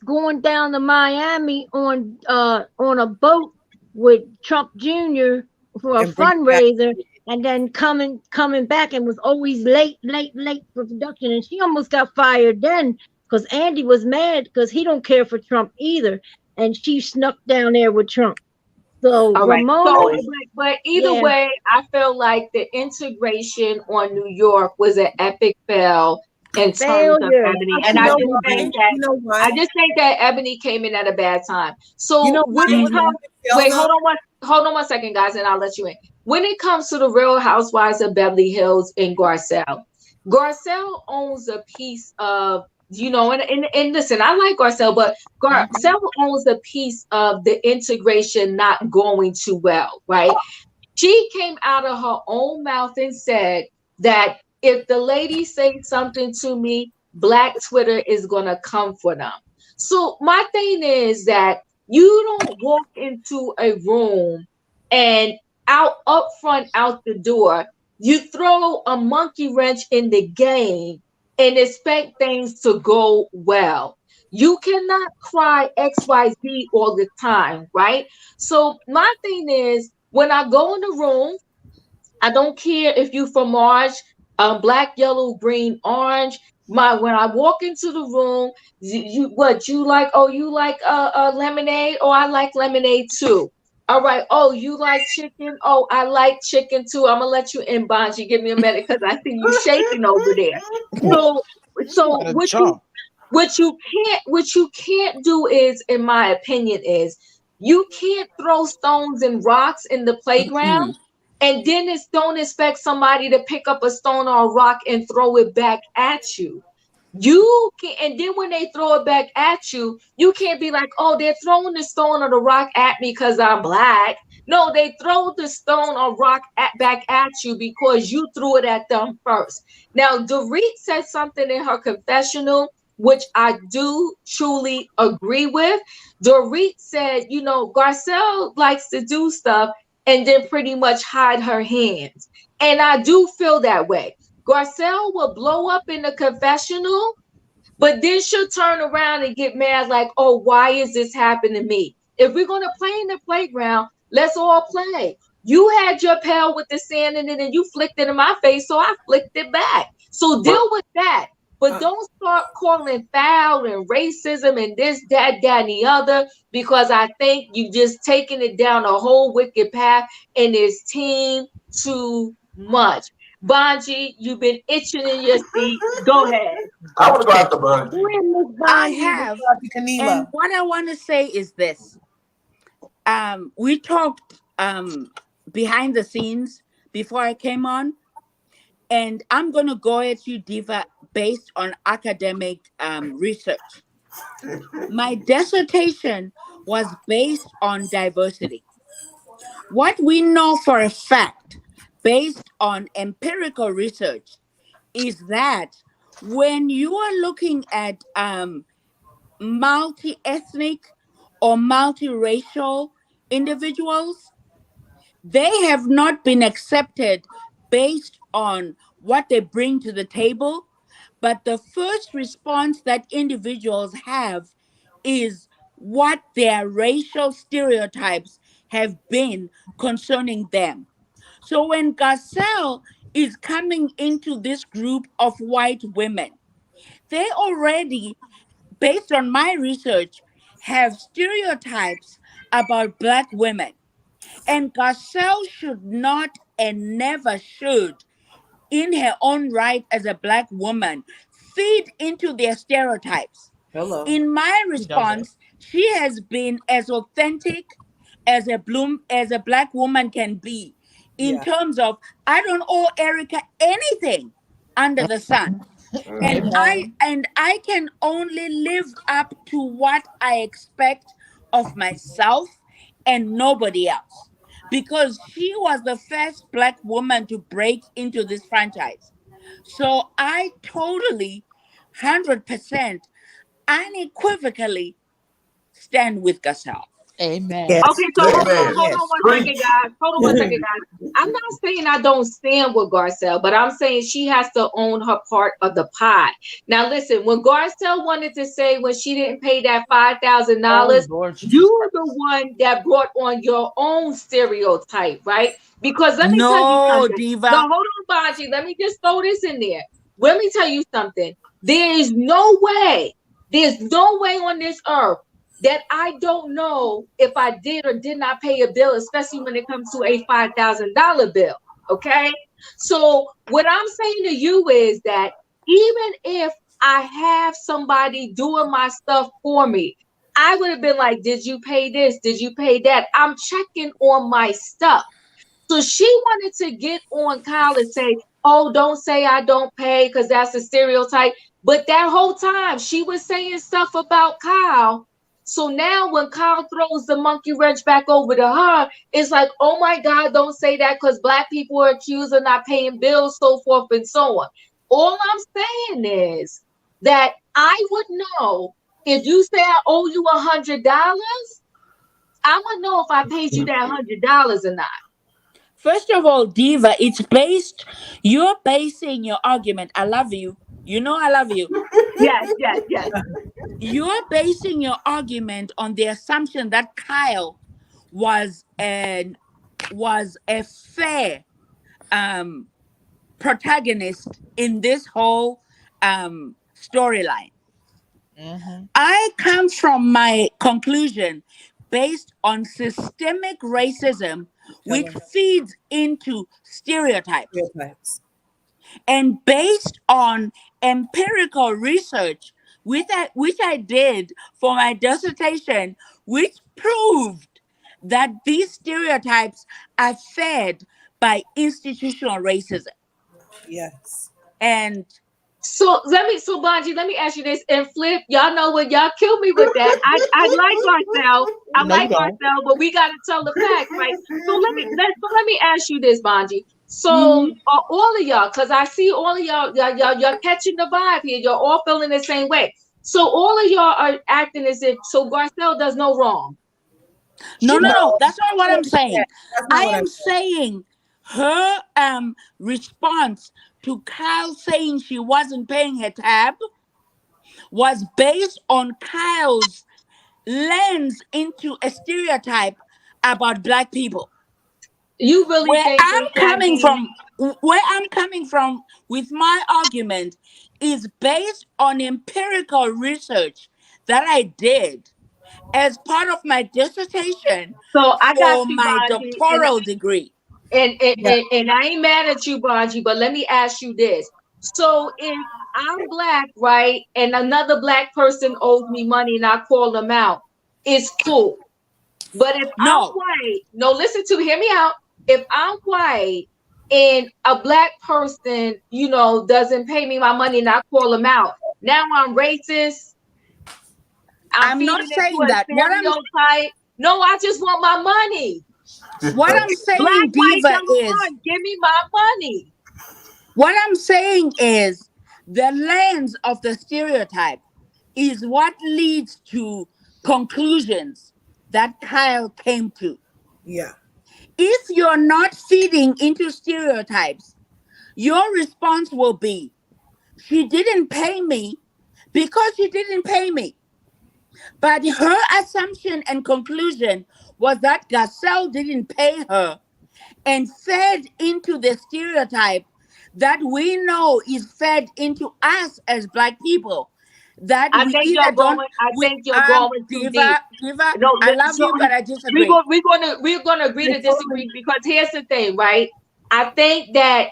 C: going down to Miami on a boat with Trump Jr. for a fundraiser, and then coming back, and was always late for production. And she almost got fired then because Andy was mad because he don't care for Trump either, and she snuck down there with Trump. So Ramona,
A: but either way, I feel like the integration on New York was an epic fail in terms of Ebony, and I just think that Ebony came in at a bad time. So when it comes, hold on one second, guys, and I'll let you in. When it comes to the Real Housewives of Beverly Hills and Garcelle owns a piece of, and listen, I like Garcelle, but Garcelle owns a piece of the integration not going too well, right? She came out of her own mouth and said that if the ladies say something to me, Black Twitter is going to come for them. So my thing is that you don't walk into a room and up front, out the door, you throw a monkey wrench in the game and expect things to go well. You cannot cry XYZ all the time, right? So my thing is, when I go in the room, I don't care if you from March, black, yellow, green, orange. When I walk into the room, you like? Oh, you like lemonade? Oh, I like lemonade too. All right. Oh, you like chicken? Oh, I like chicken too. I'm gonna let you in, Bonji. Give me a minute because I see you shaking over there. So, so
B: What a
A: what you
B: jump.
A: what you can't do is, in my opinion, is you can't throw stones and rocks in the playground and then don't expect somebody to pick up a stone or a rock and throw it back at you. You can, and then when they throw it back at you, you can't be like, oh, they're throwing the stone or the rock at me because I'm black. No, they throw the stone or rock back at you because you threw it at them first. Now, Dorit said something in her confessional, which I do truly agree with. Dorit said, Garcelle likes to do stuff and then pretty much hide her hands. And I do feel that way. Garcelle will blow up in the confessional, but then she'll turn around and get mad like, oh, why is this happening to me? If we're going to play in the playground, let's all play. You had your pail with the sand in it and you flicked it in my face, so I flicked it back. So deal with that. But don't start calling foul and racism and this, that, and the other, because I think you just taking it down a whole wicked path and it's team too much. Bonji, you've been itching in your seat. Go ahead.
L: I want to go after Bungie.
J: I have. And what I want to say is this. We talked behind the scenes before I came on, and I'm going to go at you, Diva, based on academic research. My dissertation was based on diversity. What we know for a fact, based on empirical research, is that when you are looking at multi-ethnic or multiracial individuals, they have not been accepted based on what they bring to the table, but the first response that individuals have is what their racial stereotypes have been concerning them. So when Garcelle is coming into this group of white women, they already, based on my research, have stereotypes about Black women. And Garcelle should not and never should, in her own right as a Black woman, feed into their stereotypes.
G: Hello.
J: In my response, she has been as authentic as a Black woman can be, in terms of, I don't owe Erika anything under the sun. And I can only live up to what I expect of myself and nobody else, because she was the first Black woman to break into this franchise. So I totally 100% unequivocally stand with Garcelle.
B: Amen.
A: Okay, so hold on 1 second, guys. Hold on 1 second, guys. I'm not saying I don't stand with Garcelle, but I'm saying she has to own her part of the pie. Now, listen, when Garcelle wanted to say when she didn't pay that $5,000, you're the one that brought on your own stereotype, right? Because let me tell you something.
J: Diva.
A: No, hold on, Bonji. Let me just throw this in there. Let me tell you something. There's no way on this earth that I don't know if I did or did not pay a bill, especially when it comes to a $5,000 bill. Okay. So what I'm saying to you is that even if I have somebody doing my stuff for me, I would have been like, did you pay this? Did you pay that? I'm checking on my stuff. So she wanted to get on Kyle and say, oh, don't say I don't pay because that's a stereotype. But that whole time she was saying stuff about Kyle. So now when Kyle throws the monkey wrench back over to her, it's like, oh my God, don't say that because Black people are accused of not paying bills, so forth and so on. All I'm saying is that I would know if you say I owe you $100, I would know if I paid you that $100 or not.
J: First of all, Diva, you're basing your argument. I love you. You know I love you.
A: Yes.
J: You're basing your argument on the assumption that Kyle was a fair protagonist in this whole storyline.
B: Mm-hmm.
J: I come from my conclusion based on systemic racism, which feeds into stereotypes, and based on empirical research, which I did for my dissertation, which proved that these stereotypes are fed by institutional racism.
G: Yes.
J: And
A: so Bonji, let me ask you this. And Flip, y'all know what, y'all kill me with that. I like Garcelle. I like Garcelle, but we gotta tell the facts, right? So let me ask you this, Bonji. So all of y'all, because I see all of y'all catching the vibe here. You're all feeling the same way. So all of y'all are acting as if Garcelle does no wrong.
J: No. That's not what I'm saying. I am saying her response to Kyle saying she wasn't paying her tab was based on Kyle's lens into a stereotype about Black people.
A: You really
J: where
A: think
J: I'm coming from with my argument is based on empirical research that I did as part of my dissertation
A: so I got
J: for
A: you,
J: my
A: Bonji,
J: doctoral degree.
A: And I ain't mad at you, Bonji, but let me ask you this. So if I'm Black, right, and another Black person owes me money and I call them out, it's cool. But if I'm white, hear me out. If I'm white and a Black person, doesn't pay me my money and I call them out, now I'm racist.
J: I'm not saying that.
A: No, I just want my money.
J: What I'm saying,
A: Black,
J: Diva,
A: white,
J: is
A: give me my money.
J: What I'm saying is the lens of the stereotype is what leads to conclusions that Kyle came to.
G: Yeah.
J: If you're not feeding into stereotypes, your response will be, she didn't pay me because she didn't pay me. But her assumption and conclusion was that Garcelle didn't pay her and fed into the stereotype that we know is fed into us as Black people. That
A: I
J: we
A: think
J: either
A: you're
J: don't.
A: going. I think you're going too deep.
J: Diva, I love you, but I disagree.
A: We're gonna agree to disagree, because here's the thing, right? I think that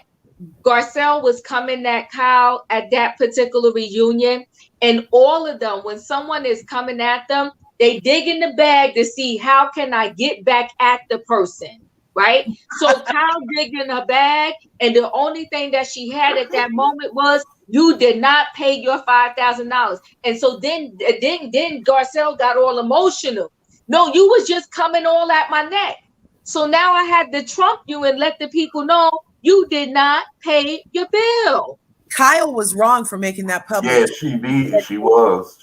A: Garcelle was coming at Kyle at that particular reunion, and all of them, when someone is coming at them, they dig in the bag to see how can I get back at the person, right? So Kyle digged in her bag, and the only thing that she had at that moment was, you did not pay your $5,000. And so then Garcelle got all emotional. No, you was just coming all at my neck. So now I had to trump you and let the people know you did not pay your bill.
G: Kyle was wrong for making that public.
K: Yeah, she did. She was.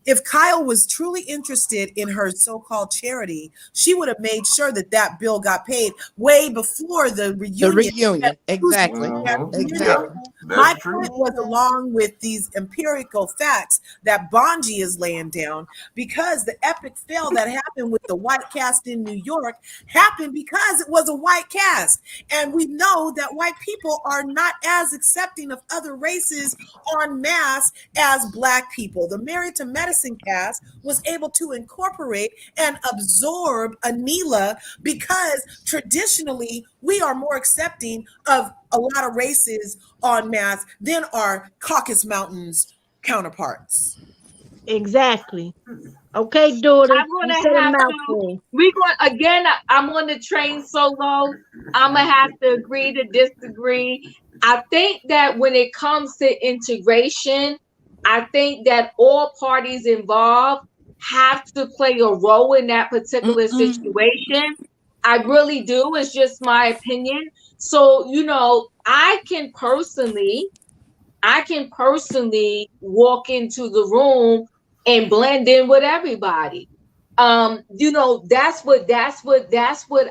G: If Kyle was truly interested in her so-called charity, she would have made sure that bill got paid way before the reunion.
D: Exactly.
K: Exactly.
G: My point was, along with these empirical facts that Bonji is laying down, because the epic fail that happened with the white cast in New York happened because it was a white cast. And we know that white people are not as accepting of other races en masse as Black people. The Married to Medicine cast was able to incorporate and absorb Anila because traditionally we are more accepting of a lot of races en masse than our Caucasus Mountains counterparts.
C: Exactly. Okay, daughter.
A: I'm on the train solo. I'm gonna have to agree to disagree. I think that when it comes to integration, I think that all parties involved have to play a role in that particular situation. I really do. It's just my opinion. So, I can personally walk into the room and blend in with everybody. That's what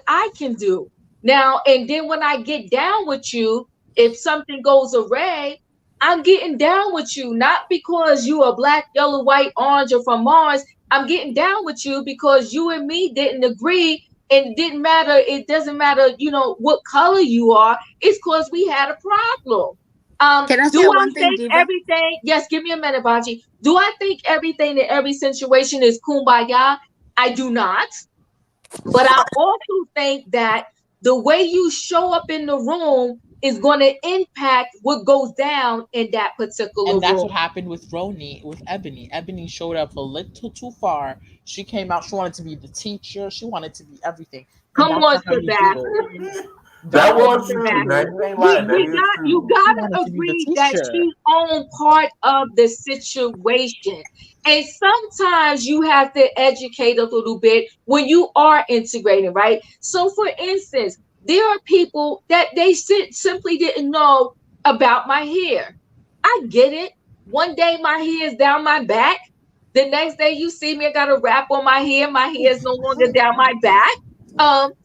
A: I can do. Now, and then when I get down with you, if something goes awry, I'm getting down with you, not because you are Black, yellow, white, orange, or from Mars. I'm getting down with you because you and me didn't agree and it doesn't matter, what color you are. It's because we had a problem.
J: Can I
A: Do
J: say
A: I
J: one thing,
A: think
J: Diva?
A: everything? Yes, give me a minute, Baji. Do I think everything in every situation is kumbaya? I do not. But I also think that the way you show up in the room is going to impact what goes down in that particular
B: And that's
A: room.
B: what happened with Roni, with Ebony. Ebony showed up a little too far. She came out, she wanted to be the teacher, she wanted to be everything. And
A: Come
B: that's
A: on,
B: not how you do it.
A: Sebastian.
K: That
A: Come
B: That's not
A: on,
B: how
K: was
B: you
K: true.
B: do
K: Now
A: Sebastian.
B: it.
K: you ain't lying. That is
A: You
K: true.
B: She
A: gotta
B: wanted to be the
A: agree that
B: teacher.
A: she owned part of the situation. And sometimes you have to educate a little bit when you are integrating, right? So for instance, there are people that they simply didn't know about my hair. I get it. One day my hair is down my back. The next day you see me, I got a wrap on my hair. My hair is no longer down my back.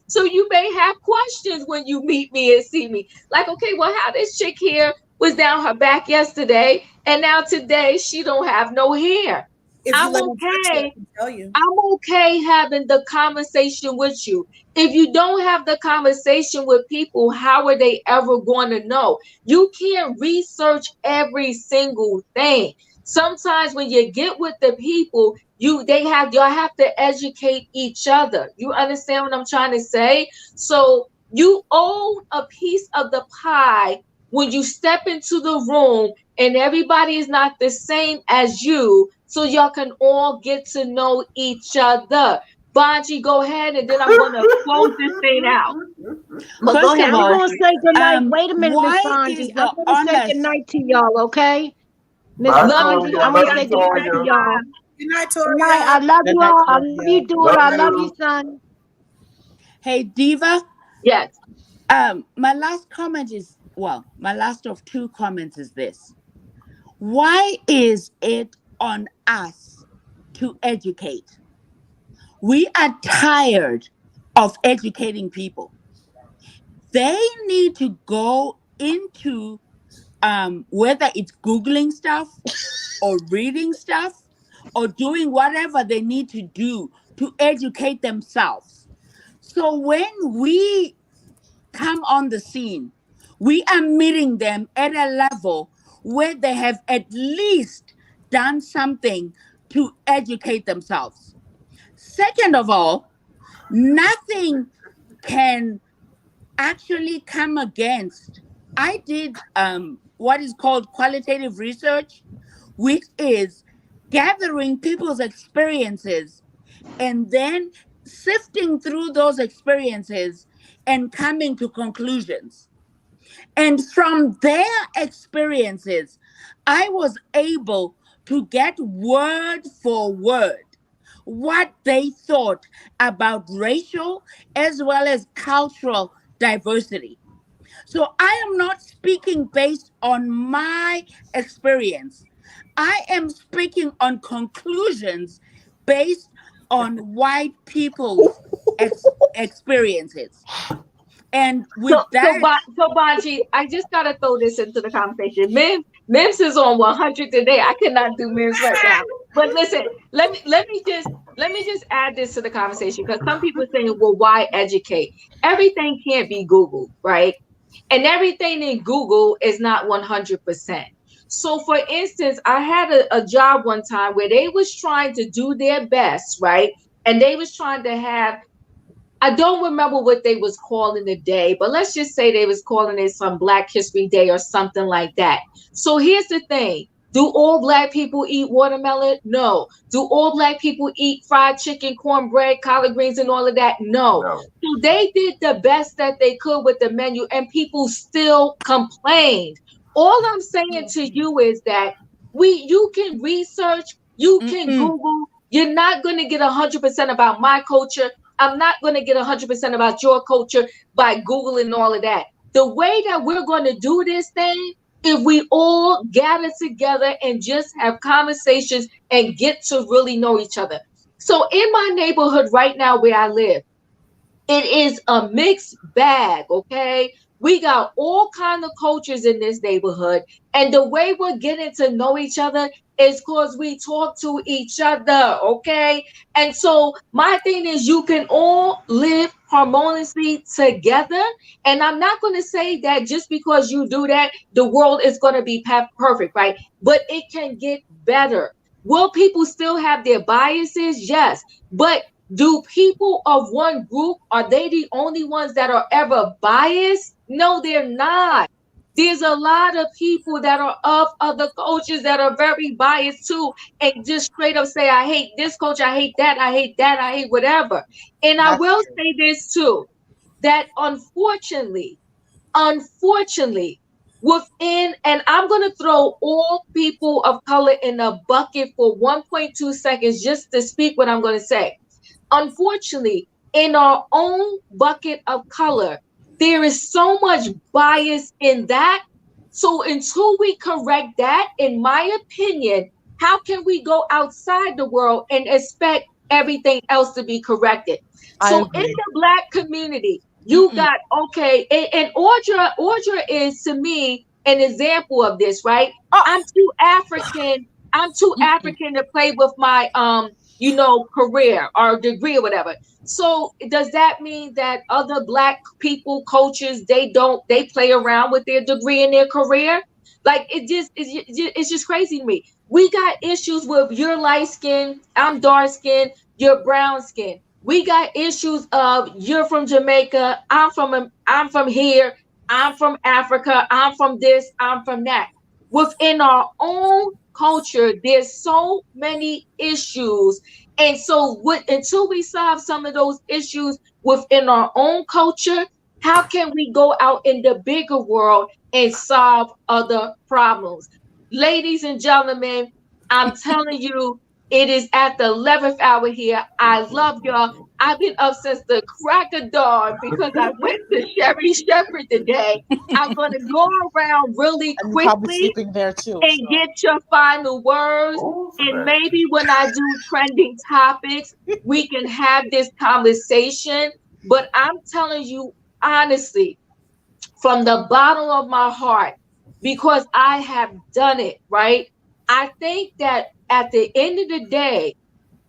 A: So you may have questions when you meet me and see me. Like, okay, well, how this chick here was down her back yesterday, and now today she don't have no hair.
G: If you
A: I'm
G: let me touch you, I
A: okay.
G: can tell you.
A: I'm okay having the conversation with you. If you don't have the conversation with people, how are they ever going to know? You can't research every single thing. Sometimes when you get with the people, y'all have to educate each other. You understand what I'm trying to say? So you own a piece of the pie when you step into the room and everybody is not the same as you, so y'all can all get to know each other. Bonji, go ahead, and then I'm gonna close this thing out.
C: But go
J: First
C: ahead.
J: of
C: I'm
J: all,
C: going to say goodnight. Wait a minute, Miss
J: why
C: Bonji.
J: is
C: I'm
J: the
C: going to say
J: honest?
C: goodnight to y'all, okay? Miss
K: Bye,
A: Love you,
C: Bonji,
K: Toya.
C: I'm
A: Tori.
C: going
K: Love
C: to
K: you,
A: I'll
C: say
A: see you
C: goodnight
A: next
C: to
K: Toya.
C: y'all.
A: time.
G: Good night,
C: Good night. I
G: Toria.
C: love
B: Good
C: you
B: night,
C: all. I love
B: Toria.
C: you, daughter.
K: Love
C: I love you,
K: you.
C: son.
J: Hey, Diva.
A: Yes.
J: My last comment is, well, my last of two comments is this. Why is it on us to educate? We are tired of educating people. They need to go into whether it's Googling stuff or reading stuff or doing whatever they need to do to educate themselves. So when we come on the scene, we are meeting them at a level where they have at least done something to educate themselves. Second of all, nothing can actually come against. I did what is called qualitative research, which is gathering people's experiences and then sifting through those experiences and coming to conclusions. And from their experiences, I was able to get word for word what they thought about racial as well as cultural diversity. So I am not speaking based on my experience. I am speaking on conclusions based on white people's experiences. And with that,
A: So Bonji, I just gotta throw this into the conversation. Mims is on 100 today. I cannot do Mims right now. But listen, let me just add this to the conversation because some people are saying, well, why educate? Everything can't be Googled, right? And everything in Google is not 100%. So for instance, I had a job one time where they was trying to do their best, right? And they was trying to have, I don't remember what they was calling the day, but let's just say they was calling it some Black History Day or something like that. So here's the thing. Do all Black people eat watermelon? No. Do all Black people eat fried chicken, cornbread, collard greens, and all of that? No.
K: No.
A: So they did the best that they could with the menu, and people still complained. All I'm saying to you is that you can research, you can
J: mm-mm,
A: Google. You're not going to get 100% about my culture. I'm not going to get 100% about your culture by Googling all of that. The way that we're going to do this thing, if we all gather together and just have conversations and get to really know each other. So in my neighborhood right now where I live, it is a mixed bag, okay? We got all kind of cultures in this neighborhood, and the way we're getting to know each other is because we talk to each other, okay? And so my thing is you can all live harmoniously together. And I'm not going to say that just because you do that, the world is going to be perfect, right? But it can get better. Will people still have their biases? Yes. But do people of one group, are they the only ones that are ever biased? No, they're not. There's a lot of people that are of other cultures that are very biased too, and just straight up say, I hate this culture, I hate that, I hate that, I hate whatever. And I will say this too, that unfortunately, within, and I'm going to throw all people of color in a bucket for 1.2 seconds just to speak what I'm going to say. Unfortunately, in our own bucket of color, there is so much bias in that. So until we correct that, in my opinion, how can we go outside the world and expect everything else to be corrected? So in the Black community, you got, okay, and Audra is to me an example of this, right? I'm too African to play with my career or degree or whatever. So does that mean that other Black people, coaches, they play around with their degree and their career? Like it's just crazy to me. We got issues with you're light skin, I'm dark skin, you're brown skin. We got issues of you're from Jamaica, I'm from here, I'm from Africa, I'm from this, I'm from that. Within our own culture, there's so many issues. And so until we solve some of those issues within our own culture, how can we go out in the bigger world and solve other problems? Ladies and gentlemen, I'm telling you, it is at the 11th hour here. I love y'all. I've been up since the crack of dawn because I went to Sheree Shepherd today. I'm going to go around really quickly
B: there too,
A: and get your final words. And maybe when I do trending topics, we can have this conversation. But I'm telling you honestly, from the bottom of my heart, because I have done it, right? I think that at the end of the day,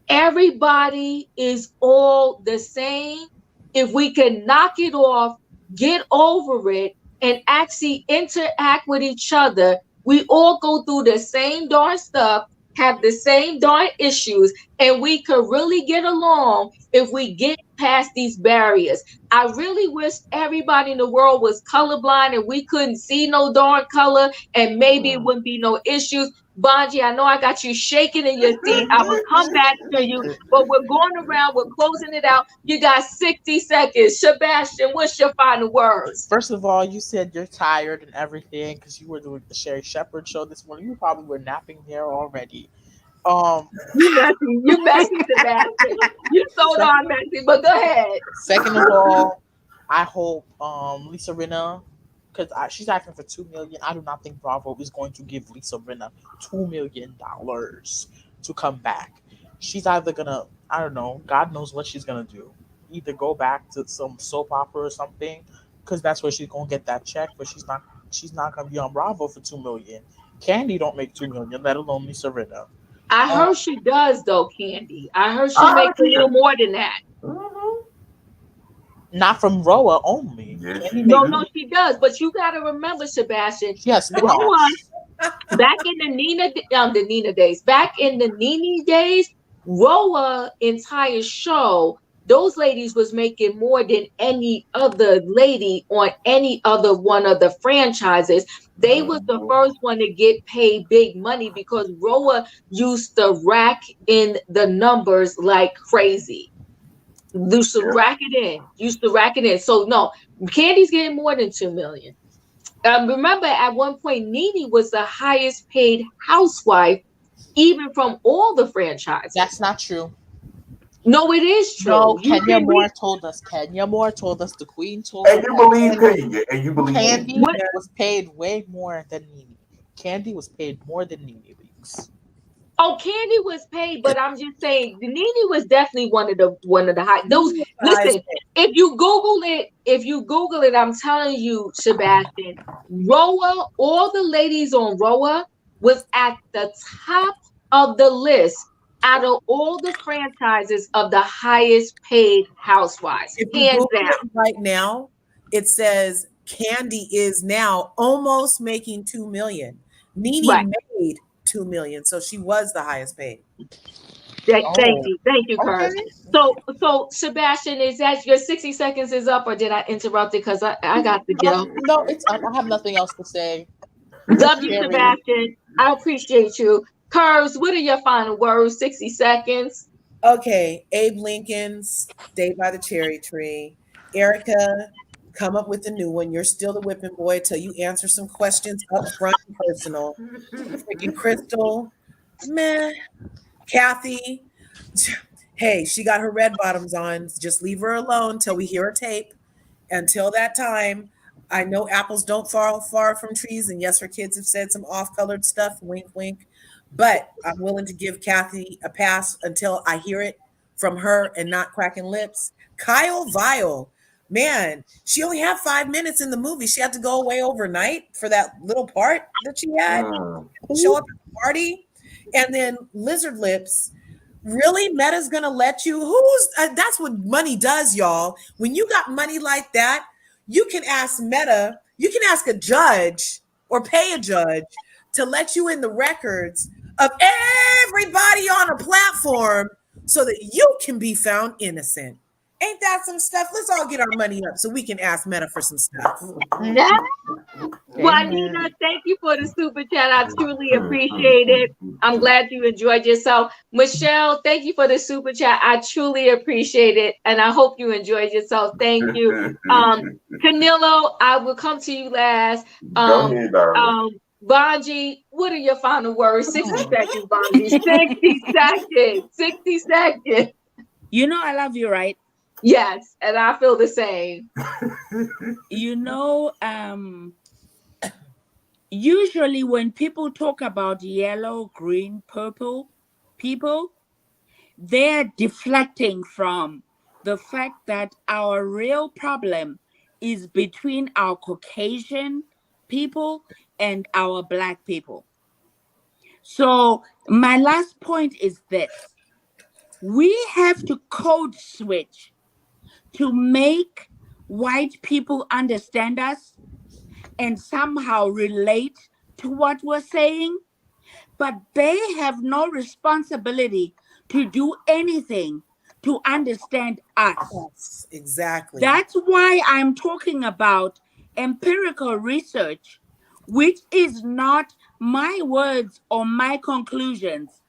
A: everybody is all the same. If we can knock it off, get over it, and actually interact with each other, we all go through the same darn stuff, have the same darn issues, and we could really get along if we get past these barriers. I really wish everybody in the world was colorblind and we couldn't see no darn color, and maybe it wouldn't be no issues. Bonji, I know I got you shaking in your seat. I will come back to you, but we're going around, we're closing it out. You got 60 seconds. Sebastian, what's your final words?
B: First of all, you said you're tired and everything because you were doing the Sheree Shepherd show this morning. You probably were napping there already.
A: You messy, Sebastian. You so darn messy, but go ahead.
B: Second of all, I hope Lisa Rinna, because she's asking for $2 million. I do not think Bravo is going to give Lisa Rinna $2 million to come back. She's either gonna, I don't know, God knows what she's gonna do. Either go back to some soap opera or something, because that's where she's gonna get that check. But she's not gonna be on Bravo for $2 million. Candy don't make $2 million, let alone Lisa Rinna.
A: I heard she does though, Candy. I heard she makes a little more than that.
B: Not from RHOBH only.
A: No, she does. But you got to remember, Sebastian.
B: Yes,
A: RHOBH, back in the Nina days, back in the Nene days, RHOBH entire show, those ladies was making more than any other lady on any other one of the franchises. They was the first one to get paid big money because RHOBH used to rack in the numbers like crazy. Used to rack it in. So no, Candy's getting more than $2 million. Remember, at one point, Nene was the highest paid housewife, even from all the franchises.
B: That's not true.
A: No, it is true.
B: No, Kenya Moore told us. The queen told us.
L: And you believe Kenya. And you believe
B: Candy was paid way more than Nene. Candy was paid more than Nene Leakes.
A: Oh, Candy was paid, but I'm just saying Nene was definitely one of the high. Those listen, if you Google it, I'm telling you, Sebastian, RHOBH, all the ladies on RHOBH, was at the top of the list out of all the franchises of the highest paid housewives,
G: If you
A: hands
G: Google
A: down.
G: it right now, it says Candy is now almost making 2 million.
A: Right.
G: Nene made 2 million, so she was the highest paid.
A: Thank you,
B: Okay.
A: Curves. So Sebastian, is that your 60 seconds is up, or did I interrupt it? Because I got to go.
B: No, it's I have nothing else to say.
A: Love you,
B: Sheree.
A: Sebastian. I appreciate you. Curves, what are your final words? 60 seconds.
G: Okay, Abe Lincoln's Stay by the Cherry Tree. Erika, come up with a new one. You're still the whipping boy till you answer some questions up front and personal. Freaking Crystal, meh. Kathy, hey, she got her red bottoms on. Just leave her alone till we hear a tape. Until that time, I know apples don't fall far from trees. And yes, her kids have said some off colored stuff, wink, wink. But I'm willing to give Kathy a pass until I hear it from her and not cracking lips. Kyle Vile, man, she only had 5 minutes in the movie. She had to go away overnight for that little part that she had. Show up at the party. And then Lizard Lips, really? Meta's gonna let you? That's what money does, y'all. When you got money like that, you can ask Meta, you can ask a judge or pay a judge to let you in the records of everybody on a platform so that you can be found innocent. Ain't that some stuff? Let's all get our money up so we can ask Meta for some stuff.
A: Yeah. Juanita, thank you for the super chat. I truly appreciate it. I'm glad you enjoyed yourself. Michelle, thank you for the super chat. I truly appreciate it. And I hope you enjoyed yourself. Thank you. Canelo, I will come to you last.
L: Go ahead, darling.
A: Bonji, what are your final words? 60 seconds, Bonji. 60 seconds. 60 seconds.
J: You know I love you, right?
A: Yes, and I feel the same.
J: You know, usually when people talk about yellow, green, purple people, they're deflecting from the fact that our real problem is between our Caucasian people and our Black people. So my last point is this. We have to code switch to make white people understand us and somehow relate to what we're saying, but they have no responsibility to do anything to understand us.
G: Yes, exactly.
J: That's why I'm talking about empirical research, which is not my words or my conclusions,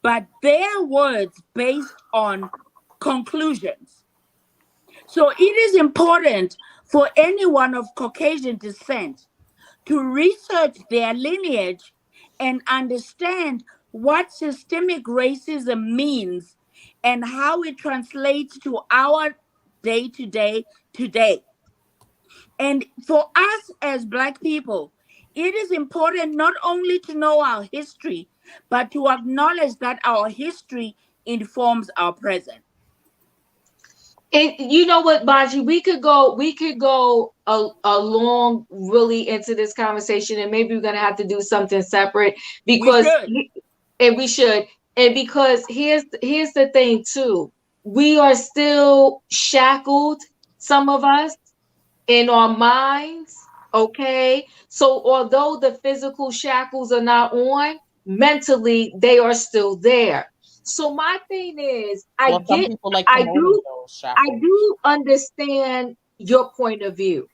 J: but their words based on conclusions. So it is important for anyone of Caucasian descent to research their lineage and understand what systemic racism means and how it translates to our day-to-day today. And for us as Black people, it is important not only to know our history, but to acknowledge that our history informs our present.
A: And you know what, Baji, we could go a long really into this conversation, and maybe we're gonna have to do something separate because we should. And because here's the thing too. We are still shackled, some of us, in our minds. Okay. So although the physical shackles are not on, mentally they are still there. So my thing is, I do understand your point of view.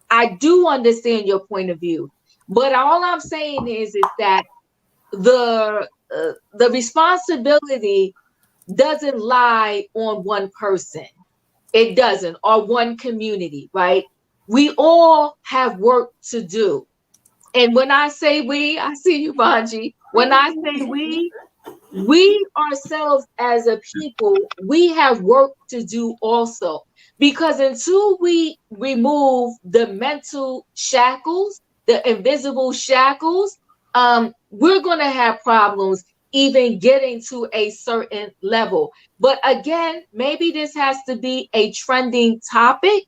A: I do understand your point of view. But all I'm saying is that the responsibility doesn't lie on one person. It doesn't, or one community, right? We all have work to do. And when I say we, I see you, Bonji. When I say we ourselves as a people, we have work to do also. Because until we remove the mental shackles, the invisible shackles, we're going to have problems even getting to a certain level. But again, maybe this has to be a trending topic,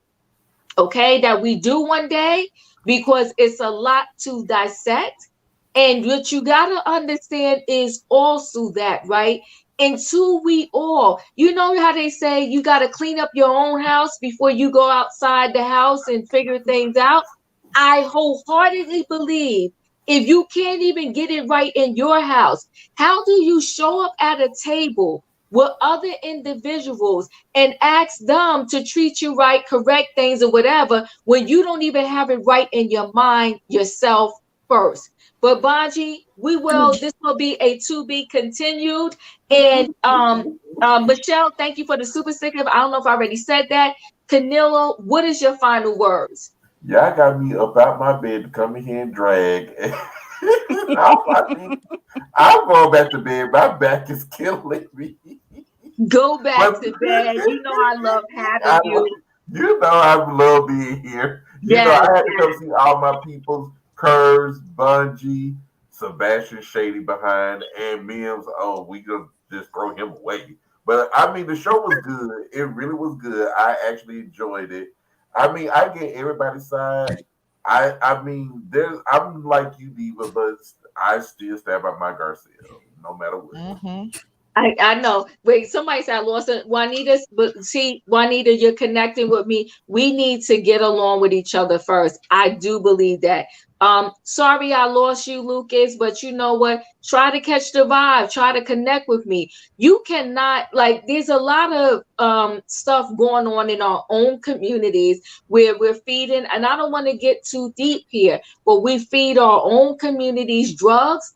A: okay, that we do one day, because it's a lot to dissect. And what you got to understand is also that, right? Until we all, you know how they say you got to clean up your own house before you go outside the house and figure things out. I wholeheartedly believe if you can't even get it right in your house, how do you show up at a table with other individuals and ask them to treat you right, correct things or whatever, when you don't even have it right in your mind yourself first? But Bonji, this will be a to be continued. And Michelle, thank you for the super sticker. I don't know if I already said that. Canelo, what is your final words?
L: Y'all got me up out my bed to come in here and drag. I'm going back to bed. My back is killing me.
A: Go back to bed. You know I love having you.
L: You know I love being here. You know I had to come see all my peoples. Curves, Bungie, Sebastian Shady behind, and Mims. Oh, we just throw him away. But I mean, the show was good. It really was good. I actually enjoyed it. I mean, I get everybody's side. I mean, I'm like you, Diva, but I still stand by my Garcelle, no matter what.
B: Mm-hmm.
A: I know. Wait, somebody said I lost it. Juanita, but see, Juanita, you're connecting with me. We need to get along with each other first. I do believe that. Sorry I lost you, Lucas, but you know what? Try to catch the vibe. Try to connect with me. You cannot, like, there's a lot of stuff going on in our own communities where we're feeding, and I don't want to get too deep here, but we feed our own communities drugs.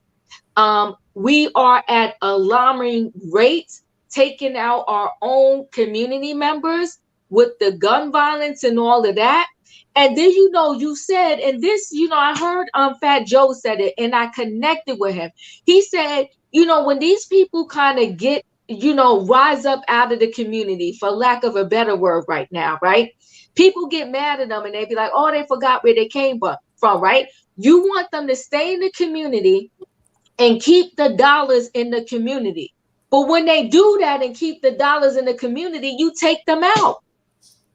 A: We are at alarming rates, taking out our own community members with the gun violence and all of that. And then, you said, and this, I heard Fat Joe said it, and I connected with him. He said, when these people kind of get, rise up out of the community, for lack of a better word right now, right? People get mad at them and they be like, oh, they forgot where they came from, right? You want them to stay in the community and keep the dollars in the community. But when they do that and keep the dollars in the community, you take them out.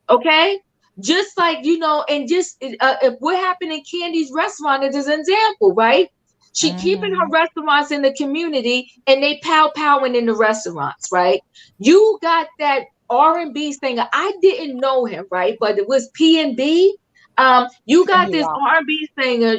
A: Okay? Just like, and just if what happened in Candy's restaurant is an example, right? She keeping her restaurants in the community and they powing in the restaurants, right? You got that R&B singer. I didn't know him, right? But it was P&B. You got this R&B singer,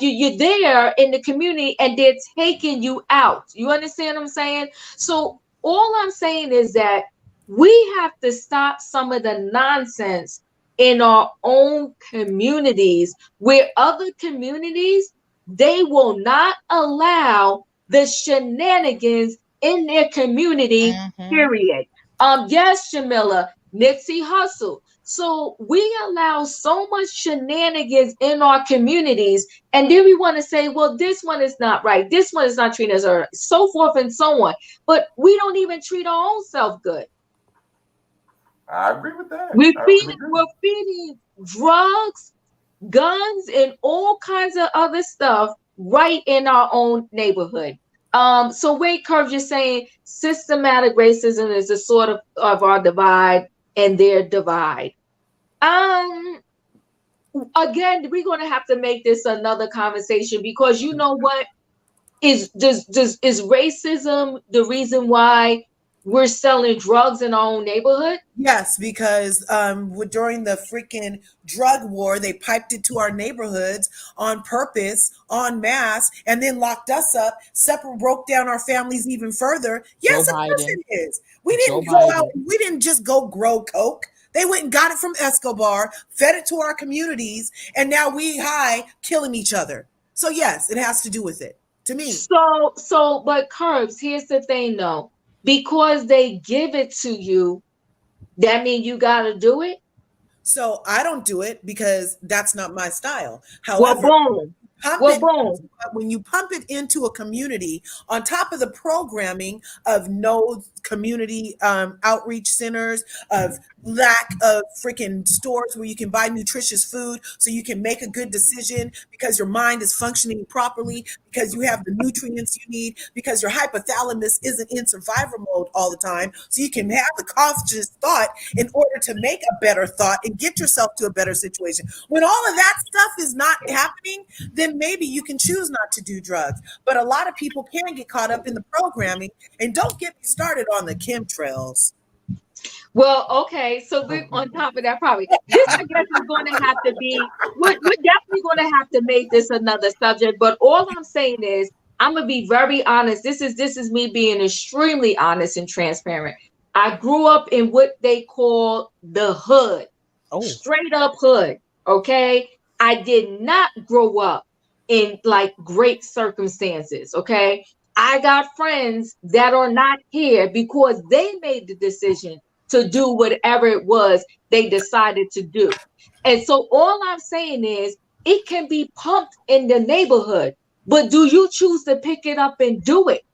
A: you're there in the community and they're taking you out. You understand what I'm saying? So all I'm saying is that we have to stop some of the nonsense in our own communities, where other communities, they will not allow the shenanigans in their community, period. Yes, Shamilla, Nipsey Hussle. So we allow so much shenanigans in our communities, and then we want to say, well, this one is not right. This one is not treating us right, so forth and so on. But we don't even treat our own self good.
L: I agree with that.
A: We're feeding drugs, guns, and all kinds of other stuff right in our own neighborhood. So Wade Curve, you're saying systematic racism is a sort of our divide and their divide. Again, we're gonna have to make this another conversation, because you know what? Is racism the reason why we're selling drugs in our own neighborhood?
G: Yes, because during the freaking drug war, they piped it to our neighborhoods on purpose, en masse, and then locked us up, broke down our families even further. Yes, of course it is. We didn't go out. We didn't just go grow coke. They went and got it from Escobar, fed it to our communities, and now we high killing each other. So yes, it has to do with it, to me.
A: But Curbs, here's the thing though. Because they give it to you, that means you got to do it?
G: So I don't do it because that's not my style. However, when you pump it into a community, on top of the programming of no community outreach centers, of lack of freaking stores where you can buy nutritious food so you can make a good decision because your mind is functioning properly, because you have the nutrients you need, because your hypothalamus isn't in survivor mode all the time, so you can have the conscious thought in order to make a better thought and get yourself to a better situation. When all of that stuff is not happening, then then maybe you can choose not to do drugs. But a lot of people can get caught up in the programming. And don't get me started on the chemtrails.
A: Well, okay, so we're on top of that probably. This, I guess, is going to have to be, we're definitely going to have to make this another subject, but all I'm saying is, I'm going to be very honest. This is me being extremely honest and transparent. I grew up in what they call the hood, straight up hood, okay? I did not grow up in like great circumstances, okay? I got friends that are not here because they made the decision to do whatever it was they decided to do. And so all I'm saying is it can be pumped in the neighborhood, but do you choose to pick it up and do it?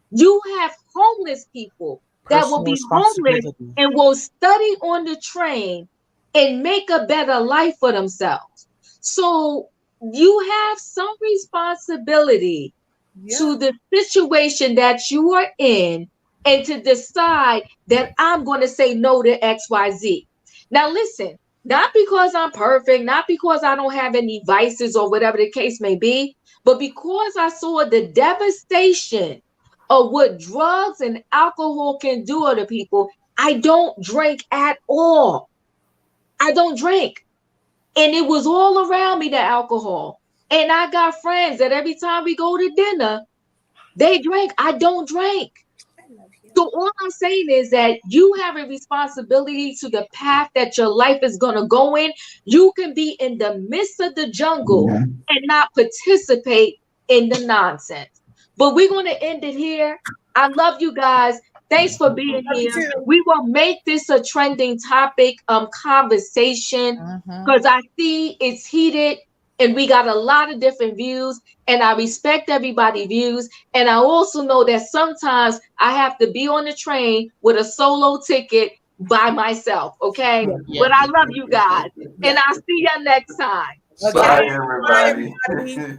A: You have homeless people that will be homeless and will study on the train and make a better life for themselves. So you have some responsibility to the situation that you are in, and to decide that I'm going to say no to XYZ. Now, listen, not because I'm perfect, not because I don't have any vices or whatever the case may be, but because I saw the devastation of what drugs and alcohol can do to people, I don't drink at all. I don't drink. And it was all around me, the alcohol. And I got friends that every time we go to dinner, they drink. I don't drink. So all I'm saying is that you have a responsibility to the path that your life is going to go in. You can be in the midst of the jungle and not participate in the nonsense. But we're going to end it here. I love you guys. Thanks for being here. We will make this a trending topic conversation because I see it's heated. And we got a lot of different views, and I respect everybody's views. And I also know that sometimes I have to be on the train with a solo ticket by myself, okay? Yeah. But I love you guys, and I'll see you next time.
L: Bye, everybody.